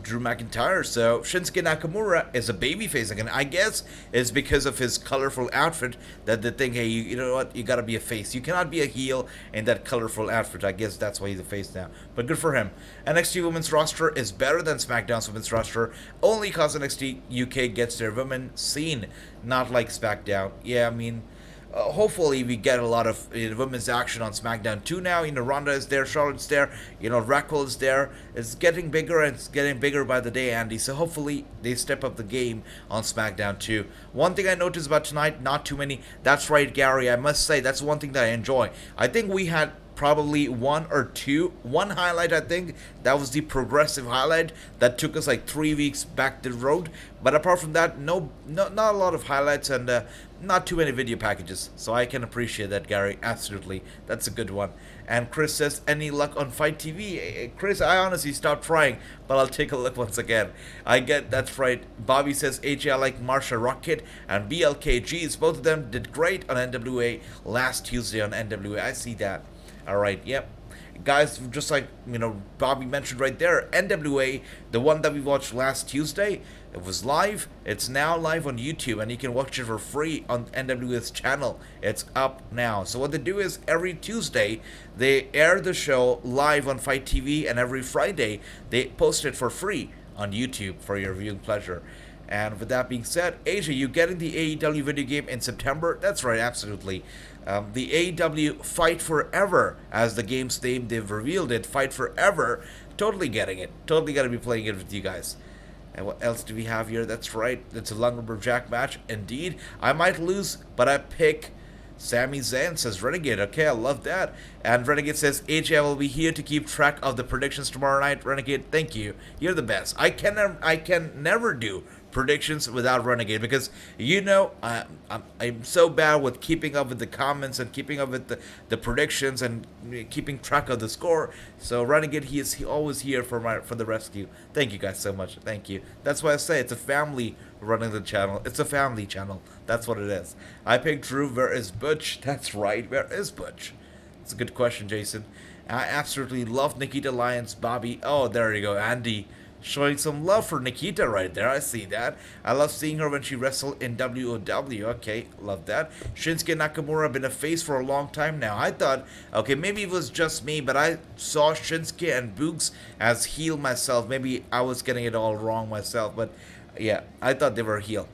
Drew McIntyre. So Shinsuke Nakamura is a babyface again. I guess it's because of his colorful outfit that they think, hey, you know what, you gotta be a face. You cannot be a heel in that colorful outfit. I guess that's why he's a face now. But good for him. NXT Women's roster is better than SmackDown's Women's roster, only because NXT UK gets their women seen, not like SmackDown. Yeah, I mean, hopefully we get a lot of women's action on SmackDown too now. You know, Ronda is there, Charlotte's there, you know, Raquel is there. It's getting bigger, and it's getting bigger by the day, Andy. So hopefully they step up the game on SmackDown too. One thing I noticed about tonight, not too many. That's right, Gary. I must say, that's one thing that I enjoy. I think we had probably one highlight. I think that was the progressive highlight that took us like 3 weeks back the road. But apart from that, not a lot of highlights, and not too many video packages. So I can appreciate that, Gary. Absolutely, that's a good one. And Chris says, any luck on Fight TV? Chris, I honestly stopped trying, but I'll take a look once again. I get that's right. Bobby says, AJ, I like Marsha Rocket and BLKGs. Both of them did great on NWA last Tuesday on NWA. I see that. Alright, yep. Guys, just like, you know, Bobby mentioned right there, NWA, the one that we watched last Tuesday, it was live. It's now live on YouTube, and you can watch it for free on NWA's channel. It's up now. So what they do is every Tuesday, they air the show live on Fight TV, and every Friday, they post it for free on YouTube for your viewing pleasure. And with that being said, Asia, you getting the AEW video game in September? That's right, absolutely. The AEW Fight Forever, as the game's name, they've revealed it, Fight Forever. Totally getting it. Totally going to be playing it with you guys. And what else do we have here? That's right, it's a lumberjack match. Indeed, I might lose, but I pick Sami Zayn, says Renegade. Okay, I love that. And Renegade says, AJ, I will be here to keep track of the predictions tomorrow night. Renegade, thank you. You're the best. I can never do predictions without Renegade, because you know I'm so bad with keeping up with the comments and keeping up with the predictions and keeping track of the score. So Renegade, he is always here for the rescue. Thank you guys so much. Thank you. That's why I say it's a family running the channel. It's a family channel. That's what it is. I picked Drew. Where is Butch? That's right. Where is Butch? It's a good question, Jason. I absolutely love Nikita Lyons, Bobby. Oh, there you go, Andy. Showing some love for Nikita right there. I see that. I love seeing her when she wrestled in WOW. Okay, love that. Shinsuke Nakamura been a face for a long time now. I thought, okay, maybe it was just me, but I saw Shinsuke and Boogs as heel myself. Maybe I was getting it all wrong myself, but yeah, I thought they were heel.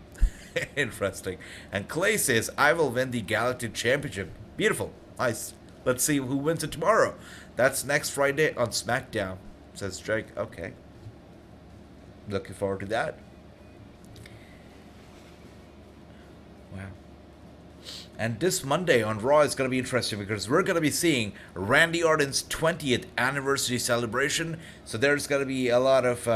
Interesting. And Clay says, I will win the Galactic Championship. Beautiful. Nice. Let's see who wins it tomorrow. That's next Friday on SmackDown, says Drake. Okay. Looking forward to that. Wow. And this Monday on Raw is going to be interesting because we're going to be seeing Randy Orton's 20th anniversary celebration. So there's going to be a lot of,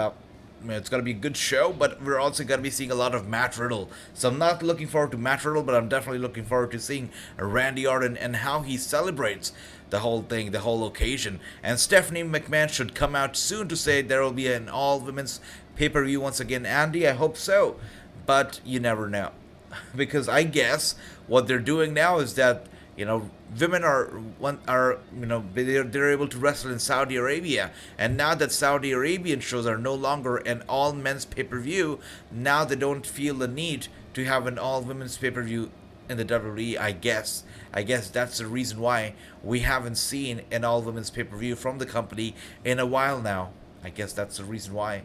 it's going to be a good show, but we're also going to be seeing a lot of Matt Riddle. So I'm not looking forward to Matt Riddle, but I'm definitely looking forward to seeing Randy Orton and how he celebrates the whole thing, the whole occasion. And Stephanie McMahon should come out soon to say there will be an all-women's pay-per-view once again. Andy, I hope so, but you never know. Because I guess what they're doing now is that, you know, women are you know, they're able to wrestle in Saudi Arabia, and now that Saudi Arabian shows are no longer an all men's pay-per-view, now they don't feel the need to have an all women's pay-per-view in the WWE. I guess that's the reason why we haven't seen an all women's pay-per-view from the company in a while now. I guess that's the reason why.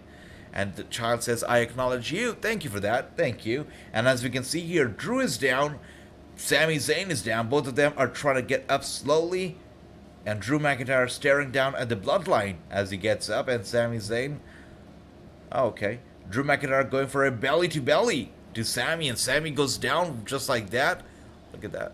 And the child says, I acknowledge you. Thank you for that. Thank you. And as we can see here, Drew is down. Sami Zayn is down. Both of them are trying to get up slowly. And Drew McIntyre staring down at the bloodline as he gets up. And Sami Zayn. Oh, okay. Drew McIntyre going for a belly-to-belly to Sami. And Sami goes down just like that. Look at that.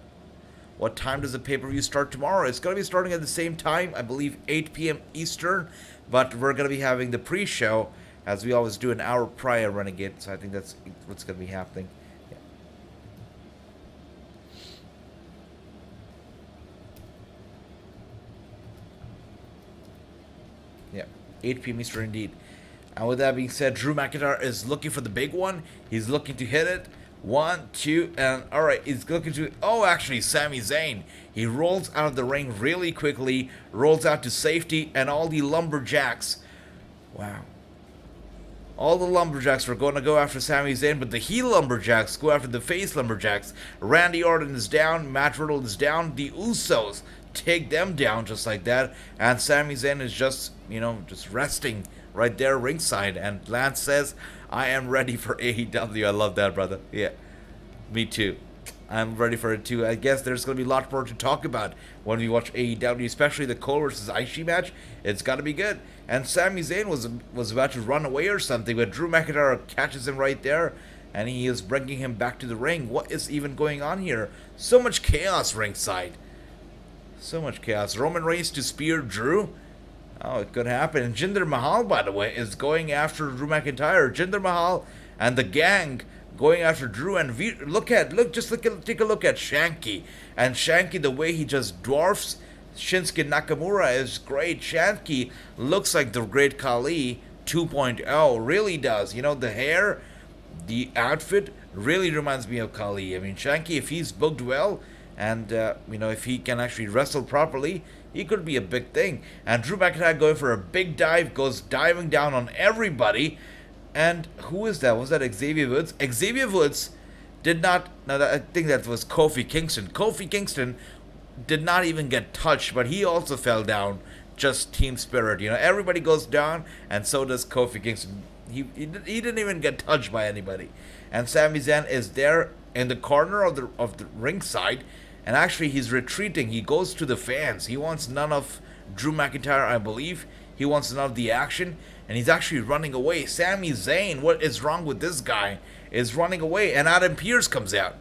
What time does the pay-per-view start tomorrow? It's going to be starting at the same time. I believe 8 p.m. Eastern. But we're going to be having the pre-show, as we always do, an hour prior, Renegade. So I think that's what's going to be happening. Yeah, 8 p.m. Eastern indeed. And with that being said, Drew McIntyre is looking for the big one. He's looking to hit it. 1, 2, and alright, he's looking to... Oh, actually, Sami Zayn. He rolls out of the ring really quickly, rolls out to safety, and all the lumberjacks... Wow. All the lumberjacks were going to go after Sami Zayn, but the heel lumberjacks go after the face lumberjacks. Randy Orton is down, Matt Riddle is down, the Usos take them down just like that, and Sami Zayn is just, you know, just resting right there ringside. And Lance says, I am ready for AEW. I love that, brother. Yeah, me too. I'm ready for it too. I guess there's going to be a lot more to talk about when we watch AEW, especially the Cole versus Ishii match. It's got to be good. And Sami Zayn was about to run away or something, but Drew McIntyre catches him right there, and he is bringing him back to the ring. What is even going on here? So much chaos ringside. So much chaos. Roman Reigns to spear Drew. Oh, it could happen. And Jinder Mahal, by the way, is going after Drew McIntyre. Jinder Mahal and the gang going after Drew. And take a look at Shanky. And Shanky, the way he just dwarfs Shinsuke Nakamura is great. Shanky looks like the Great Khali 2.0. Really does. You know, the hair, the outfit really reminds me of Khali. I mean, Shanky, if he's booked well, and you know, if he can actually wrestle properly, he could be a big thing. And Drew McIntyre going for a big dive, goes diving down on everybody. And who is that? Was that Xavier Woods? Xavier Woods did not... No, I think that was Kofi Kingston. Kofi Kingston did not even get touched, but he also fell down. Just team spirit. You know, everybody goes down, and so does Kofi Kingston. He didn't even get touched by anybody. And Sami Zayn is there in the corner of the ringside, and actually he's retreating. He goes to the fans. He wants none of Drew McIntyre, I believe. He wants none of the action, and he's actually running away. Sami Zayn, what is wrong with this guy, is running away, and Adam Pearce comes out.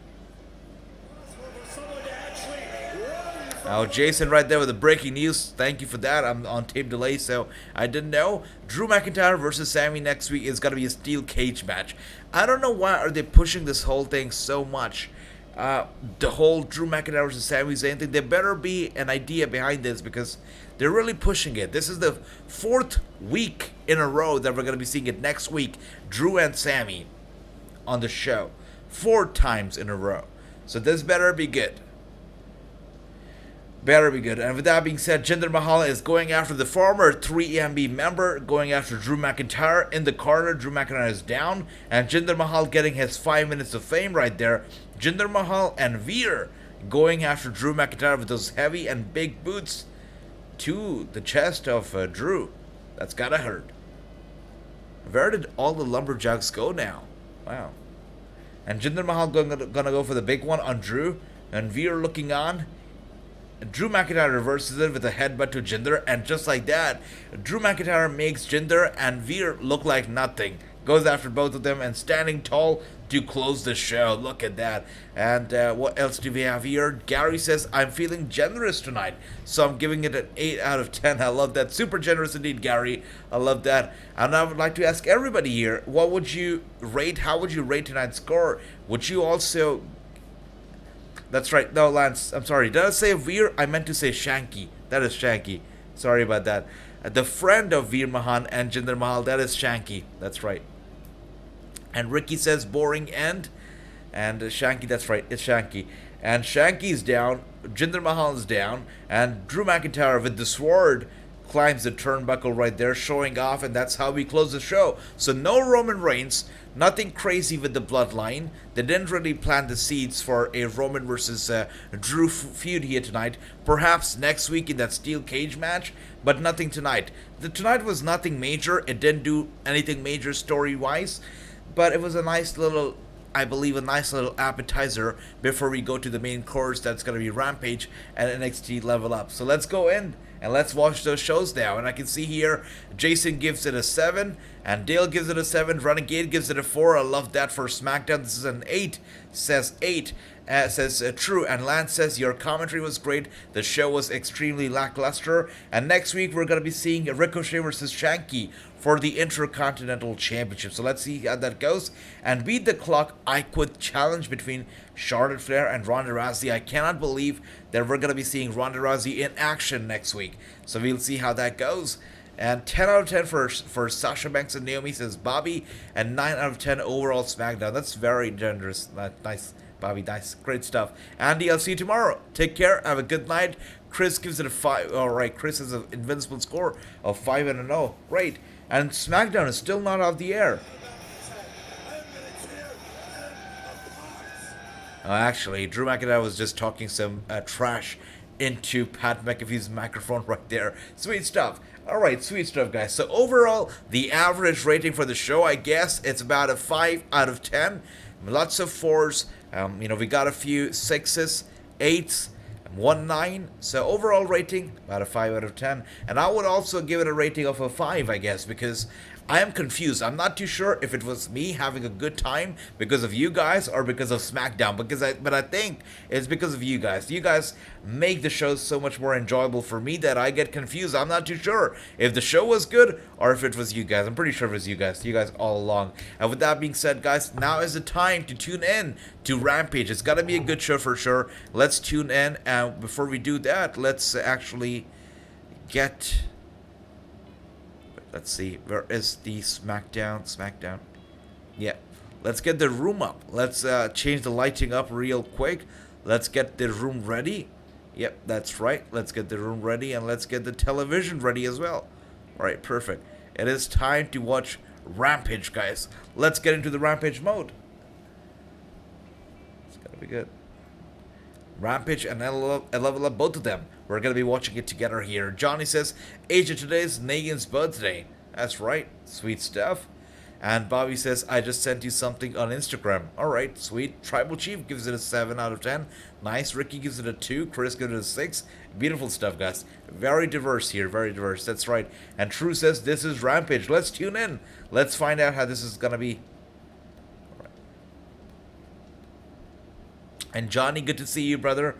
Now, Jason right there with the breaking news. Thank you for that. I'm on tape delay, so I didn't know. Drew McIntyre versus Sami next week is going to be a steel cage match. I don't know why are they pushing this whole thing so much. The whole Drew McIntyre versus Sami Zayn thing. There better be an idea behind this because they're really pushing it. This is the 4th week in a row that we're going to be seeing it next week. Drew and Sami on the show. 4 times in a row. So this better be good. Better be good. And with that being said, Jinder Mahal is going after the former 3EMB member, going after Drew McIntyre in the corner. Drew McIntyre is down, and Jinder Mahal getting his 5 minutes of fame right there. Jinder Mahal and Veer going after Drew McIntyre with those heavy and big boots to the chest of Drew. That's gotta hurt. Where did all the lumberjacks go now? Wow. And Jinder Mahal gonna go for the big one on Drew, and Veer looking on. Drew McIntyre reverses it with a headbutt to Jinder, and just like that, Drew McIntyre makes Jinder and Veer look like nothing. Goes after both of them and standing tall to close the show. Look at that. And what else do we have here? Gary says, I'm feeling generous tonight, so I'm giving it an 8 out of 10. I love that. Super generous indeed, Gary. I love that. And I would like to ask everybody here, what would you rate? How would you rate tonight's score? Would you also... That's right. No, Lance, I'm sorry. Did I say Veer? I meant to say Shanky. That is Shanky. Sorry about that. The friend of Veer Mahan and Jinder Mahal, that is Shanky. That's right. And Ricky says boring end. And Shanky, that's right, it's Shanky. And Shanky's down, Jinder Mahal is down, and Drew McIntyre with the sword climbs the turnbuckle right there, showing off, and that's how we close the show. So no Roman Reigns, nothing crazy with the bloodline. They didn't really plant the seeds for a Roman versus Drew feud here tonight. Perhaps next week in that steel cage match, but nothing tonight. Tonight was nothing major. It didn't do anything major story-wise. But it was a nice little, I believe, a nice little appetizer before we go to the main course. That's going to be Rampage and NXT Level Up. So let's go in and let's watch those shows now. And I can see here, Jason gives it a 7, and Dale gives it a 7. Renegade gives it a 4. I love that for SmackDown. This is an 8. Says 8. Says true. And Lance says your commentary was great. The show was extremely lackluster. And next week we're going to be seeing Ricochet versus Shanky for the Intercontinental Championship. So let's see how that goes. And Beat the Clock I Quit challenge between Charlotte Flair and Ronda Rousey. I cannot believe that we're going to be seeing Ronda Rousey in action next week. So we'll see how that goes. And 10 out of 10 for Sasha Banks and Naomi, says Bobby. And 9 out of 10 overall SmackDown. That's very generous. Nice, Bobby. Nice. Great stuff. Andy, I'll see you tomorrow. Take care. Have a good night. Chris gives it a 5. All right, Chris has an invincible score of 5-0. Great. And SmackDown is still not off the air. Actually, Drew McIntyre was just talking some trash into Pat McAfee's microphone right there. Sweet stuff. Alright, sweet stuff, guys. So overall, the average rating for the show, I guess, it's about a 5 out of 10. Lots of 4s. We got a few 6s, 8s, 1 9. So overall rating, about a 5 out of 10. And I would also give it a rating of a 5, I guess, because I am confused. I'm not too sure if it was me having a good time because of you guys or because of SmackDown. But I think it's because of you guys. You guys make the show so much more enjoyable for me that I get confused. I'm not too sure if the show was good or if it was you guys. I'm pretty sure it was you guys. You guys all along. And with that being said, guys, now is the time to tune in to Rampage. It's got to be a good show for sure. Let's tune in. And before we do that, let's actually get... Let's see, where is the SmackDown? Yeah, let's get the room up. Let's change the lighting up real quick. Let's get the room ready. Yep, that's right. Let's get the room ready and let's get the television ready as well. All right, perfect. It is time to watch Rampage, guys. Let's get into the Rampage mode. It's gotta be good. Rampage and Level Up, both of them. We're going to be watching it together here. Johnny says, Asia, today is Negan's birthday. That's right. Sweet stuff. And Bobby says, I just sent you something on Instagram. Alright, sweet. Tribal Chief gives it a 7 out of 10. Nice. Ricky gives it a 2. Chris gives it a 6. Beautiful stuff, guys. Very diverse here. Very diverse. That's right. And True says, this is Rampage. Let's tune in. Let's find out how this is going to be. And Johnny, good to see you, brother.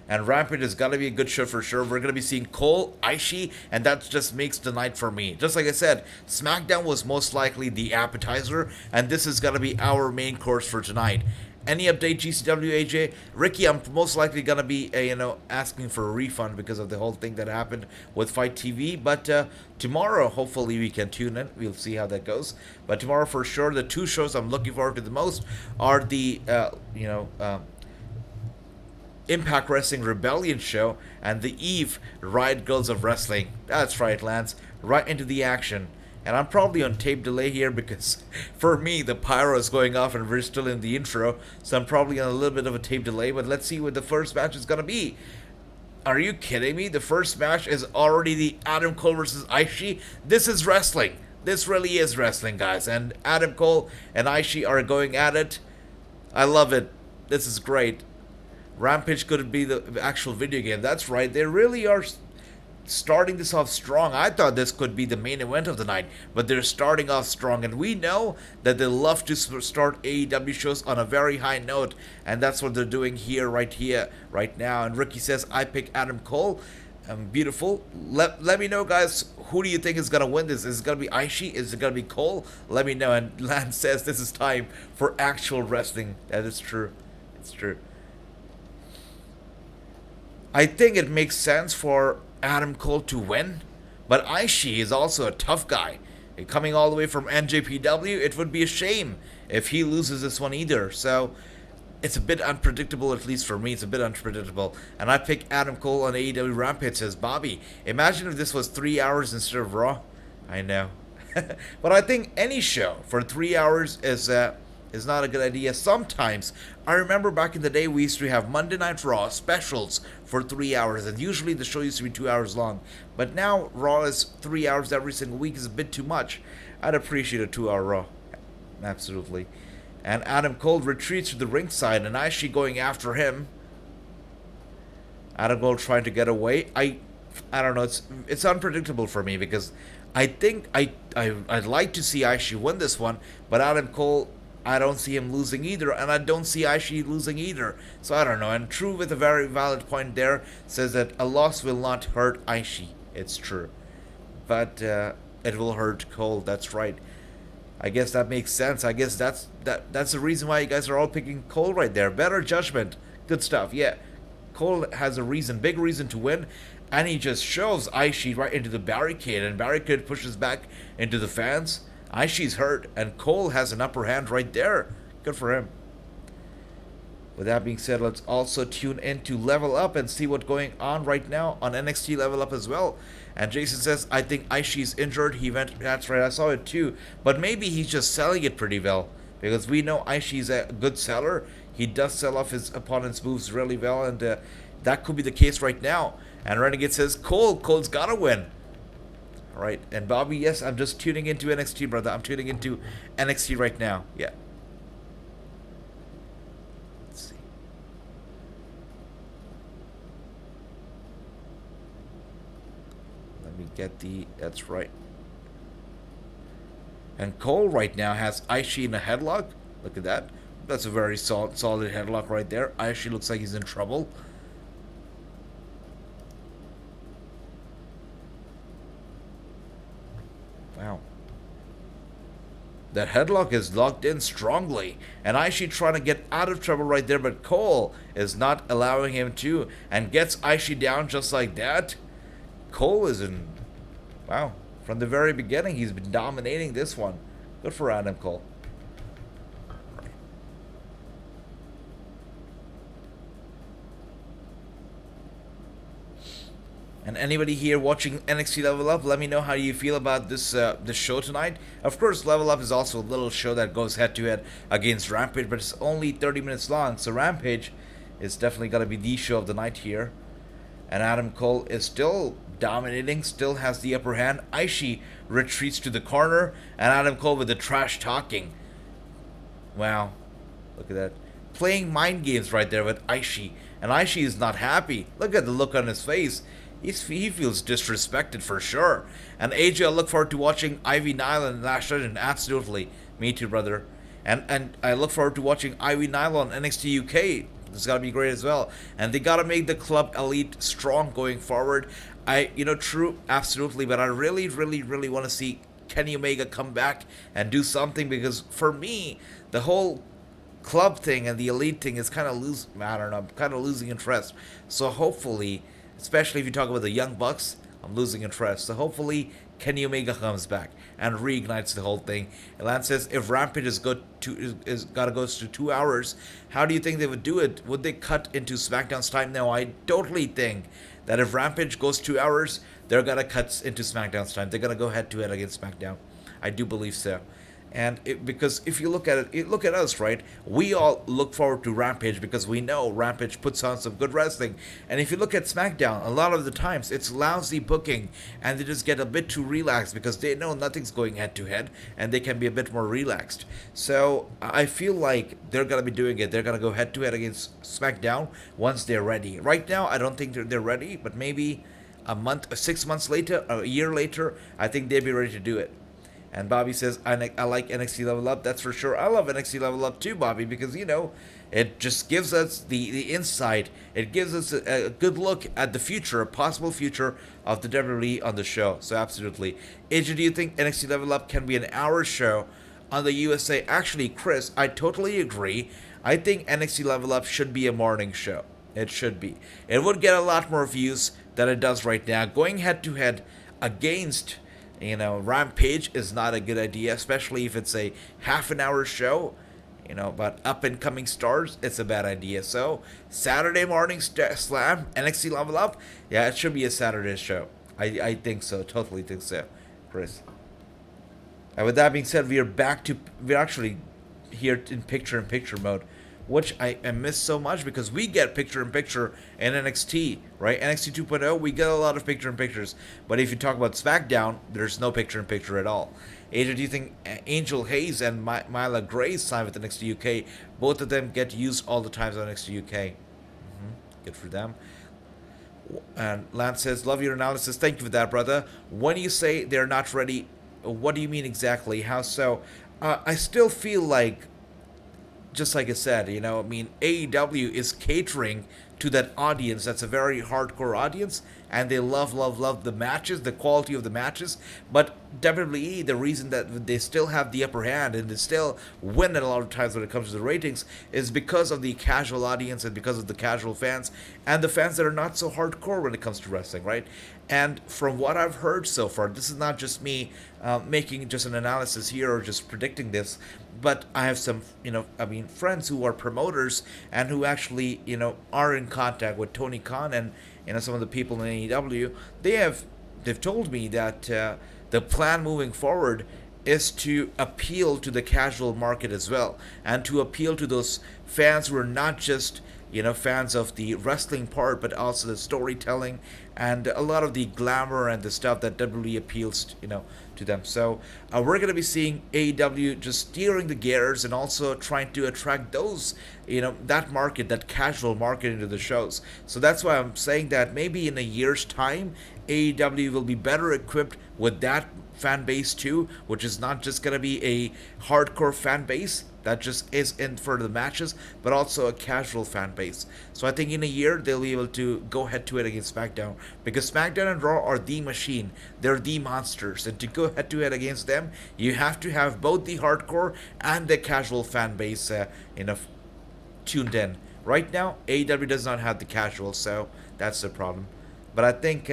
And Rampage has got to be a good show for sure. We're going to be seeing Cole, Ishii, and that just makes the night for me. Just like I said, SmackDown was most likely the appetizer, and this is going to be our main course for tonight. Any update, GCW, AJ? Ricky, I'm most likely going to be, asking for a refund because of the whole thing that happened with Fight TV. But tomorrow, hopefully, we can tune in. We'll see how that goes. But tomorrow, for sure, the two shows I'm looking forward to the most are the, Impact Wrestling Rebellion show and the Eve Riot Girls of Wrestling. That's right, Lance. Right into the action. And I'm probably on tape delay here because for me the pyro is going off and we're still in the intro. So I'm probably on a little bit of a tape delay. But let's see what the first match is going to be. Are you kidding me? The first match is already the Adam Cole versus Ishii. This is wrestling. This really is wrestling, guys. And Adam Cole and Ishii are going at it. I love it. This is great. Rampage could be the actual video game. That's right. They really are starting this off strong. I thought this could be the main event of the night, but they're starting off strong, and we know that they love to start AEW shows on a very high note, and that's what they're doing here, right now. And Ricky says, I pick Adam Cole. Beautiful. Let me know, guys, who do you think is gonna win this? Is it gonna be Ishii? Is it gonna be Cole? Let me know. And Lance says this is time for actual wrestling. That is true. It's true. I think it makes sense for Adam Cole to win, but Ishii is also a tough guy. Coming all the way from NJPW, it would be a shame if he loses this one either. So it's a bit unpredictable, at least for me. It's a bit unpredictable. And I pick Adam Cole on AEW Rampage, says Bobby. Imagine if this was 3 hours instead of Raw. I know. But I think any show for 3 hours is not a good idea. Sometimes, I remember back in the day we used to have Monday Night Raw specials for 3 hours, and usually the show used to be 2 hours long. But now Raw is 3 hours every single week is a bit too much. I'd appreciate a 2 hour Raw. Absolutely. And Adam Cole retreats to the ringside, and Ishii going after him. Adam Cole trying to get away. I don't know. It's unpredictable for me, because I think I'd like to see Ishii win this one, but Adam Cole, I don't see him losing either, and I don't see Ishii losing either. So I don't know. And True, with a very valid point there, says that a loss will not hurt Ishii. It's true, but it will hurt Cole. That's right. I guess that makes sense. I guess that's the reason why you guys are all picking Cole right there. Better judgment. Good stuff. Yeah. Cole has a reason, big reason to win, and he just shoves Ishii right into the barricade, and barricade pushes back into the fans. Ishii's hurt, and Cole has an upper hand right there. Good for him. With that being said, let's also tune in to Level Up and see what's going on right now on NXT Level Up as well. And Jason says, I think Ishii's injured. That's right, I saw it too. But maybe he's just selling it pretty well, because we know Ishii's a good seller. He does sell off his opponent's moves really well, and that could be the case right now. And Renegade says, Cole's gotta win. All right, and Bobby, yes, I'm just tuning into NXT, brother. I'm tuning into NXT right now. Yeah. That's right. And Cole right now has Ishii in a headlock. Look at that. That's a very solid headlock right there. Ishii looks like he's in trouble. Wow. That headlock is locked in strongly. And Ishii trying to get out of trouble right there, but Cole is not allowing him to, and gets Ishii down just like that. Cole is in... Wow. From the very beginning, he's been dominating this one. Good for Adam Cole. And anybody here watching NXT Level Up, let me know how you feel about this show tonight. Of course, Level Up is also a little show that goes head-to-head against Rampage, but it's only 30 minutes long, so Rampage is definitely going to be the show of the night here. And Adam Cole is still dominating, still has the upper hand. Ishii retreats to the corner, and Adam Cole with the trash talking. Wow. Look at that. Playing mind games right there with Ishii. And Ishii is not happy. Look at the look on his face. He feels disrespected for sure. And AJ, I look forward to watching Ivy Nile and Lash Legend. Absolutely. Me too, brother. And I look forward to watching Ivy Nile on NXT UK. It's got to be great as well. And they got to make the club elite strong going forward. True, absolutely. But I really, really, really want to see Kenny Omega come back and do something, because for me, the whole club thing and the elite thing is kind of I'm kind of losing interest. So hopefully, especially if you talk about the Young Bucks, I'm losing interest. So hopefully Kenny Omega comes back and reignites the whole thing. And Lance says, if Rampage is gotta go to 2 hours, how do you think they would do it? Would they cut into SmackDown's time? No, I totally think that if Rampage goes 2 hours, they're gonna cut into SmackDown's time. They're gonna go head to head against SmackDown. I do believe so. And because if you look at it, look at us, right? We all look forward to Rampage because we know Rampage puts on some good wrestling. And if you look at SmackDown, a lot of the times it's lousy booking, and they just get a bit too relaxed because they know nothing's going head to head, and they can be a bit more relaxed. So I feel like they're gonna be doing it. They're gonna go head to head against SmackDown once they're ready. Right now, I don't think they're ready, but maybe a month, 6 months later, a year later, I think they'd be ready to do it. And Bobby says, I like NXT Level Up. That's for sure. I love NXT Level Up too, Bobby, because, it just gives us the insight. It gives us a good look at the future, a possible future of the WWE on the show. So absolutely. AJ, do you think NXT Level Up can be an hour show on the USA? Actually, Chris, I totally agree. I think NXT Level Up should be a morning show. It should be. It would get a lot more views than it does right now. Going head to head against Rampage is not a good idea, especially if it's a half an hour show. But up and coming stars, it's a bad idea. So Saturday morning slam, NXT Level Up, yeah, it should be a Saturday show. I think so, totally think so, Chris. And with that being said, we're actually here in picture-in-picture mode, which I miss so much because we get picture-in-picture in NXT, right? NXT 2.0, we get a lot of picture-in-pictures. But if you talk about SmackDown, there's no picture-in-picture at all. AJ, do you think Angel Hayes and Myla Grace sign with NXT UK? Both of them get used all the times on NXT UK. Good for them. And Lance says, love your analysis. Thank you for that, brother. When you say they're not ready, what do you mean exactly? How so? I still feel like, just like I said, AEW is catering to that audience that's a very hardcore audience, and they love the matches, the quality of the matches. But WWE, the reason that they still have the upper hand and they still win a lot of times when it comes to the ratings is because of the casual audience and because of the casual fans and the fans that are not so hardcore when it comes to wrestling, right? And from what I've heard so far, this is not just me making just an analysis here or just predicting this, but I have some, friends who are promoters and who actually, are in contact with Tony Khan and, some of the people in AEW. They've told me that the plan moving forward is to appeal to the casual market as well, and to appeal to those fans who are not just fans of the wrestling part, but also the storytelling and a lot of the glamour and the stuff that WWE appeals, to them. So we're going to be seeing AEW just steering the gears and also trying to attract those, that market, that casual market into the shows. So that's why I'm saying that maybe in a year's time, AEW will be better equipped with that fan base too, which is not just going to be a hardcore fan base that just is in for the matches, but also a casual fan base. So I think in a year, they'll be able to go head-to-head against SmackDown, because SmackDown and Raw are the machine. They're the monsters. And to go head-to-head against them, you have to have both the hardcore and the casual fan base tuned in. Right now, AEW does not have the casual, so that's the problem. But I think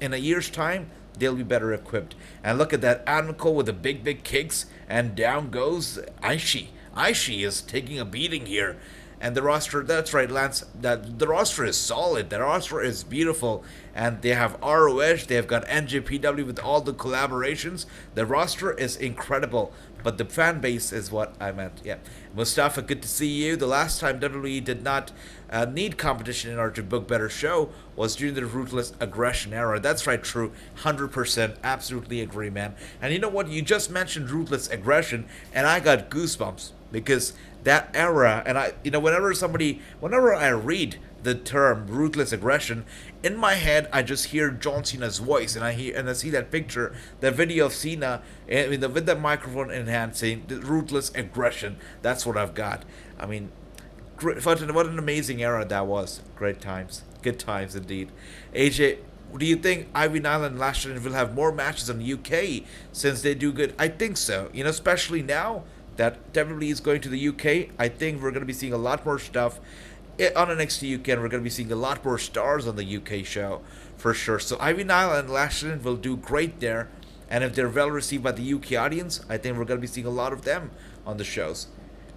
in a year's time, they'll be better equipped. And look at that, Adam Cole with the big kicks, and down goes Ishii. Ishii is taking a beating here. And the roster, that's right, Lance, that the roster is solid. The roster is beautiful. And they have ROH, they've got NJPW with all the collaborations. The roster is incredible. But the fan base is what I meant. Yeah. Mustafa, good to see you. The last time WWE did not need competition in order to book better show was during the Ruthless Aggression era. That's right, true. 100%. Absolutely agree, man. And you know what? You just mentioned Ruthless Aggression, and I got goosebumps. Because that era, and whenever I read the term Ruthless Aggression, in my head I just hear John Cena's voice, and I see that picture, that video of Cena with the microphone in hand saying Ruthless Aggression. That's what I've got. I mean, what an amazing era that was. Great times, good times indeed. AJ, do you think Ivy Nile and Lashley will have more matches in the UK since they do good? I think so. Especially now that WWE is going to the UK, I think we're going to be seeing a lot more stuff on NXT UK, and we're going to be seeing a lot more stars on the UK show, for sure. So Ivy Nile and Lashley will do great there, and if they're well received by the UK audience, I think we're going to be seeing a lot of them on the shows.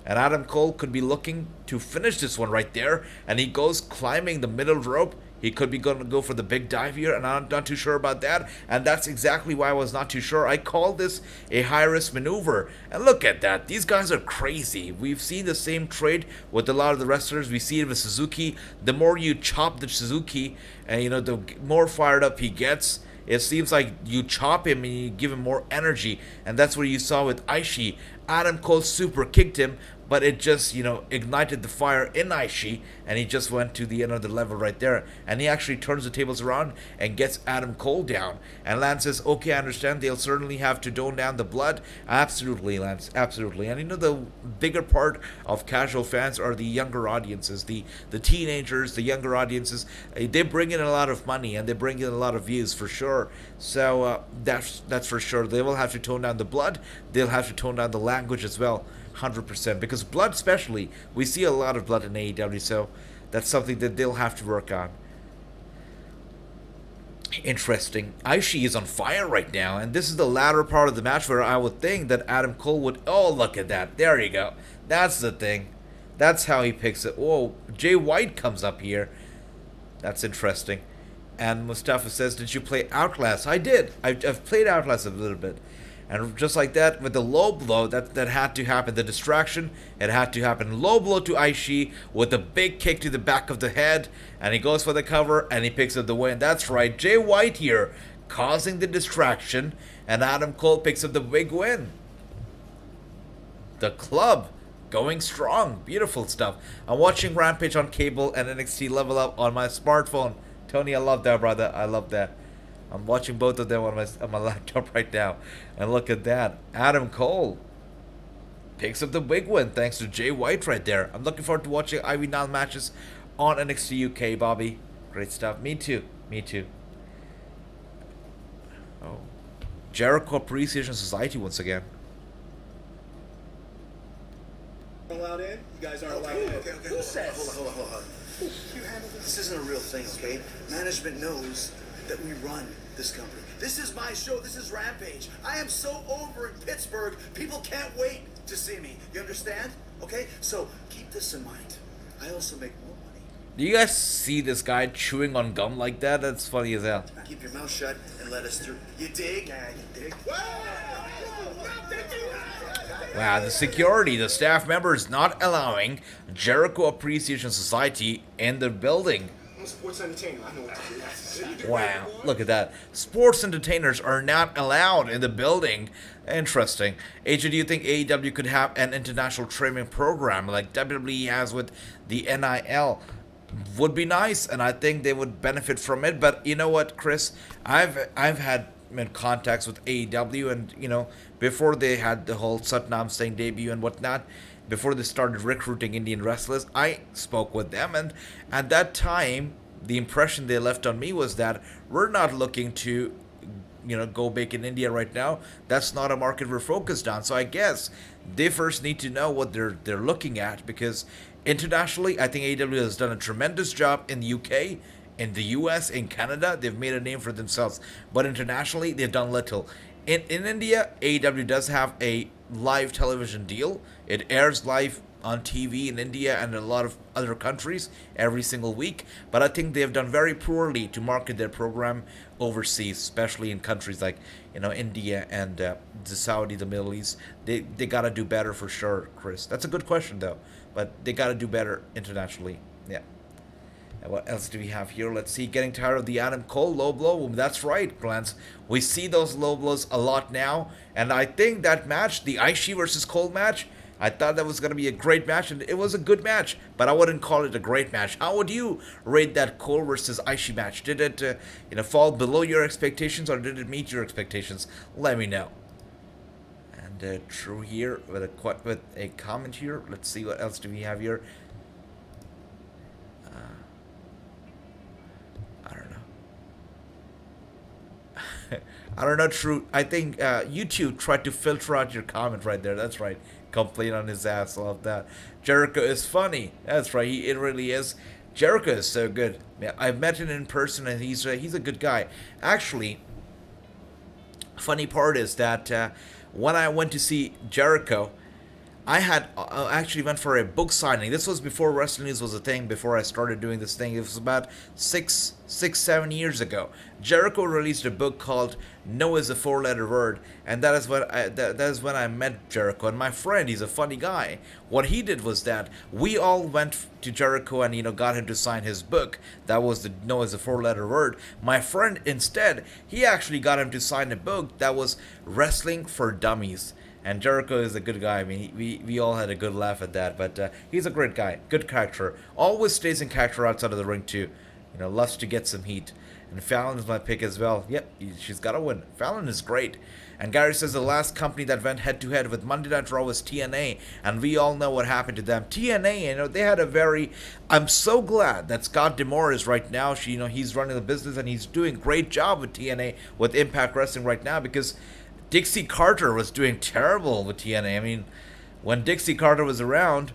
And Adam Cole could be looking to finish this one right there, and he goes climbing the middle rope. He could be going to go for the big dive here, and I'm not too sure about that. And that's exactly why I was not too sure. I call this a high-risk maneuver. And look at that. These guys are crazy. We've seen the same trade with a lot of the wrestlers. We see it with Suzuki. The more you chop the Suzuki, and you know, the more fired up he gets. It seems like you chop him and you give him more energy. And that's what you saw with Ishii. Adam Cole super kicked him, but it just, you know, ignited the fire in Ishii, and he just went to the another level right there. And he actually turns the tables around and gets Adam Cole down. And Lance says, okay, I understand, they'll certainly have to tone down the blood. Absolutely, Lance, absolutely. And you know, the bigger part of casual fans are the younger audiences, the teenagers, the younger audiences. They bring in a lot of money, and they bring in a lot of views for sure. So that's for sure. They will have to tone down the blood. They'll have to tone down the language as well. 100%, because blood especially, we see a lot of blood in AEW, so that's something that they'll have to work on. Interesting. Ishii is on fire right now, and this is the latter part of the match where I would think that Adam Cole would... Oh, look at that. There you go. That's the thing. That's how he picks it. Whoa, Jay White comes up here. That's interesting. And Mustafa says, did you play Outlast? I did. I've played Outlast a little bit. And just like that, with the low blow, that had to happen. The distraction, it had to happen. Low blow to Ishii with a big kick to the back of the head. And he goes for the cover, and he picks up the win. That's right, Jay White here, causing the distraction. And Adam Cole picks up the big win. The club going strong. Beautiful stuff. I'm watching Rampage on cable and NXT Level Up on my smartphone. Tony, I love that, brother. I love that. I'm watching both of them on my laptop right now. And look at that. Adam Cole picks up the big win thanks to Jay White right there. I'm looking forward to watching Ivy Nile matches on NXT UK, Bobby. Great stuff. Me too. Me too. Oh. Jericho Appreciation Society once again. Allowed in? You guys aren't allowed in. Okay. Who says? Hold on. This isn't a real thing, okay? Management knows that we run this company. This is my show. This is Rampage. I am so over in Pittsburgh. People can't wait to see me. You understand? Okay? So keep this in mind. I also make more money. Do you guys see this guy chewing on gum like that? That's funny as hell. Keep your mouth shut and let us through. You dig? Yeah, you dig. Wow, the security, the staff members not allowing Jericho Appreciation Society in the building. I'm a sports entertainer. I know what to do. Wow, look at that. Sports entertainers are not allowed in the building. Interesting. AJ, do you think AEW could have an international training program like WWE has with the NIL? Would be nice, and I think they would benefit from it. But you know what, Chris? I've had contacts with AEW, and you know, before they had the whole Satnam Singh debut and whatnot, before they started recruiting Indian wrestlers, I spoke with them, and at that time, the impression they left on me was that we're not looking to, you know, go big in India right now. That's not a market we're focused on. So I guess they first need to know what they're looking at, because internationally, I think AEW has done a tremendous job in the UK, in the US, in Canada. They've made a name for themselves, but internationally, they've done little. In India, AEW does have a live television deal. It airs live on TV in India and a lot of other countries every single week, but I think they have done very poorly to market their program overseas, especially in countries like, you know, India and the Saudi, the Middle East. They gotta do better for sure, Chris. That's a good question though, but they gotta do better internationally. Yeah. And what else do we have here? Let's see. Getting tired of the Adam Cole low blow. That's right, Glance. We see those low blows a lot now. And I think that match, the Ishii versus Cole match, I thought that was going to be a great match. And it was a good match. But I wouldn't call it a great match. How would you rate that Cole versus Ishii match? Did it fall below your expectations, or did it meet your expectations? Let me know. And True here with a comment here. Let's see what else do we have here. I don't know, True. I think YouTube tried to filter out your comment right there. That's right. Complain on his ass. Love that. Jericho is funny. That's right. It really is. Jericho is so good. Yeah, I've met him in person, and he's a good guy. Actually, funny part is that when I went to see Jericho, I had actually went for a book signing. This was before Wrasslinews was a thing, before I started doing this thing. It was about 7 years ago. Jericho released a book called No is a Four-Letter Word, and that is when I met Jericho. And my friend, he's a funny guy. What he did was that we all went to Jericho and, got him to sign his book. That was the No is a Four-Letter Word. My friend, instead, he actually got him to sign a book that was Wrestling for Dummies. And Jericho is a good guy. I mean, we all had a good laugh at that. But he's a great guy. Good character. Always stays in character outside of the ring, too. Loves to get some heat. And Fallon is my pick as well. Yep, she's got to win. Fallon is great. And Gary says the last company that went head-to-head with Monday Night Raw was TNA. And we all know what happened to them. TNA, they had a very... I'm so glad that Scott D'Amore is right now. He's running the business and he's doing a great job with TNA, with Impact Wrestling right now, because Dixie Carter was doing terrible with TNA. I mean, when Dixie Carter was around,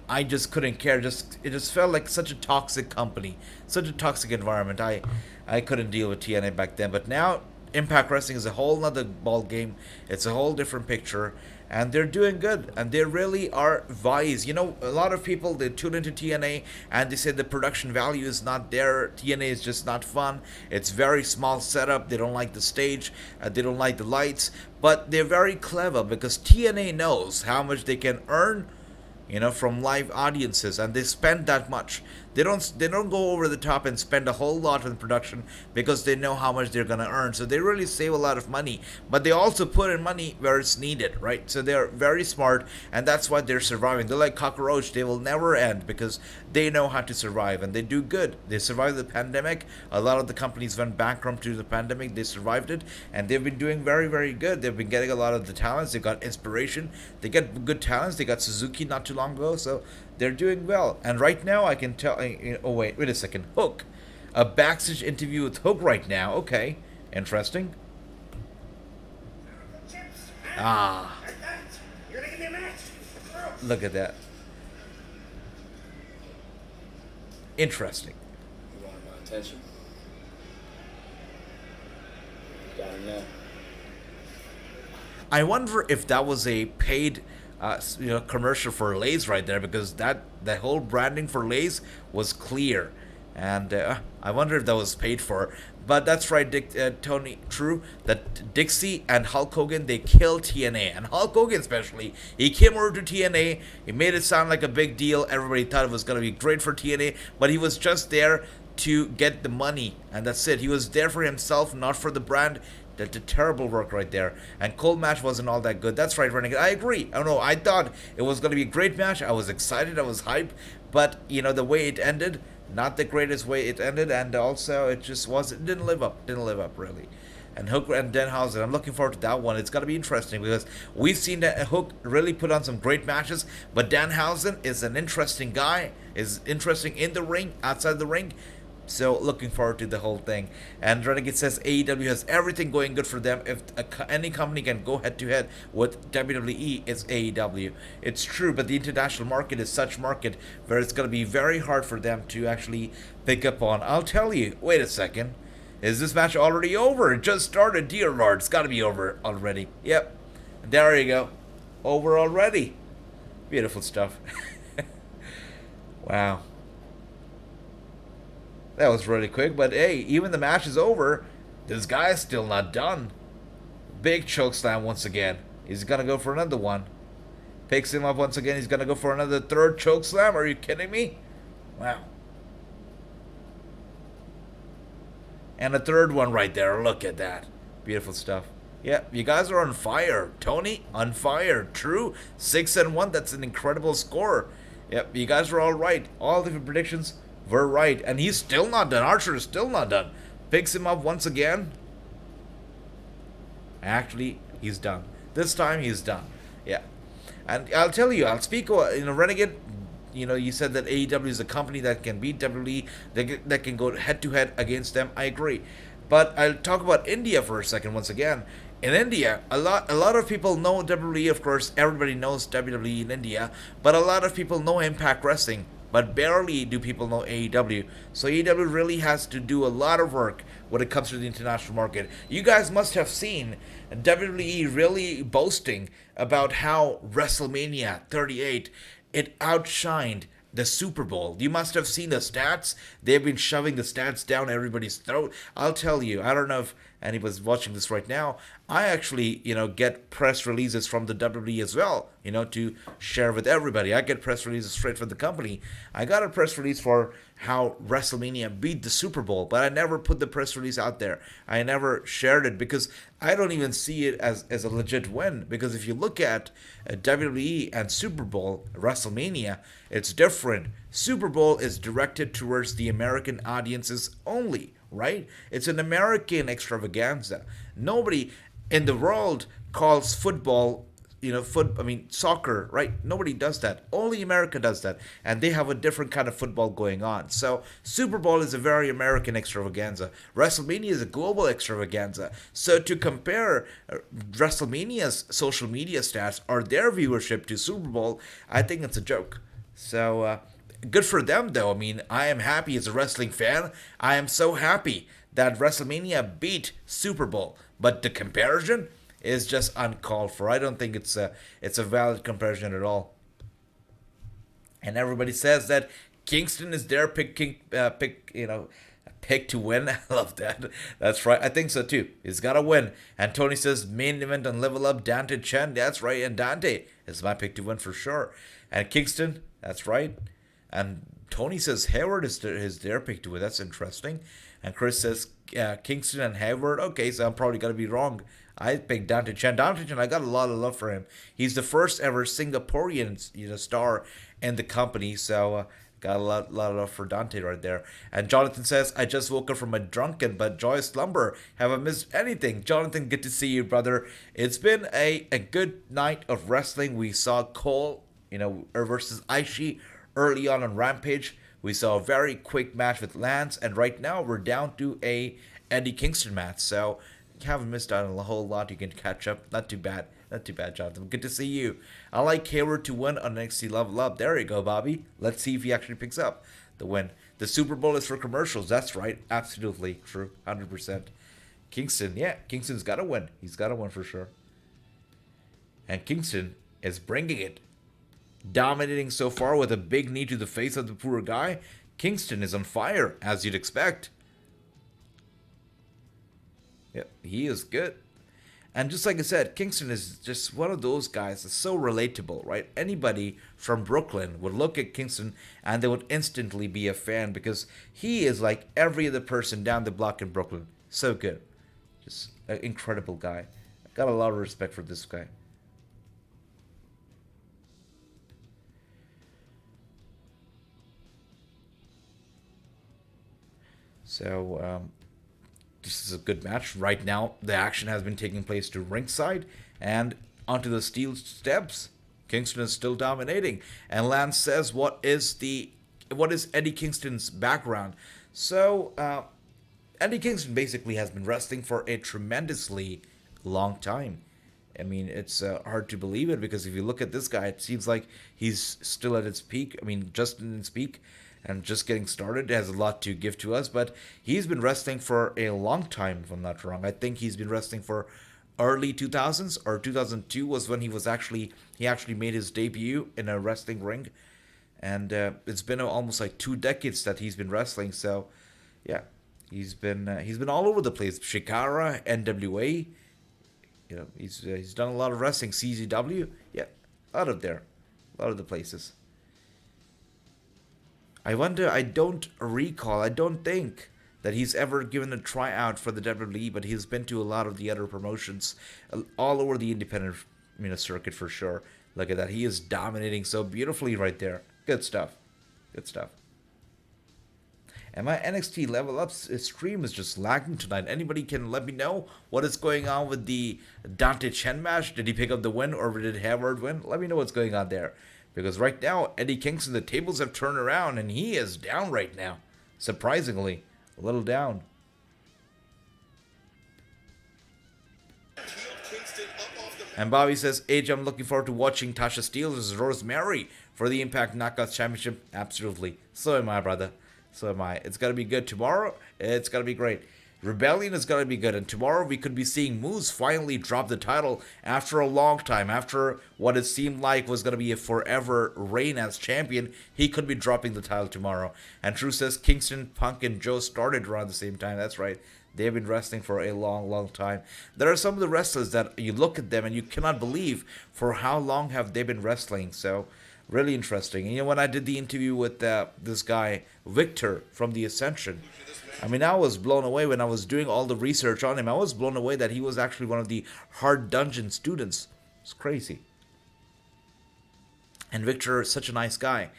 I just couldn't care. It just felt like such a toxic company, such a toxic environment. I couldn't deal with TNA back then. But now Impact Wrestling is a whole nother ball game. It's a whole different picture, and they're doing good, and they really are wise. A lot of people, they tune into TNA and they say the production value is not there. TNA is just not fun. It's very small setup. They don't like the stage. They don't like the lights. But they're very clever, because TNA knows how much they can earn, from live audiences, and they spend that much. They don't go over the top and spend a whole lot on production, because they know how much they're gonna earn. So they really save a lot of money, but they also put in money where it's needed, right? So they're very smart, and that's why they're surviving. They're like cockroach; they will never end, because they know how to survive, and they do good. They survived the pandemic. A lot of the companies went bankrupt due to the pandemic. They survived it, and they've been doing very, very good. They've been getting a lot of the talents. They got inspiration. They get good talents. They got Suzuki not too long ago, so they're doing well. And right now I can tell... Oh, wait a second. Hook. A backstage interview with Hook right now. Okay. Interesting. Ah. Look at that. Interesting. You wanted my attention? Got it now. I wonder if that was a paid commercial for Lay's right there, because that whole branding for Lay's was clear, and I wonder if that was paid for. But that's right, Tony. True that Dixie and Hulk Hogan, they killed TNA, and Hulk Hogan especially. He came over to TNA. He made it sound like a big deal. Everybody thought it was gonna be great for TNA, but he was just there to get the money, and that's it. He was there for himself, not for the brand. That's a terrible work right there. And Cold match wasn't all that good. That's right, Renegade. I agree. I don't know. I thought it was going to be a great match. I was excited. I was hyped. But, the way it ended, not the greatest way it ended. And also, it just wasn't... Didn't live up. Didn't live up, really. And Hook and Danhausen, I'm looking forward to that one. It's going to be interesting, because we've seen that Hook really put on some great matches. But Danhausen is an interesting guy. Is interesting in the ring, outside the ring. So, looking forward to the whole thing. And Renegade says AEW has everything going good for them. If any company can go head-to-head with WWE, it's AEW. It's true, but the international market is such market where it's going to be very hard for them to actually pick up on. I'll tell you. Wait a second. Is this match already over? It just started, dear Lord. It's got to be over already. Yep. There you go. Over already. Beautiful stuff. Wow. That was really quick, but hey, even the match is over. This guy's still not done. Big chokeslam once again. He's gonna go for another one. Picks him up once again. He's gonna go for another third chokeslam. Are you kidding me? Wow. And a third one right there. Look at that. Beautiful stuff. Yeah, you guys are on fire. Tony, on fire. True. 6-1. That's an incredible score. Yep, you guys are all right. All different predictions were right. And he's still not done. Archer is still not done. Picks him up once again. Actually, he's done. This time, he's done. Yeah. And I'll tell you, I'll speak, Renegade, you said that AEW is a company that can beat WWE, that can go head-to-head against them. I agree. But I'll talk about India for a second once again. In India, a lot of people know WWE, of course. Everybody knows WWE in India. But a lot of people know Impact Wrestling. but barely do people know AEW. So AEW really has to do a lot of work when it comes to the international market. You guys must have seen WWE really boasting about how WrestleMania 38, it outshined the Super Bowl. You must have seen the stats. They've been shoving the stats down everybody's throat. I'll tell you, I don't know if anybody's watching this right now. I actually, get press releases from the WWE as well, to share with everybody. I get press releases straight from the company. I got a press release for how WrestleMania beat the Super Bowl, but I never put the press release out there. I never shared it because I don't even see it as a legit win. Because if you look at WWE and Super Bowl, WrestleMania, it's different. Super Bowl is directed towards the American audiences only, right? It's an American extravaganza. Nobody in the world calls football, soccer, right? Nobody does that. Only America does that. And they have a different kind of football going on. So Super Bowl is a very American extravaganza. WrestleMania is a global extravaganza. So to compare WrestleMania's social media stats or their viewership to Super Bowl, I think it's a joke. So good for them, though. I mean, I am happy as a wrestling fan. I am so happy that WrestleMania beat Super Bowl. But the comparison is just uncalled for. I don't think it's a valid comparison at all. And everybody says that Kingston is their pick to win. I love that. That's right. I think so too. He's got to win. And Tony says main event on Level Up, Dante Chen. That's right. And Dante is my pick to win for sure. And Kingston, that's right. And Tony says Hayward is their pick to win. That's interesting. And Chris says Kingston and Hayward. Okay, so I'm probably going to be wrong. I picked Dante Chen. Dante Chen, I got a lot of love for him. He's the first ever Singaporean star in the company. So got a lot of love for Dante right there. And Jonathan says, I just woke up from a drunken but joyous slumber. Have I missed anything? Jonathan, good to see you, brother. It's been a good night of wrestling. We saw Cole, versus Ishii early on Rampage. We saw a very quick match with Lance, and right now we're down to a Eddie Kingston match. So you haven't missed out on a whole lot. You can catch up. Not too bad. Not too bad, Jonathan. Good to see you. I like Hayward to win on NXT Level Up. There you go, Bobby. Let's see if he actually picks up the win. The Super Bowl is for commercials. That's right. Absolutely true. 100%. Kingston, yeah. Kingston's got to win. He's got to win for sure. And Kingston is bringing it. Dominating so far with a big knee to the face of the poor guy. Kingston is on fire, as you'd expect. Yep, he is good. And just like I said, Kingston is just one of those guys that's so relatable, right? Anybody from Brooklyn would look at Kingston and they would instantly be a fan because he is like every other person down the block in Brooklyn. So good. Just an incredible guy. I got a lot of respect for this guy. So, this is a good match. Right now, the action has been taking place to ringside and onto the steel steps. Kingston is still dominating. And Lance says, what is Eddie Kingston's background? So, Eddie Kingston basically has been wrestling for a tremendously long time. I mean, it's hard to believe it because if you look at this guy, it seems like he's still at his peak. I mean, just in his peak. And just getting started, has a lot to give to us, but he's been wrestling for a long time, if I'm not wrong. I think he's been wrestling for early 2000s, or 2002 was when he actually made his debut in a wrestling ring, and it's been almost like 2 decades that he's been wrestling. So, yeah, he's been all over the place. Shikara, NWA, he's done a lot of wrestling. CZW, yeah, out of there, a lot of the places. I wonder, I don't think that he's ever given a tryout for the WWE, but he's been to a lot of the other promotions all over the independent circuit for sure. Look at that. He is dominating so beautifully right there. Good stuff. Good stuff. And my NXT Level Up stream is just lagging tonight. Anybody can let me know what is going on with the Dante Chen match? Did he pick up the win or did Hayward win? Let me know what's going on there. Because right now, Eddie Kingston, the tables have turned around, and he is down right now. Surprisingly, a little down. Kingston up off the And Bobby says, Age, I'm looking forward to watching Tasha Steelz versus Rosemary for the Impact Knockouts Championship. Absolutely. So am I, brother. So am I. It's going to be good tomorrow. It's going to be great. Rebellion is going to be good. And tomorrow we could be seeing Moose finally drop the title after a long time. After what it seemed like was going to be a forever reign as champion, he could be dropping the title tomorrow. And True says Kingston, Punk, and Joe started around the same time. That's right. They've been wrestling for a long, long time. There are some of the wrestlers that you look at them and you cannot believe for how long have they been wrestling. So, really interesting. And, you know, when I did the interview with this guy, Victor, from The Ascension, I mean, I was blown away when I was doing all the research on him. I was blown away that he was actually one of the Hard Dungeon students. It's crazy. And Victor is such a nice guy.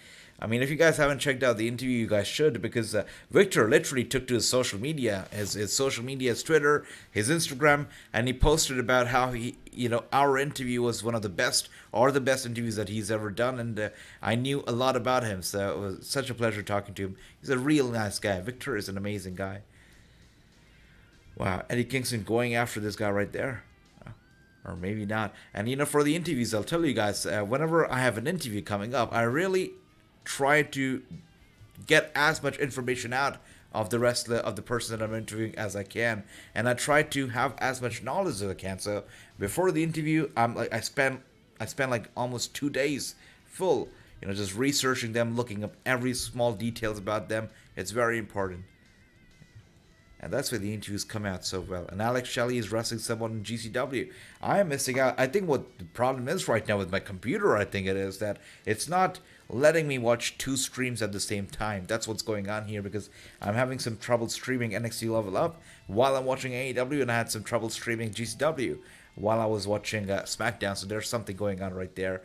I mean, if you guys haven't checked out the interview, you guys should, because Victor literally took to his social media, his social media, his Twitter, his Instagram, and he posted about how he, you know, our interview was one of the best, or the best interviews that he's ever done, and I knew a lot about him, so it was such a pleasure talking to him. He's a real nice guy. Victor is an amazing guy. Wow, Eddie Kingston going after this guy right there. Or maybe not. And, you know, for the interviews, I'll tell you guys, whenever I have an interview coming up, I really try to get as much information out of the wrestler, of the person that I'm interviewing, as I can, and I try to have as much knowledge as I can. So before the interview, I spend like almost 2 days full, you know, just researching them, looking up every small details about them. It's very important. And that's where the interviews come out so well. And Alex Shelley is wrestling someone in GCW. I am missing out. I think what the problem is right now with my computer, I think it is that it's not letting me watch 2 streams at the same time. That's what's going on here, because I'm having some trouble streaming NXT Level Up while I'm watching AEW, and I had some trouble streaming GCW while I was watching SmackDown. So there's something going on right there.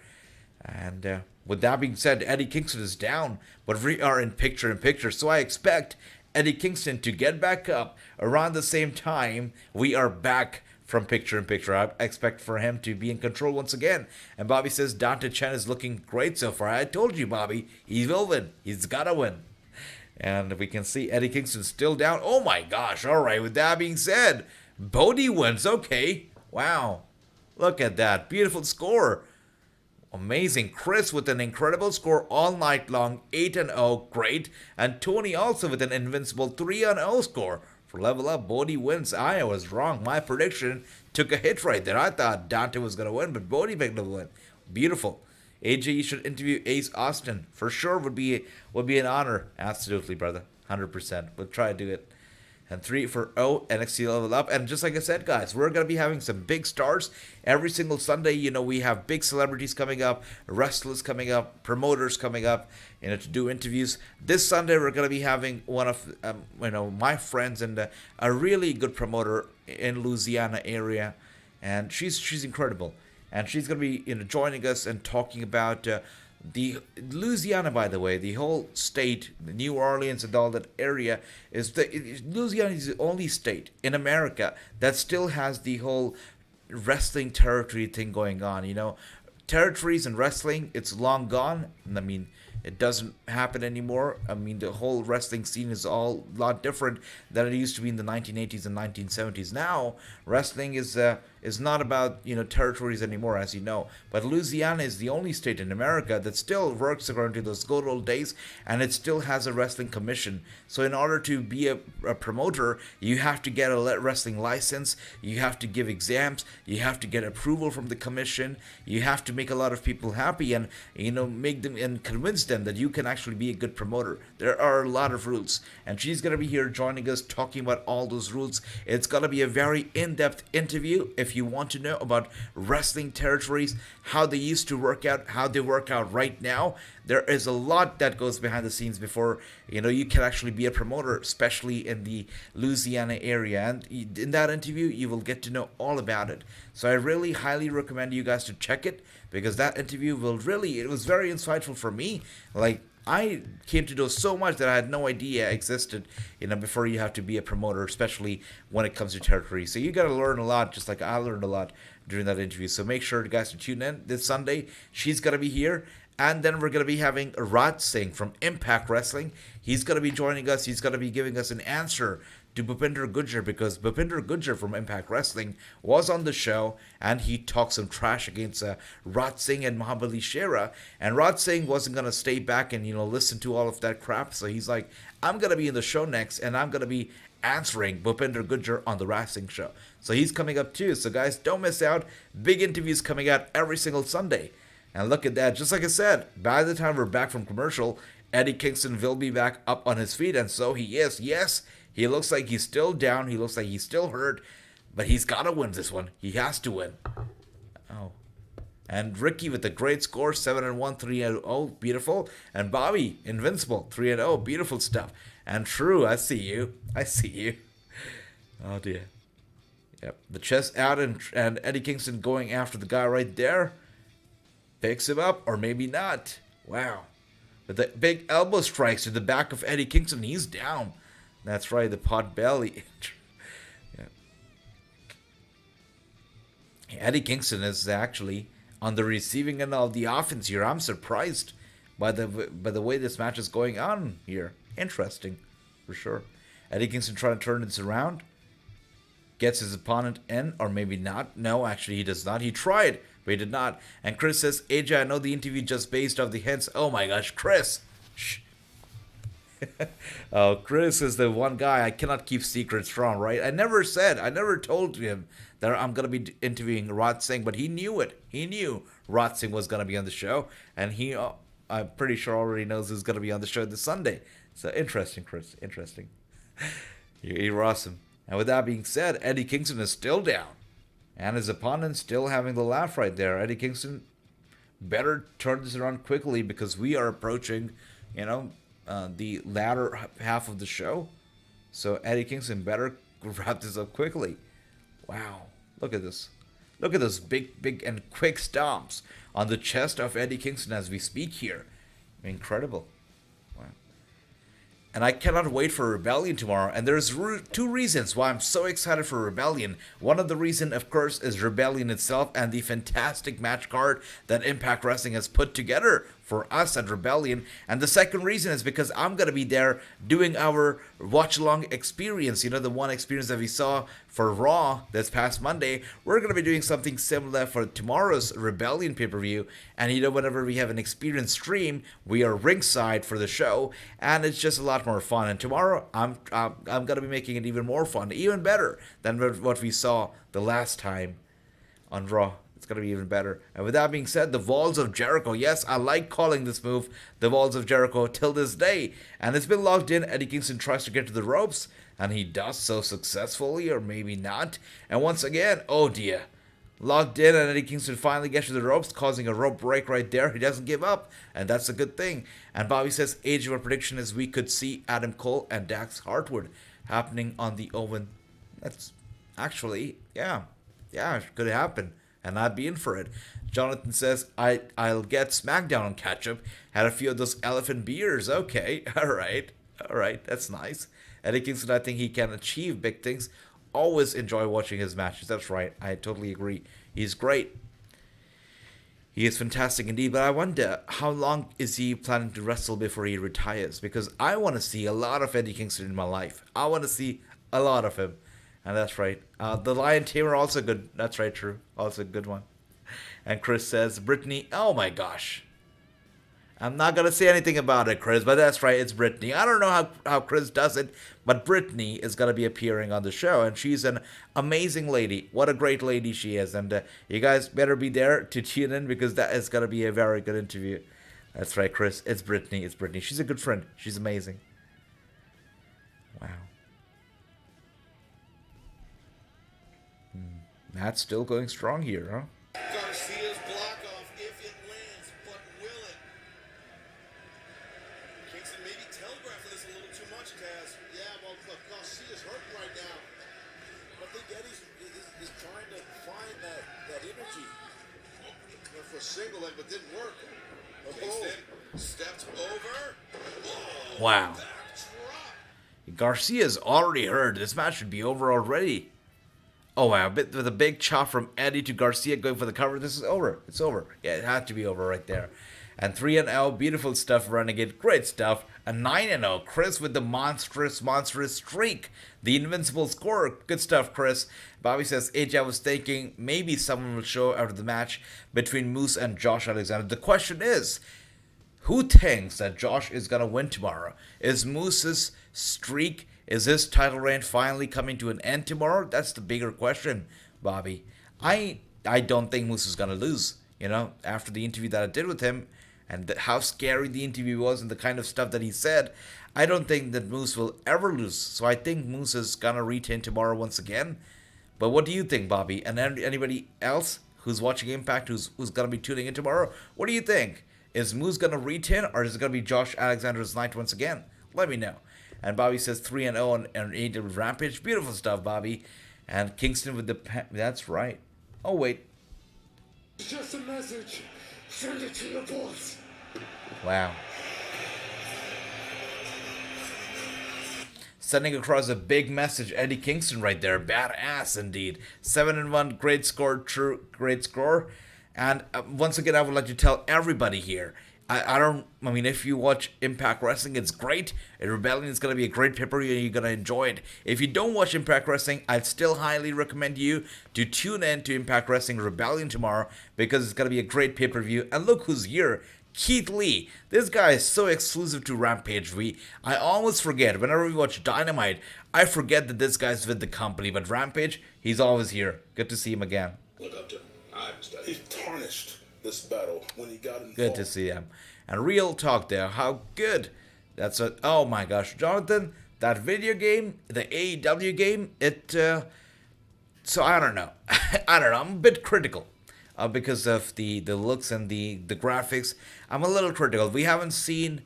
And with that being said, Eddie Kingston is down, but we are in picture. So I expect Eddie Kingston to get back up around the same time we are back from picture in picture. I expect for him to be in control once again. And Bobby says Dante Chen is looking great so far. I told you, Bobby, he will win. He's got to win. And we can see Eddie Kingston still down. Oh my gosh. All right. With that being said, Bodie wins. Okay. Wow. Look at that. Beautiful score. Amazing. Chris with an incredible score all night long, 8-0, great. And Tony also with an invincible 3-0 score. For Level Up, Bodie wins. I was wrong. My prediction took a hit right there. I thought Dante was going to win, but Bodie picked the win. Beautiful. AJ, you should interview Ace Austin. For sure would be an honor. Absolutely, brother. 100%. We'll try to do it. And 3-0 NXT Level Up. And just like I said, guys, we're going to be having some big stars every single Sunday. You know, we have big celebrities coming up, wrestlers coming up, promoters coming up, you know, to do interviews. This Sunday, we're going to be having one of, my friends and a really good promoter in Louisiana area. And she's incredible. And she's going to be, you know, joining us and talking about the Louisiana, by the way, the whole state, New Orleans and all that area, Louisiana is the only state in America that still has the whole wrestling territory thing going on. You know, territories in wrestling, it's long gone. I mean, it doesn't happen anymore. I mean, the whole wrestling scene is all a lot different than it used to be in the 1980s and 1970s. Now, wrestling is not about, you know, territories anymore, as you know. But Louisiana is the only state in America that still works according to those good old days, and it still has a wrestling commission. So in order to be a promoter, you have to get a wrestling license, you have to give exams, you have to get approval from the commission, you have to make a lot of people happy and, you know, make them and convince them that you can actually be a good promoter. There are a lot of rules, and she's going to be here joining us talking about all those rules. It's going to be a very in-depth interview. If you want to know about wrestling territories, how they used to work out, how they work out right now, there is a lot that goes behind the scenes before, you know, you can actually be a promoter, especially in the Louisiana area. And in that interview, you will get to know all about it. So I really highly recommend you guys to check it, because that interview it was very insightful for me. Like, I came to know so much that I had no idea existed, you know, before you have to be a promoter, especially when it comes to territory. So you got to learn a lot, just like I learned a lot during that interview. So make sure you guys to tune in this Sunday. She's going to be here. And then we're going to be having Rhodsingh from Impact Wrestling. He's going to be joining us. He's going to be giving us an answer to Bhupinder Gujjar, because Bhupinder Gujjar from Impact Wrestling was on the show and he talked some trash against Rhodsingh and Mahabali Shera, and Rhodsingh wasn't going to stay back and listen to all of that crap, so he's like, I'm going to be in the show next and I'm going to be answering Bhupinder Gujjar on the Wrassingh show. So he's coming up too, so guys, don't miss out. Big interviews coming out every single Sunday. And look at that, just like I said, by the time we're back from commercial, Eddie Kingston will be back up on his feet, and so he is. Yes, he looks like he's still down. He looks like he's still hurt, but he's got to win this one. He has to win. Oh. And Ricky with a great score, 7-1, 3-0, beautiful. And Bobby, invincible, 3-0, beautiful stuff. And True, I see you. I see you. Oh, dear. Yep, the chest out, and Eddie Kingston going after the guy right there. Picks him up, or maybe not. Wow. But the big elbow strikes to the back of Eddie Kingston. He's down. That's right, the pot belly. Yeah. Eddie Kingston is actually on the receiving end of the offense here. I'm surprised by the way this match is going on here. Interesting, for sure. Eddie Kingston trying to turn this around. Gets his opponent in, or maybe not. No, actually he does not. He tried, but he did not. And Chris says, AJ, I know the interview just based off the hints. Oh my gosh, Chris. Shh. Oh, Chris is the one guy I cannot keep secrets from, right? I never told him that I'm going to be interviewing Rhodsingh, but he knew it. He knew Rhodsingh was going to be on the show, and he, I'm pretty sure, already knows who's going to be on the show this Sunday. So interesting, Chris. Interesting. You're awesome. And with that being said, Eddie Kingston is still down. And his opponent still having the laugh right there. Eddie Kingston better turn this around quickly, because we are approaching, the latter half of the show. So Eddie Kingston better wrap this up quickly. Wow. Look at this. Look at those big and quick stomps on the chest of Eddie Kingston as we speak here. Incredible. Wow. And I cannot wait for Rebellion tomorrow. And there's two reasons why I'm so excited for Rebellion. One of the reasons, of course, is Rebellion itself and the fantastic match card that Impact Wrestling has put together for us at Rebellion. And the second reason is because I'm going to be there doing our watch-along experience. The one experience that we saw for Raw this past Monday. We're going to be doing something similar for tomorrow's Rebellion pay-per-view. And whenever we have an experience stream, we are ringside for the show. And it's just a lot more fun. And tomorrow, I'm going to be making it even more fun, even better than what we saw the last time on Raw. It's going to be even better. And with that being said, the Walls of Jericho. Yes, I like calling this move the Walls of Jericho till this day. And it's been locked in. Eddie Kingston tries to get to the ropes, and he does so successfully, or maybe not. And once again, oh dear. Locked in, and Eddie Kingston finally gets to the ropes, causing a rope break right there. He doesn't give up, and that's a good thing. And Bobby says, age of our prediction is we could see Adam Cole and Dax Harwood happening on the Owen. That's actually, yeah, could happen. And I'd be in for it. Jonathan says, I'll get SmackDown on catch-up. Had a few of those elephant beers. Okay, all right, that's nice. Eddie Kingston, I think he can achieve big things. Always enjoy watching his matches. That's right, I totally agree. He's great. He is fantastic indeed, but I wonder, how long is he planning to wrestle before he retires? Because I want to see a lot of Eddie Kingston in my life. I want to see a lot of him. And that's right. The Lion Tamer also good. That's right, True. Also a good one. And Chris says, Brittany, oh my gosh. I'm not going to say anything about it, Chris, but that's right, it's Brittany. I don't know how Chris does it, but Brittany is going to be appearing on the show, and she's an amazing lady. What a great lady she is. And you guys better be there to tune in, because that is going to be a very good interview. That's right, Chris. It's Brittany. It's Brittany. She's a good friend. She's amazing. Wow. Matt's still going strong here, huh? Garcia's block off if it lands, but will it? Kingston maybe telegraphing this a little too much, Taz. Yeah, well, look, Garcia's hurting right now. I think Eddie's is trying to find that energy. Went for a single leg, but didn't work. Kingston stepped over. Oh, wow. Garcia's already hurt. This match should be over already. Oh wow, with a big chop from Eddie to Garcia going for the cover. This is over. It's over. Yeah, it had to be over right there. And 3-0, beautiful stuff, Renegade, great stuff. A 9-0, Chris with the monstrous streak. The invincible score, good stuff, Chris. Bobby says, AJ, I was thinking maybe someone will show after the match between Moose and Josh Alexander. The question is, who thinks that Josh is going to win tomorrow? Is Moose's streak, is his title reign finally coming to an end tomorrow? That's the bigger question, Bobby. I don't think Moose is going to lose, you know, after the interview that I did with him and how scary the interview was and the kind of stuff that he said. I don't think that Moose will ever lose. So I think Moose is going to retain tomorrow once again. But what do you think, Bobby? And anybody else who's watching Impact who's going to be tuning in tomorrow? What do you think? Is Moose going to retain, or is it going to be Josh Alexander's night once again? Let me know. And Bobby says 3-0 on AEW Rampage. Beautiful stuff, Bobby. And Kingston with the... That's right. Oh, wait. It's just a message. Send it to your boss. Wow. Sending across a big message, Eddie Kingston right there. Badass indeed. 7-1, great score, true, great score. And once again, I would like to tell everybody here, I mean, if you watch Impact Wrestling, it's great. Rebellion is going to be a great pay-per-view and you're going to enjoy it. If you don't watch Impact Wrestling, I'd still highly recommend you to tune in to Impact Wrestling Rebellion tomorrow because it's going to be a great pay-per-view. And look who's here. Keith Lee. This guy is so exclusive to Rampage. I almost forget. Whenever we watch Dynamite, I forget that this guy's with the company. But Rampage, he's always here. Good to see him again. Look up to him. He tarnished this battle when he got involved. Good to see him. And real talk there. How good. That's a... Oh my gosh. Jonathan, that video game, the AEW game, so I don't know. I don't know. I'm a bit critical. Because of the looks and the graphics. I'm a little critical. We haven't seen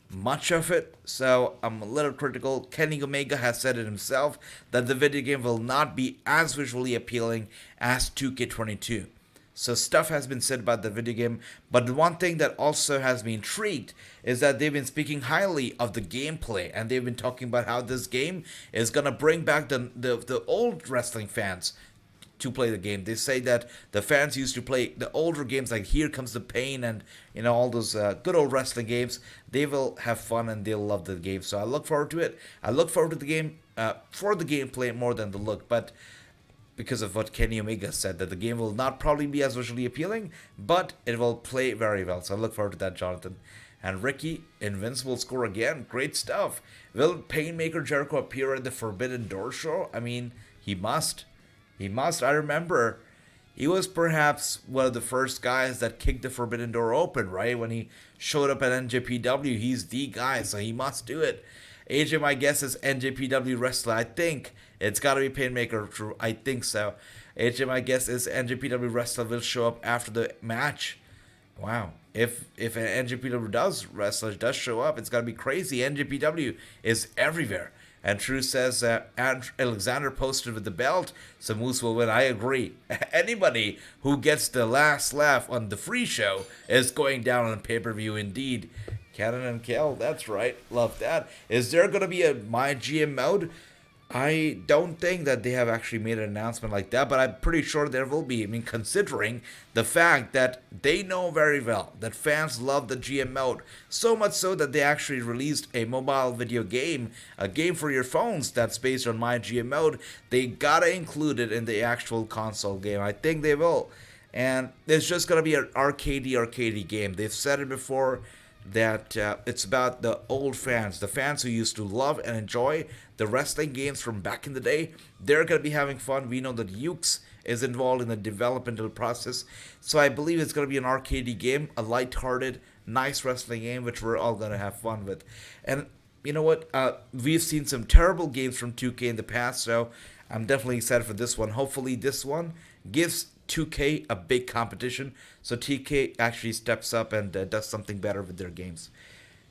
much of it, so I'm a little critical. Kenny Omega has said it himself that the video game will not be as visually appealing as 2K22. So stuff has been said about the video game, but the one thing that also has me intrigued is that they've been speaking highly of the gameplay, and they've been talking about how this game is going to bring back the old wrestling fans to play the game. They say that the fans used to play the older games like Here Comes the Pain and, you know, all those good old wrestling games. They will have fun and they'll love the game. So I look forward to it. I look forward to the game for the gameplay more than the look, but because of what Kenny Omega said, that the game will not probably be as visually appealing, but it will play very well. So I look forward to that, Jonathan. And Ricky, invincible score again. Great stuff. Will Painmaker Jericho appear at the Forbidden Door show? I mean, he must. He must. I remember he was perhaps one of the first guys that kicked the Forbidden Door open, right? When he showed up at NJPW, he's the guy, so he must do it. AJ, my guess is NJPW wrestler. I think it's got to be Painmaker. True, I think so. AJ, my guess is NJPW wrestler will show up after the match. Wow. If an NJPW wrestler does show up, it's got to be crazy. NJPW is everywhere. And True says Alexander posted with the belt, so Moose will win. I agree. Anybody who gets the last laugh on the free show is going down on pay-per-view indeed. Cannon and Kel, that's right. Love that. Is there going to be a My GM mode? I don't think that they have actually made an announcement like that, but I'm pretty sure there will be. I mean, considering the fact that they know very well that fans love the GM mode, so much so that they actually released a mobile video game, a game for your phones that's based on My GM mode. They gotta include it in the actual console game. I think they will. And it's just gonna be an arcadey game. They've said it before that it's about the old fans, the fans who used to love and enjoy the wrestling games from back in the day. They're going to be having fun. We know that Ukes is involved in the developmental process, so I believe it's going to be an arcadey game, a light-hearted, nice wrestling game, which we're all going to have fun with. And you know what? We've seen some terrible games from 2K in the past, so I'm definitely excited for this one. Hopefully this one gives 2K a big competition, so TK actually steps up and does something better with their games.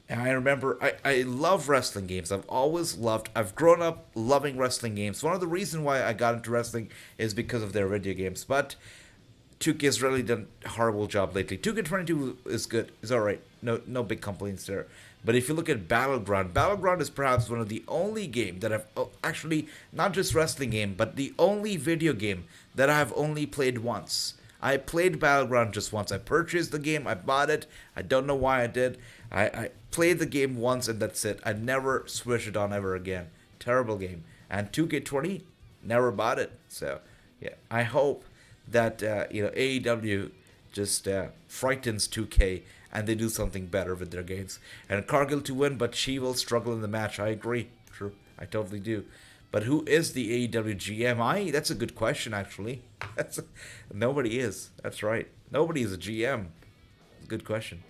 And I remember, I love wrestling games. I've grown up loving wrestling games. One of the reasons why I got into wrestling is because of their video games, but 2K has really done a horrible job lately. 2K22 is good, it's alright, no big complaints there. But if you look at Battleground is perhaps one of the only game that I've, actually, not just wrestling game, but the only video game that I've only played once. I played Battleground just once. I purchased the game. I bought it. I don't know why I did. I played the game once and that's it. I never switched it on ever again. Terrible game. And 2K20, never bought it. So, yeah. I hope that, AEW just frightens 2K and they do something better with their games. And Cargill to win, but she will struggle in the match. I agree. True. I totally do. But who is the AEW GM? That's a good question, actually. Nobody is. That's right. Nobody is a GM. Good question.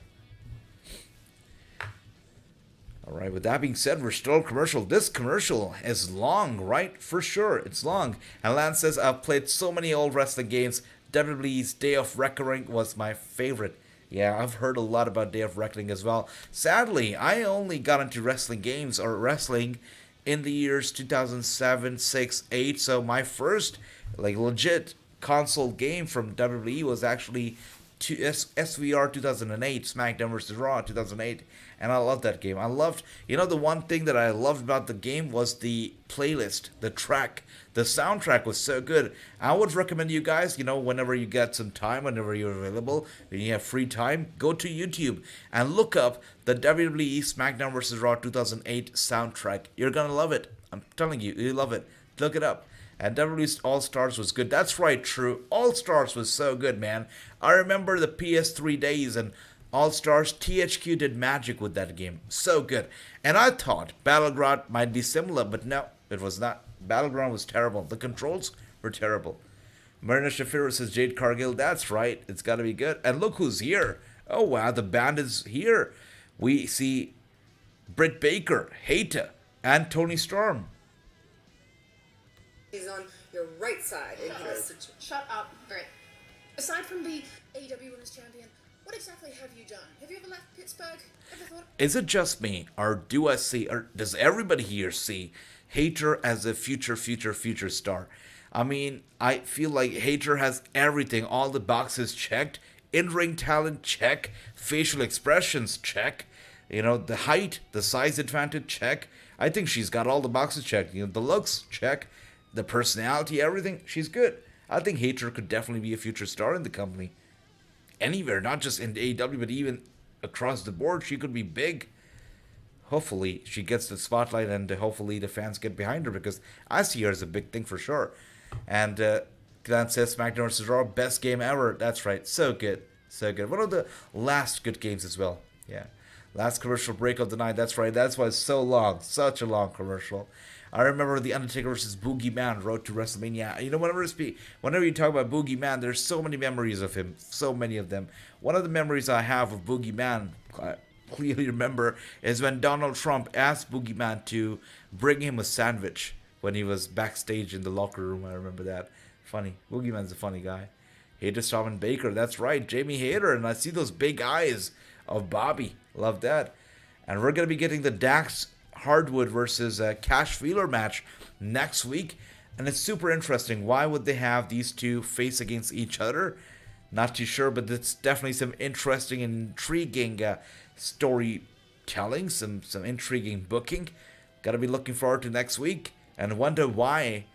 All right, with that being said, we're still commercial. This commercial is long, right? For sure, it's long. And Lance says, I've played so many old wrestling games. WWE's Day of Reckoning was my favorite. Yeah, I've heard a lot about Day of Reckoning as well. Sadly, I only got into wrestling games or wrestling in the years 2007, 6, 8. So my first, legit console game from WWE was actually SVR 2008, SmackDown vs. Raw 2008. And I loved that game. I loved, the one thing that I loved about the game was the playlist, the track. The soundtrack was so good. I would recommend you guys, whenever you get some time, whenever you're available, when you have free time, go to YouTube and look up the WWE SmackDown vs. Raw 2008 soundtrack. You're going to love it. I'm telling you, you love it. Look it up. And WWE All Stars was good. That's right, true. All Stars was so good, man. I remember the PS3 days and All Stars. THQ did magic with that game. So good. And I thought Battleground might be similar, but no, it was not. Battleground was terrible. The controls were terrible. Marina Shafir says Jade Cargill. That's right. It's got to be good. And look who's here. Oh, wow. The band is here. We see Britt Baker, Hayter, and Tony Storm. He's on your right side. Shut up, Britt. Aside from the AEW Women's Champion, what exactly have you done? Have you ever left Pittsburgh? Ever thought? Is it just me, or do I see, or does everybody here see Hayter as a future star? I mean, I feel like Hayter has everything, all the boxes checked. In-ring talent, check. Facial expressions, check. The height, the size advantage, check. I think she's got all the boxes checked. The looks, check. The personality, everything, she's good. I think Hayter could definitely be a future star in the company. Anywhere, not just in AEW, but even across the board, she could be big. Hopefully, she gets the spotlight and hopefully the fans get behind her because I see her as a big thing for sure. And Glenn says SmackDown vs. Raw, best game ever. That's right. So good. So good. One of the last good games as well. Yeah. Last commercial break of the night. That's right. That's why it's so long. Such a long commercial. I remember the Undertaker versus Boogeyman Road to WrestleMania. Whenever you talk about Boogeyman, there's so many memories of him. So many of them. One of the memories I have of Boogeyman, I clearly remember, is when Donald Trump asked Boogeyman to bring him a sandwich when he was backstage in the locker room. I remember that. Funny. Boogeyman's a funny guy. Hayter, Storm, and Baker. That's right. Jamie Hayter. And I see those big eyes of Bobby. Love that. And we're going to be getting the Dax Hardwood versus Cash Wheeler match next week. And it's super interesting. Why would they have these two face against each other? Not too sure, but it's definitely some interesting and intriguing storytelling, some intriguing booking. Got to be looking forward to next week and wonder why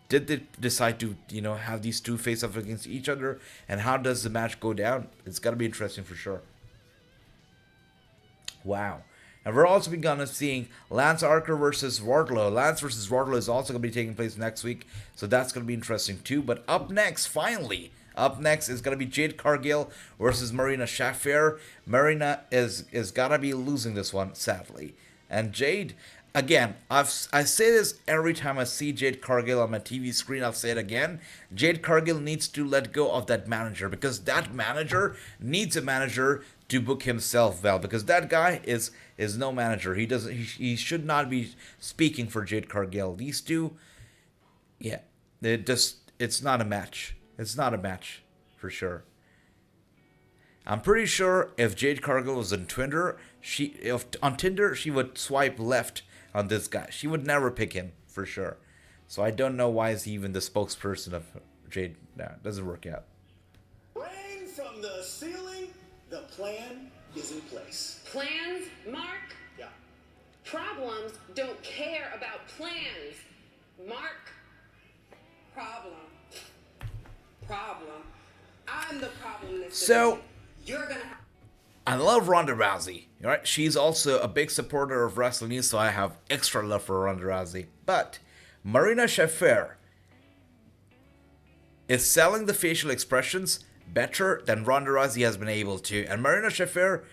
did they decide to, have these two face off against each other, and how does the match go down? It's got to be interesting for sure. Wow. And we're also begun seeing Lance Archer versus Wardlow. Lance versus Wardlow is also going to be taking place next week, so that's going to be interesting too. But up next is going to be Jade Cargill versus Marina Shafir. Marina is got to be losing this one, sadly. And Jade, again, I say this every time I see Jade Cargill on my TV screen. I'll say it again. Jade Cargill needs to let go of that manager, because that manager needs a manager to book himself well, because that guy is no manager. He should not be speaking for Jade Cargill. These two, yeah, it's not a match. It's not a match for sure. I'm pretty sure if Jade Cargill was on Tinder, on Tinder she would swipe left on this guy. She would never pick him for sure. So I don't know why is he even the spokesperson of Jade. No, it doesn't work out. Rain from the ceiling. The plan is in place. Plans, Mark? Yeah. Problems don't care about plans, Mark. Problem. I'm the problem in this So, division. You're gonna have I love Ronda Rousey, right? She's also a big supporter of Wrasslinews, so I have extra love for Ronda Rousey. But Marina Shafir is selling the facial expressions better than Ronda Rousey has been able to. And Marina Shafir,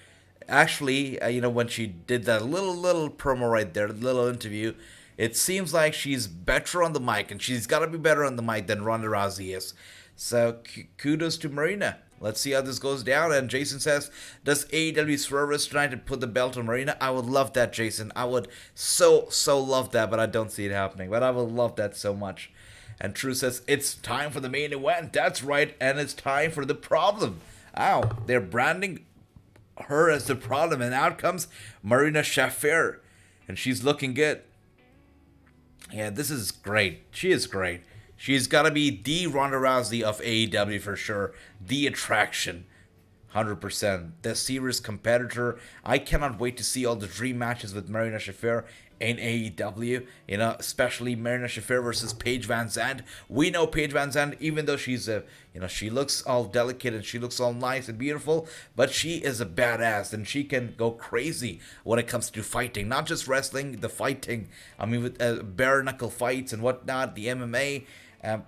actually, when she did that little promo right there, the little interview, it seems like she's better on the mic, and she's got to be better on the mic than Ronda Rousey is. So kudos to Marina. Let's see how this goes down. And Jason says, does AEW swerve us tonight to put the belt on Marina? I would love that, Jason. I would so love that, but I don't see it happening. But I would love that so much. And True says, it's time for the main event. That's right, and it's time for the problem. Ow, they're branding her as the problem, and out comes Marina Shafir. And she's looking good. Yeah, this is great. She is great. She's got to be the Ronda Rousey of AEW for sure. The attraction. 100%. The serious competitor. I cannot wait to see all the dream matches with Marina Shafir in AEW. Especially Marina Shafir versus Paige Van Zandt. We know Paige Van Zandt, even though she's she looks all delicate and she looks all nice and beautiful, but she is a badass and she can go crazy when it comes to fighting. Not just wrestling, the fighting. I mean, with bare knuckle fights and whatnot, the MMA.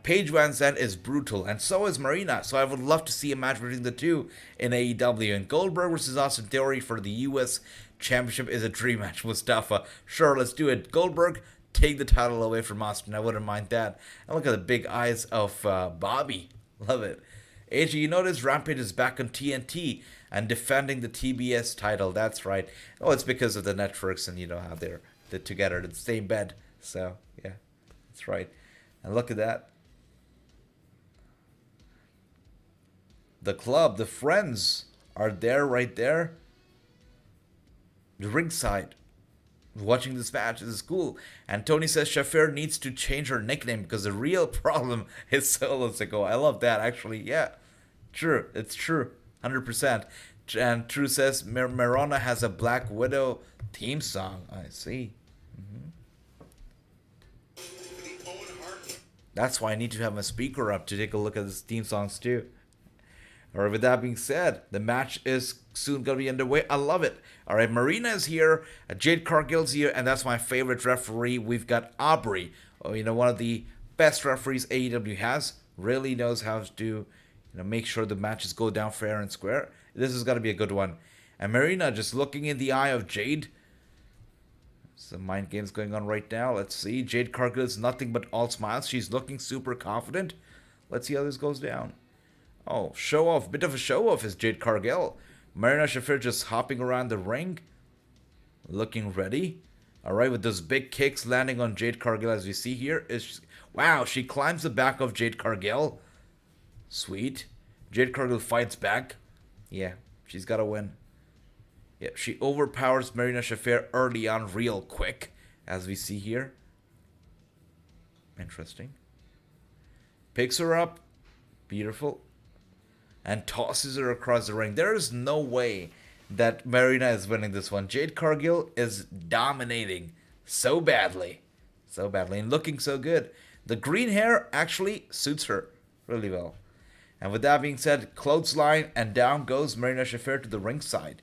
Paige Van Zandt is brutal, and so is Marina. So I would love to see a match between the two in AEW. And Goldberg versus Austin Theory for the US Championship is a dream match, Mustafa. Sure, let's do it. Goldberg, take the title away from Austin. I wouldn't mind that. And look at the big eyes of Bobby. Love it. AJ, you notice Rampage is back on TNT and defending the TBS title. That's right. Oh, it's because of the networks and how they're together in the same bed. So, yeah, that's right. And look at that. The club, the friends are there, right there. The ringside. Watching this match. This is cool. And Tony says Shafir needs to change her nickname because the real problem is Solo Sikoa. I love that, actually. Yeah. True. It's true. 100%. And True says Marona has a Black Widow theme song. I see. That's why I need to have my speaker up to take a look at this theme songs too. Alright, with that being said, the match is soon going to be underway. I love it. Alright, Marina is here, Jade Cargill's here, and that's my favorite referee. We've got Aubrey, one of the best referees AEW has. Really knows how to make sure the matches go down fair and square. This is going to be a good one. And Marina just looking in the eye of Jade. Some mind games going on right now. Let's see. Jade Cargill is nothing but all smiles. She's looking super confident. Let's see how this goes down. Oh, show off. Bit of a show off is Jade Cargill. Marina Shafir just hopping around the ring. Looking ready. Alright, with those big kicks landing on Jade Cargill as we see here. Wow, she climbs the back of Jade Cargill. Sweet. Jade Cargill fights back. Yeah, she's got to win. Yeah, she overpowers Marina Shafir early on real quick, as we see here. Interesting. Picks her up. Beautiful. And tosses her across the ring. There is no way that Marina is winning this one. Jade Cargill is dominating so badly. So badly. And looking so good. The green hair actually suits her really well. And with that being said, clothesline, and down goes Marina Shafir to the ringside.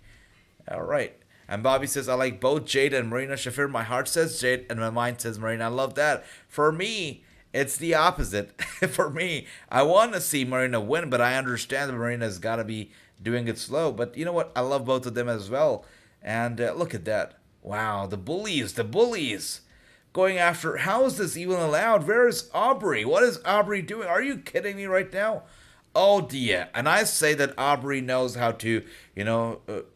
Alright. And Bobby says, I like both Jade and Marina Shafir. My heart says Jade and my mind says Marina. I love that. For me, it's the opposite. For me, I want to see Marina win, but I understand that Marina's got to be doing it slow. But you know what? I love both of them as well. And look at that. Wow, the bullies. Going after, how is this even allowed? Where is Aubrey? What is Aubrey doing? Are you kidding me right now? Oh dear. And I say that Aubrey knows how to,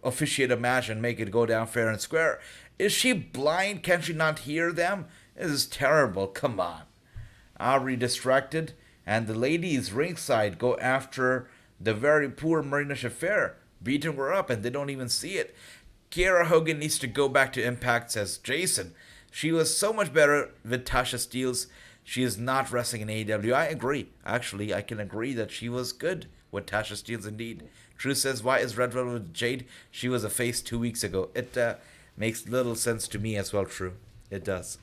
officiate a match and make it go down fair and square. Is she blind? Can she not hear them? This is terrible. Come on. Aubrey distracted. And the ladies ringside go after the very poor Marina Shafir, beating her up, and they don't even see it. Kiera Hogan needs to go back to Impact, says Jason. She was so much better with Tasha Steelz. She is not wrestling in AEW. I agree. Actually, I can agree that she was good with Tasha Steelz indeed. True says, why is Red Velvet with Jade? She was a face 2 weeks ago. It makes little sense to me as well, True. It does.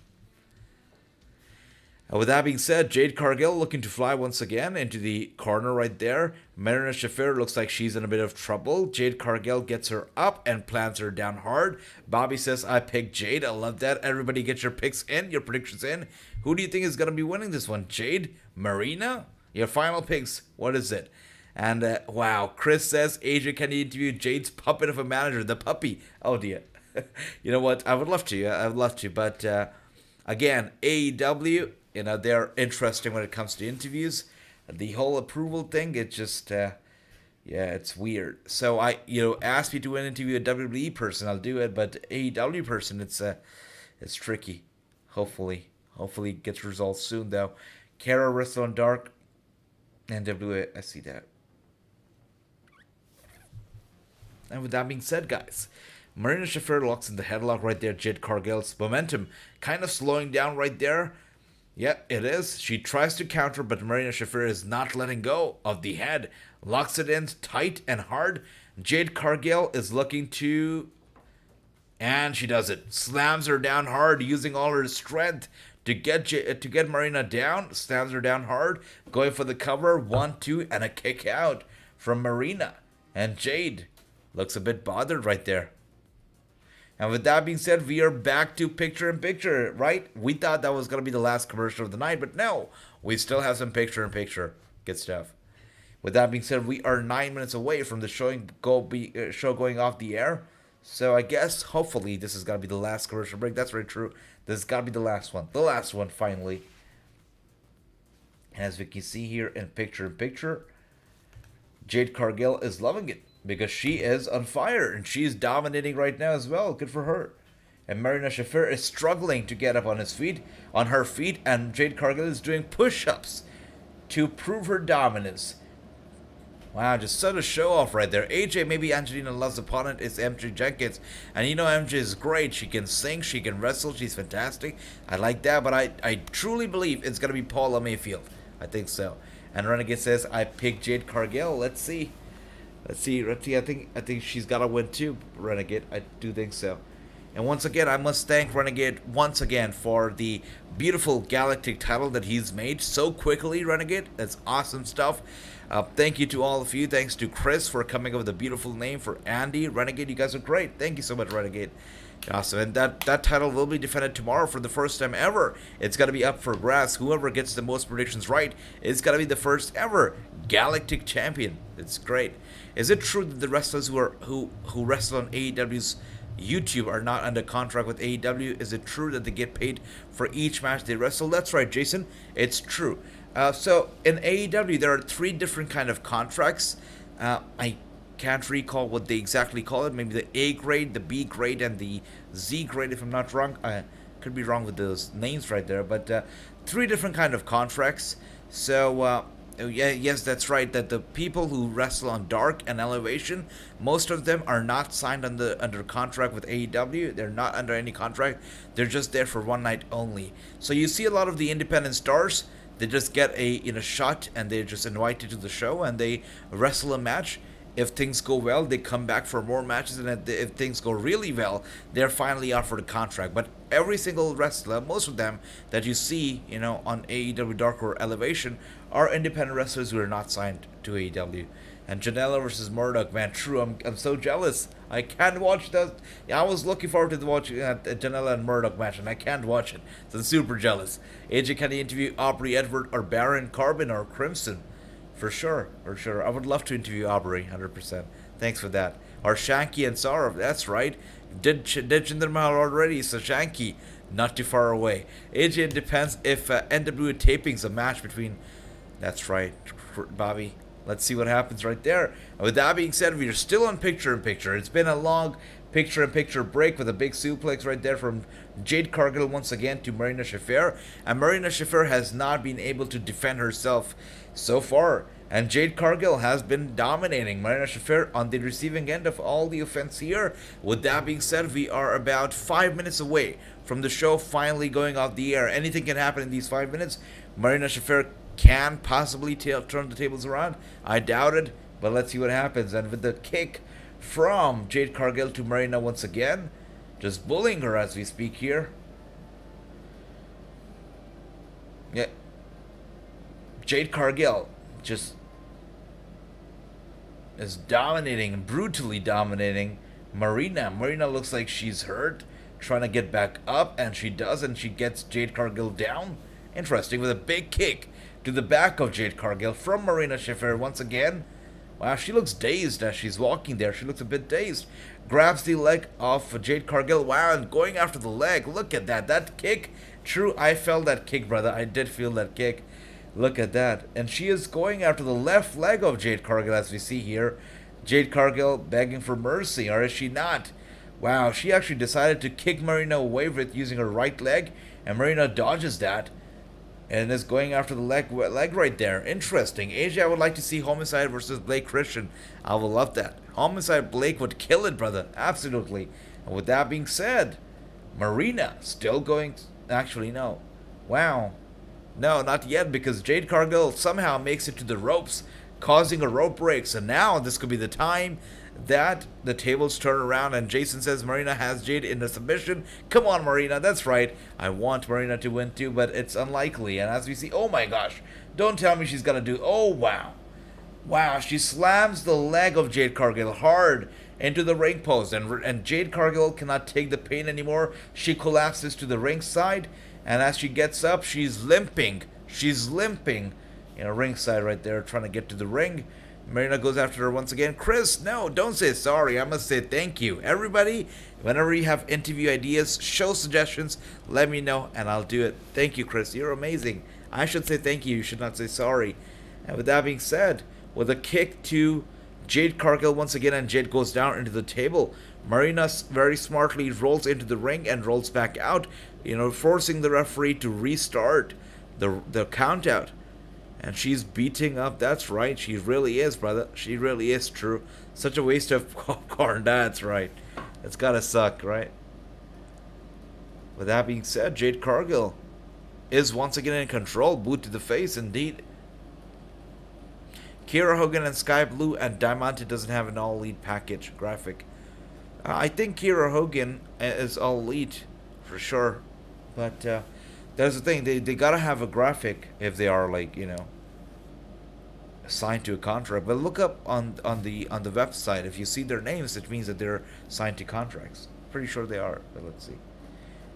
With that being said, Jade Cargill looking to fly once again into the corner right there. Marina Shafir looks like she's in a bit of trouble. Jade Cargill gets her up and plants her down hard. Bobby says, I picked Jade. I love that. Everybody get your picks in, your predictions in. Who do you think is going to be winning this one? Jade? Marina? Your final picks. What is it? And wow, Chris says, AJ, can you interview Jade's puppet of a manager, the puppy? Oh dear. You know what? I would love to. I would love to. But again, AEW, you know, they're interesting when it comes to interviews. The whole approval thing, it's just, yeah, it's weird. So ask me to an interview a WWE person, I'll do it. But AEW person, it's tricky. Hopefully it gets resolved soon though. Kara wrestle on Dark, NWA, I see that. And with that being said, guys, Marina Shafir locks in the headlock right there. Jade Cargill's momentum kind of slowing down right there. Yeah, it is. She tries to counter, but Marina Shafir is not letting go of the head. Locks it in tight and hard. Jade Cargill is looking to... And she does it. Slams her down hard, using all her strength to get Marina down. Slams her down hard. Going for the cover. 1, 2, and a kick out from Marina. And Jade looks a bit bothered right there. And with that being said, we are back to picture-in-picture, right? We thought that was going to be the last commercial of the night, but no. We still have some picture-in-picture. Good stuff. With that being said, we are 9 minutes away from the show going off the air. So I guess, hopefully, this is going to be the last commercial break. That's very true. This has got to be the last one. The last one, finally. And as we can see here in picture-in-picture, Jade Cargill is loving it. Because she is on fire, and she's dominating right now as well. Good for her. And Marina Shafir is struggling to get up on her feet, and Jade Cargill is doing push-ups to prove her dominance. Wow, just such a show-off right there. AJ, maybe Angelina Love's opponent is MJ Jenkins. And you know MJ is great. She can sing, she can wrestle, she's fantastic. I like that, but I truly believe it's going to be Paula Mayfield. I think so. And Renegade says, I picked Jade Cargill. Let's see. I think she's got to win too, Renegade. I do think so. And once again, I must thank Renegade once again for the beautiful Galactic title that he's made so quickly, Renegade. That's awesome stuff. Thank you to all of you. Thanks to Chris for coming up with a beautiful name for Andy. Renegade, you guys are great. Thank you so much, Renegade. Awesome. And that title will be defended tomorrow for the first time ever. It's going to be up for grabs. Whoever gets the most predictions right is going to be the first ever Galactic Champion. It's great. Is it true that the wrestlers who wrestle on AEW's YouTube are not under contract with AEW? Is it true that they get paid for each match they wrestle? That's right, Jason. It's true. So in AEW, there are 3 different kind of contracts. I can't recall what they exactly call it. Maybe the A grade, the B grade, and the Z grade, if I'm not wrong. I could be wrong with those names right there. But 3 different kind of contracts. So... yes, that's right, that the people who wrestle on Dark and Elevation, most of them are not signed under contract with AEW. They're not under any contract. They're just there for one night only. So you see a lot of the independent stars, they just get a shot and they're just invited to the show and they wrestle a match. If things go well, they come back for more matches, and if things go really well, they're finally offered a contract. But every single wrestler, most of them that you see, on AEW Dark or Elevation, are independent wrestlers who are not signed to AEW. And Janela versus Murdoch, man, true, I'm so jealous. I can't watch that. I was looking forward to watching Janela and Murdoch match, and I can't watch it. So I'm super jealous. AJ, can he interview Aubrey Edward or Baron Corbin or Crimson? For sure. I would love to interview Aubrey, 100%. Thanks for that. Or Shanky and Saurav, that's right. Did Jinder Mahal already, so Shanky, not too far away. AJ, it depends if NWA taping's a match between... That's right, Bobby. Let's see what happens right there. And with that being said, we are still on picture-in-picture. It's been a long picture-in-picture break with a big suplex right there from Jade Cargill once again to Marina Shafir. And Marina Shafir has not been able to defend herself so far. And Jade Cargill has been dominating Marina Shafir on the receiving end of all the offense here. With that being said, we are about 5 minutes away from the show finally going off the air. Anything can happen in these 5 minutes. Marina Shafir can possibly turn the tables around. I doubt it, but let's see what happens. And with the kick from Jade Cargill to Marina once again, just bullying her as we speak here. Yeah. Jade Cargill just is dominating, brutally dominating Marina. Marina looks like she's hurt, trying to get back up, and she does, and she gets Jade Cargill down. Interesting, with a big kick to the back of Jade Cargill from Marina Shafir once again. Wow, she looks dazed as she's walking there. She looks a bit dazed. Grabs the leg of Jade Cargill. Wow, and going after the leg. Look at that. That kick. True, I felt that kick, brother. I did feel that kick. Look at that. And she is going after the left leg of Jade Cargill, as we see here. Jade Cargill begging for mercy, or is she not? Wow, she actually decided to kick Marina away with using her right leg, and Marina dodges that and is going after the leg right there. Interesting. AJ, I would like to see Homicide versus Blake Christian. I would love that. Homicide Blake would kill it, brother. Absolutely. And with that being said, Marina still going... Actually, no. Wow. No, not yet, because Jade Cargill somehow makes it to the ropes, causing a rope break. So now this could be the time that the tables turn around, and Jason says Marina has Jade in the submission. Come on, Marina. That's right. I want Marina to win too, but it's unlikely. And as we see, oh my gosh, don't tell me she's gonna do... Oh, wow. Wow, she slams the leg of Jade Cargill hard into the ring post, and Jade Cargill cannot take the pain anymore. She collapses to the ringside, and as she gets up, she's limping. She's limping, you know, ringside right there, trying to get to the ring. Marina goes after her once again. Chris, no, don't say sorry. I must say thank you. Everybody, whenever you have interview ideas, show suggestions, let me know, and I'll do it. Thank you, Chris. You're amazing. I should say thank you. You should not say sorry. And with that being said, with a kick to Jade Cargill once again, and Jade goes down into the table. Marina very smartly rolls into the ring and rolls back out, you know, forcing the referee to restart the count out. And she's beating up. That's right. She really is, brother. She really is, true. Such a waste of popcorn. That's right. It's gotta suck, right? With that being said, Jade Cargill is once again in control. Boot to the face, indeed. Kiera Hogan and Sky Blue and Diamante doesn't have an all elite package graphic. I think Kiera Hogan is all elite for sure. But there's the thing, they gotta have a graphic if they are, like, you know, signed to a contract. But look up on the website. If you see their names, it means that they're signed to contracts. Pretty sure they are. But let's see.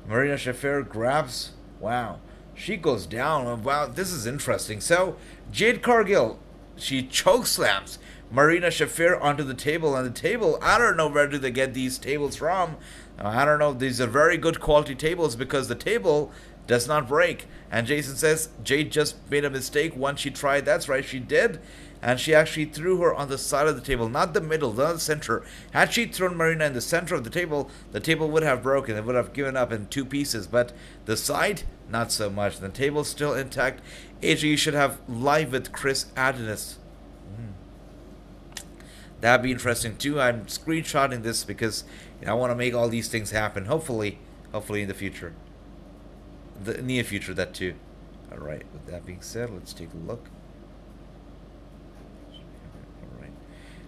Marina Shafir grabs. Wow, she goes down. Wow, this is interesting. So Jade Cargill, she choke slams Marina Shafir onto the table. And the table, I don't know where do they get these tables from. I don't know. These are very good quality tables, because the table does not break. And Jason says Jade just made a mistake once she tried. That's right, she did. And she actually threw her on the side of the table, not the middle, not the center. Had she thrown Marina in the center of the table would have broken. It would have given up in two pieces. But the side, not so much. The table's still intact. AJ, you should have live with Chris Adonis. That'd be interesting too. I'm screenshotting this because, you know, I want to make all these things happen. Hopefully in the future. The near future, that too. Alright, with that being said, let's take a look. Alright.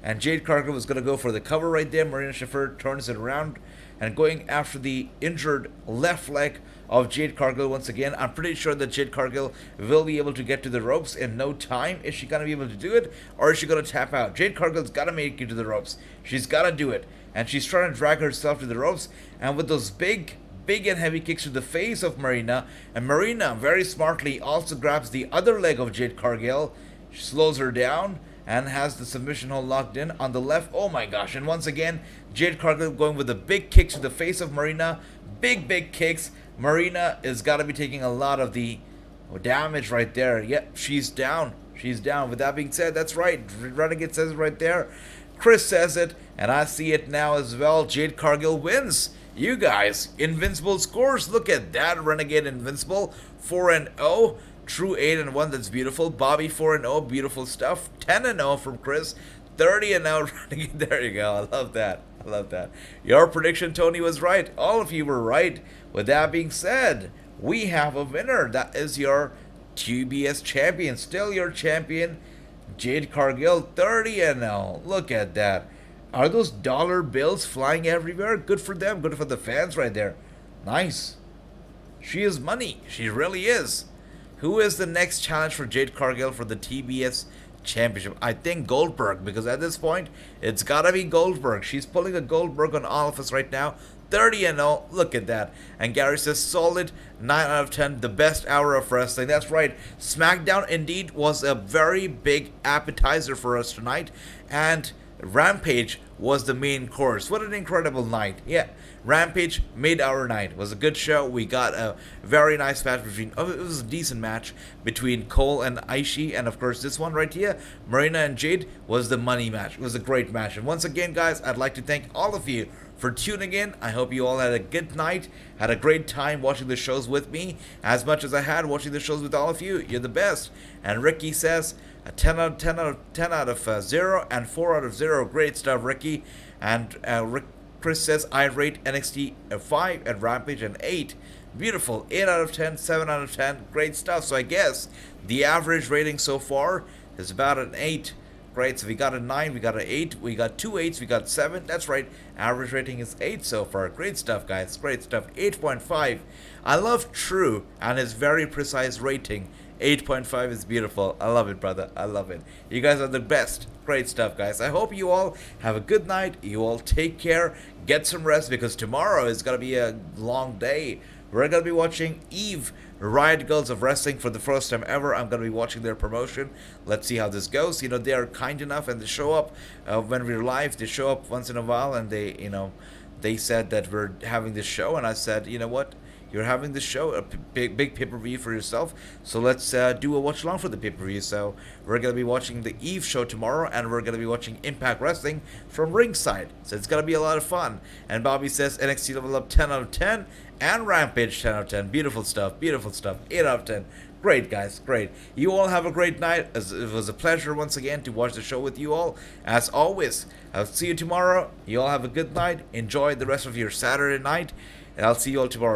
And Jade Cargill was going to go for the cover right there. Marina Shafir turns it around and going after the injured left leg of Jade Cargill once again. I'm pretty sure that Jade Cargill will be able to get to the ropes in no time. Is she going to be able to do it, or is she going to tap out? Jade Cargill's got to make it to the ropes. She's got to do it. And she's trying to drag herself to the ropes. And with those big and heavy kicks to the face of Marina. And Marina very smartly also grabs the other leg of Jade Cargill. She slows her down and has the submission hold locked in on the left. Oh my gosh. And once again, Jade Cargill going with the big kicks to the face of Marina. Big kicks. Marina is got to be taking a lot of the damage right there. Yep, she's down. She's down. With that being said, that's right. Renegade says it right there. Chris says it, and I see it now as well. Jade Cargill wins. You guys, Invincible scores. Look at that. Renegade Invincible 4-0. True 8-1. That's beautiful. Bobby 4-0. Beautiful stuff. 10-0 from Chris. 30-0 Renegade. There you go. I love that. I love that. Your prediction, Tony, was right. All of you were right. With that being said, we have a winner. That is your TBS champion. Still your champion, Jade Cargill. 30-0. Look at that. Are those dollar bills flying everywhere? Good for them. Good for the fans right there. Nice. She is money. She really is. Who is the next challenge for Jade Cargill for the TBS Championship. I think Goldberg, because at this point, it's gotta be Goldberg. She's pulling a Goldberg on all of us right now. 30-0, look at that. And Gary says, solid 9 out of 10, the best hour of wrestling. That's right, SmackDown indeed was a very big appetizer for us tonight. And Rampage was the main course. What an incredible night. Yeah, Rampage made our night. It was a good show. We got a very nice match between, it was a decent match between Cole and Ishii, and of course this one right here, Marina and Jade, was the money match. It was a great match. And once again, guys, I'd like to thank all of you for tuning in. I hope you all had a good night, had a great time watching the shows with me, as much as I had watching the shows with all of you. You're the best. And Ricky says, a 10 out of 0 and 4 out of 0. Great stuff, Ricky. And Chris says, I rate NXT a 5 and Rampage an 8. Beautiful. 8 out of 10, 7 out of 10. Great stuff. So I guess the average rating so far is about an 8. Great. So we got a 9, we got an 8, we got 2 8s, we got 7. That's right. Average rating is 8 so far. Great stuff, guys. Great stuff. 8.5. I love True and his very precise rating. 8.5 is beautiful. I love it, brother. I love it. You guys are the best. Great stuff, guys. I hope you all have a good night. You all take care. Get some rest, because tomorrow is going to be a long day. We're going to be watching Eve, Riot Girls of Wrestling, for the first time ever. I'm going to be watching their promotion. Let's see how this goes. You know, they are kind enough, and they show up when we're live. They show up once in a while, and they, you know, they said that we're having this show, and I said, you know what? You're having this show, a big pay-per-view for yourself, so let's do a watch-along for the pay-per-view. So we're going to be watching the Eve show tomorrow, and we're going to be watching Impact Wrestling from ringside. So it's going to be a lot of fun. And Bobby says NXT Level Up 10 out of 10, and Rampage 10 out of 10. Beautiful stuff, 8 out of 10. Great, guys, great. You all have a great night. It was a pleasure once again to watch the show with you all. As always, I'll see you tomorrow. You all have a good night. Enjoy the rest of your Saturday night, and I'll see you all tomorrow.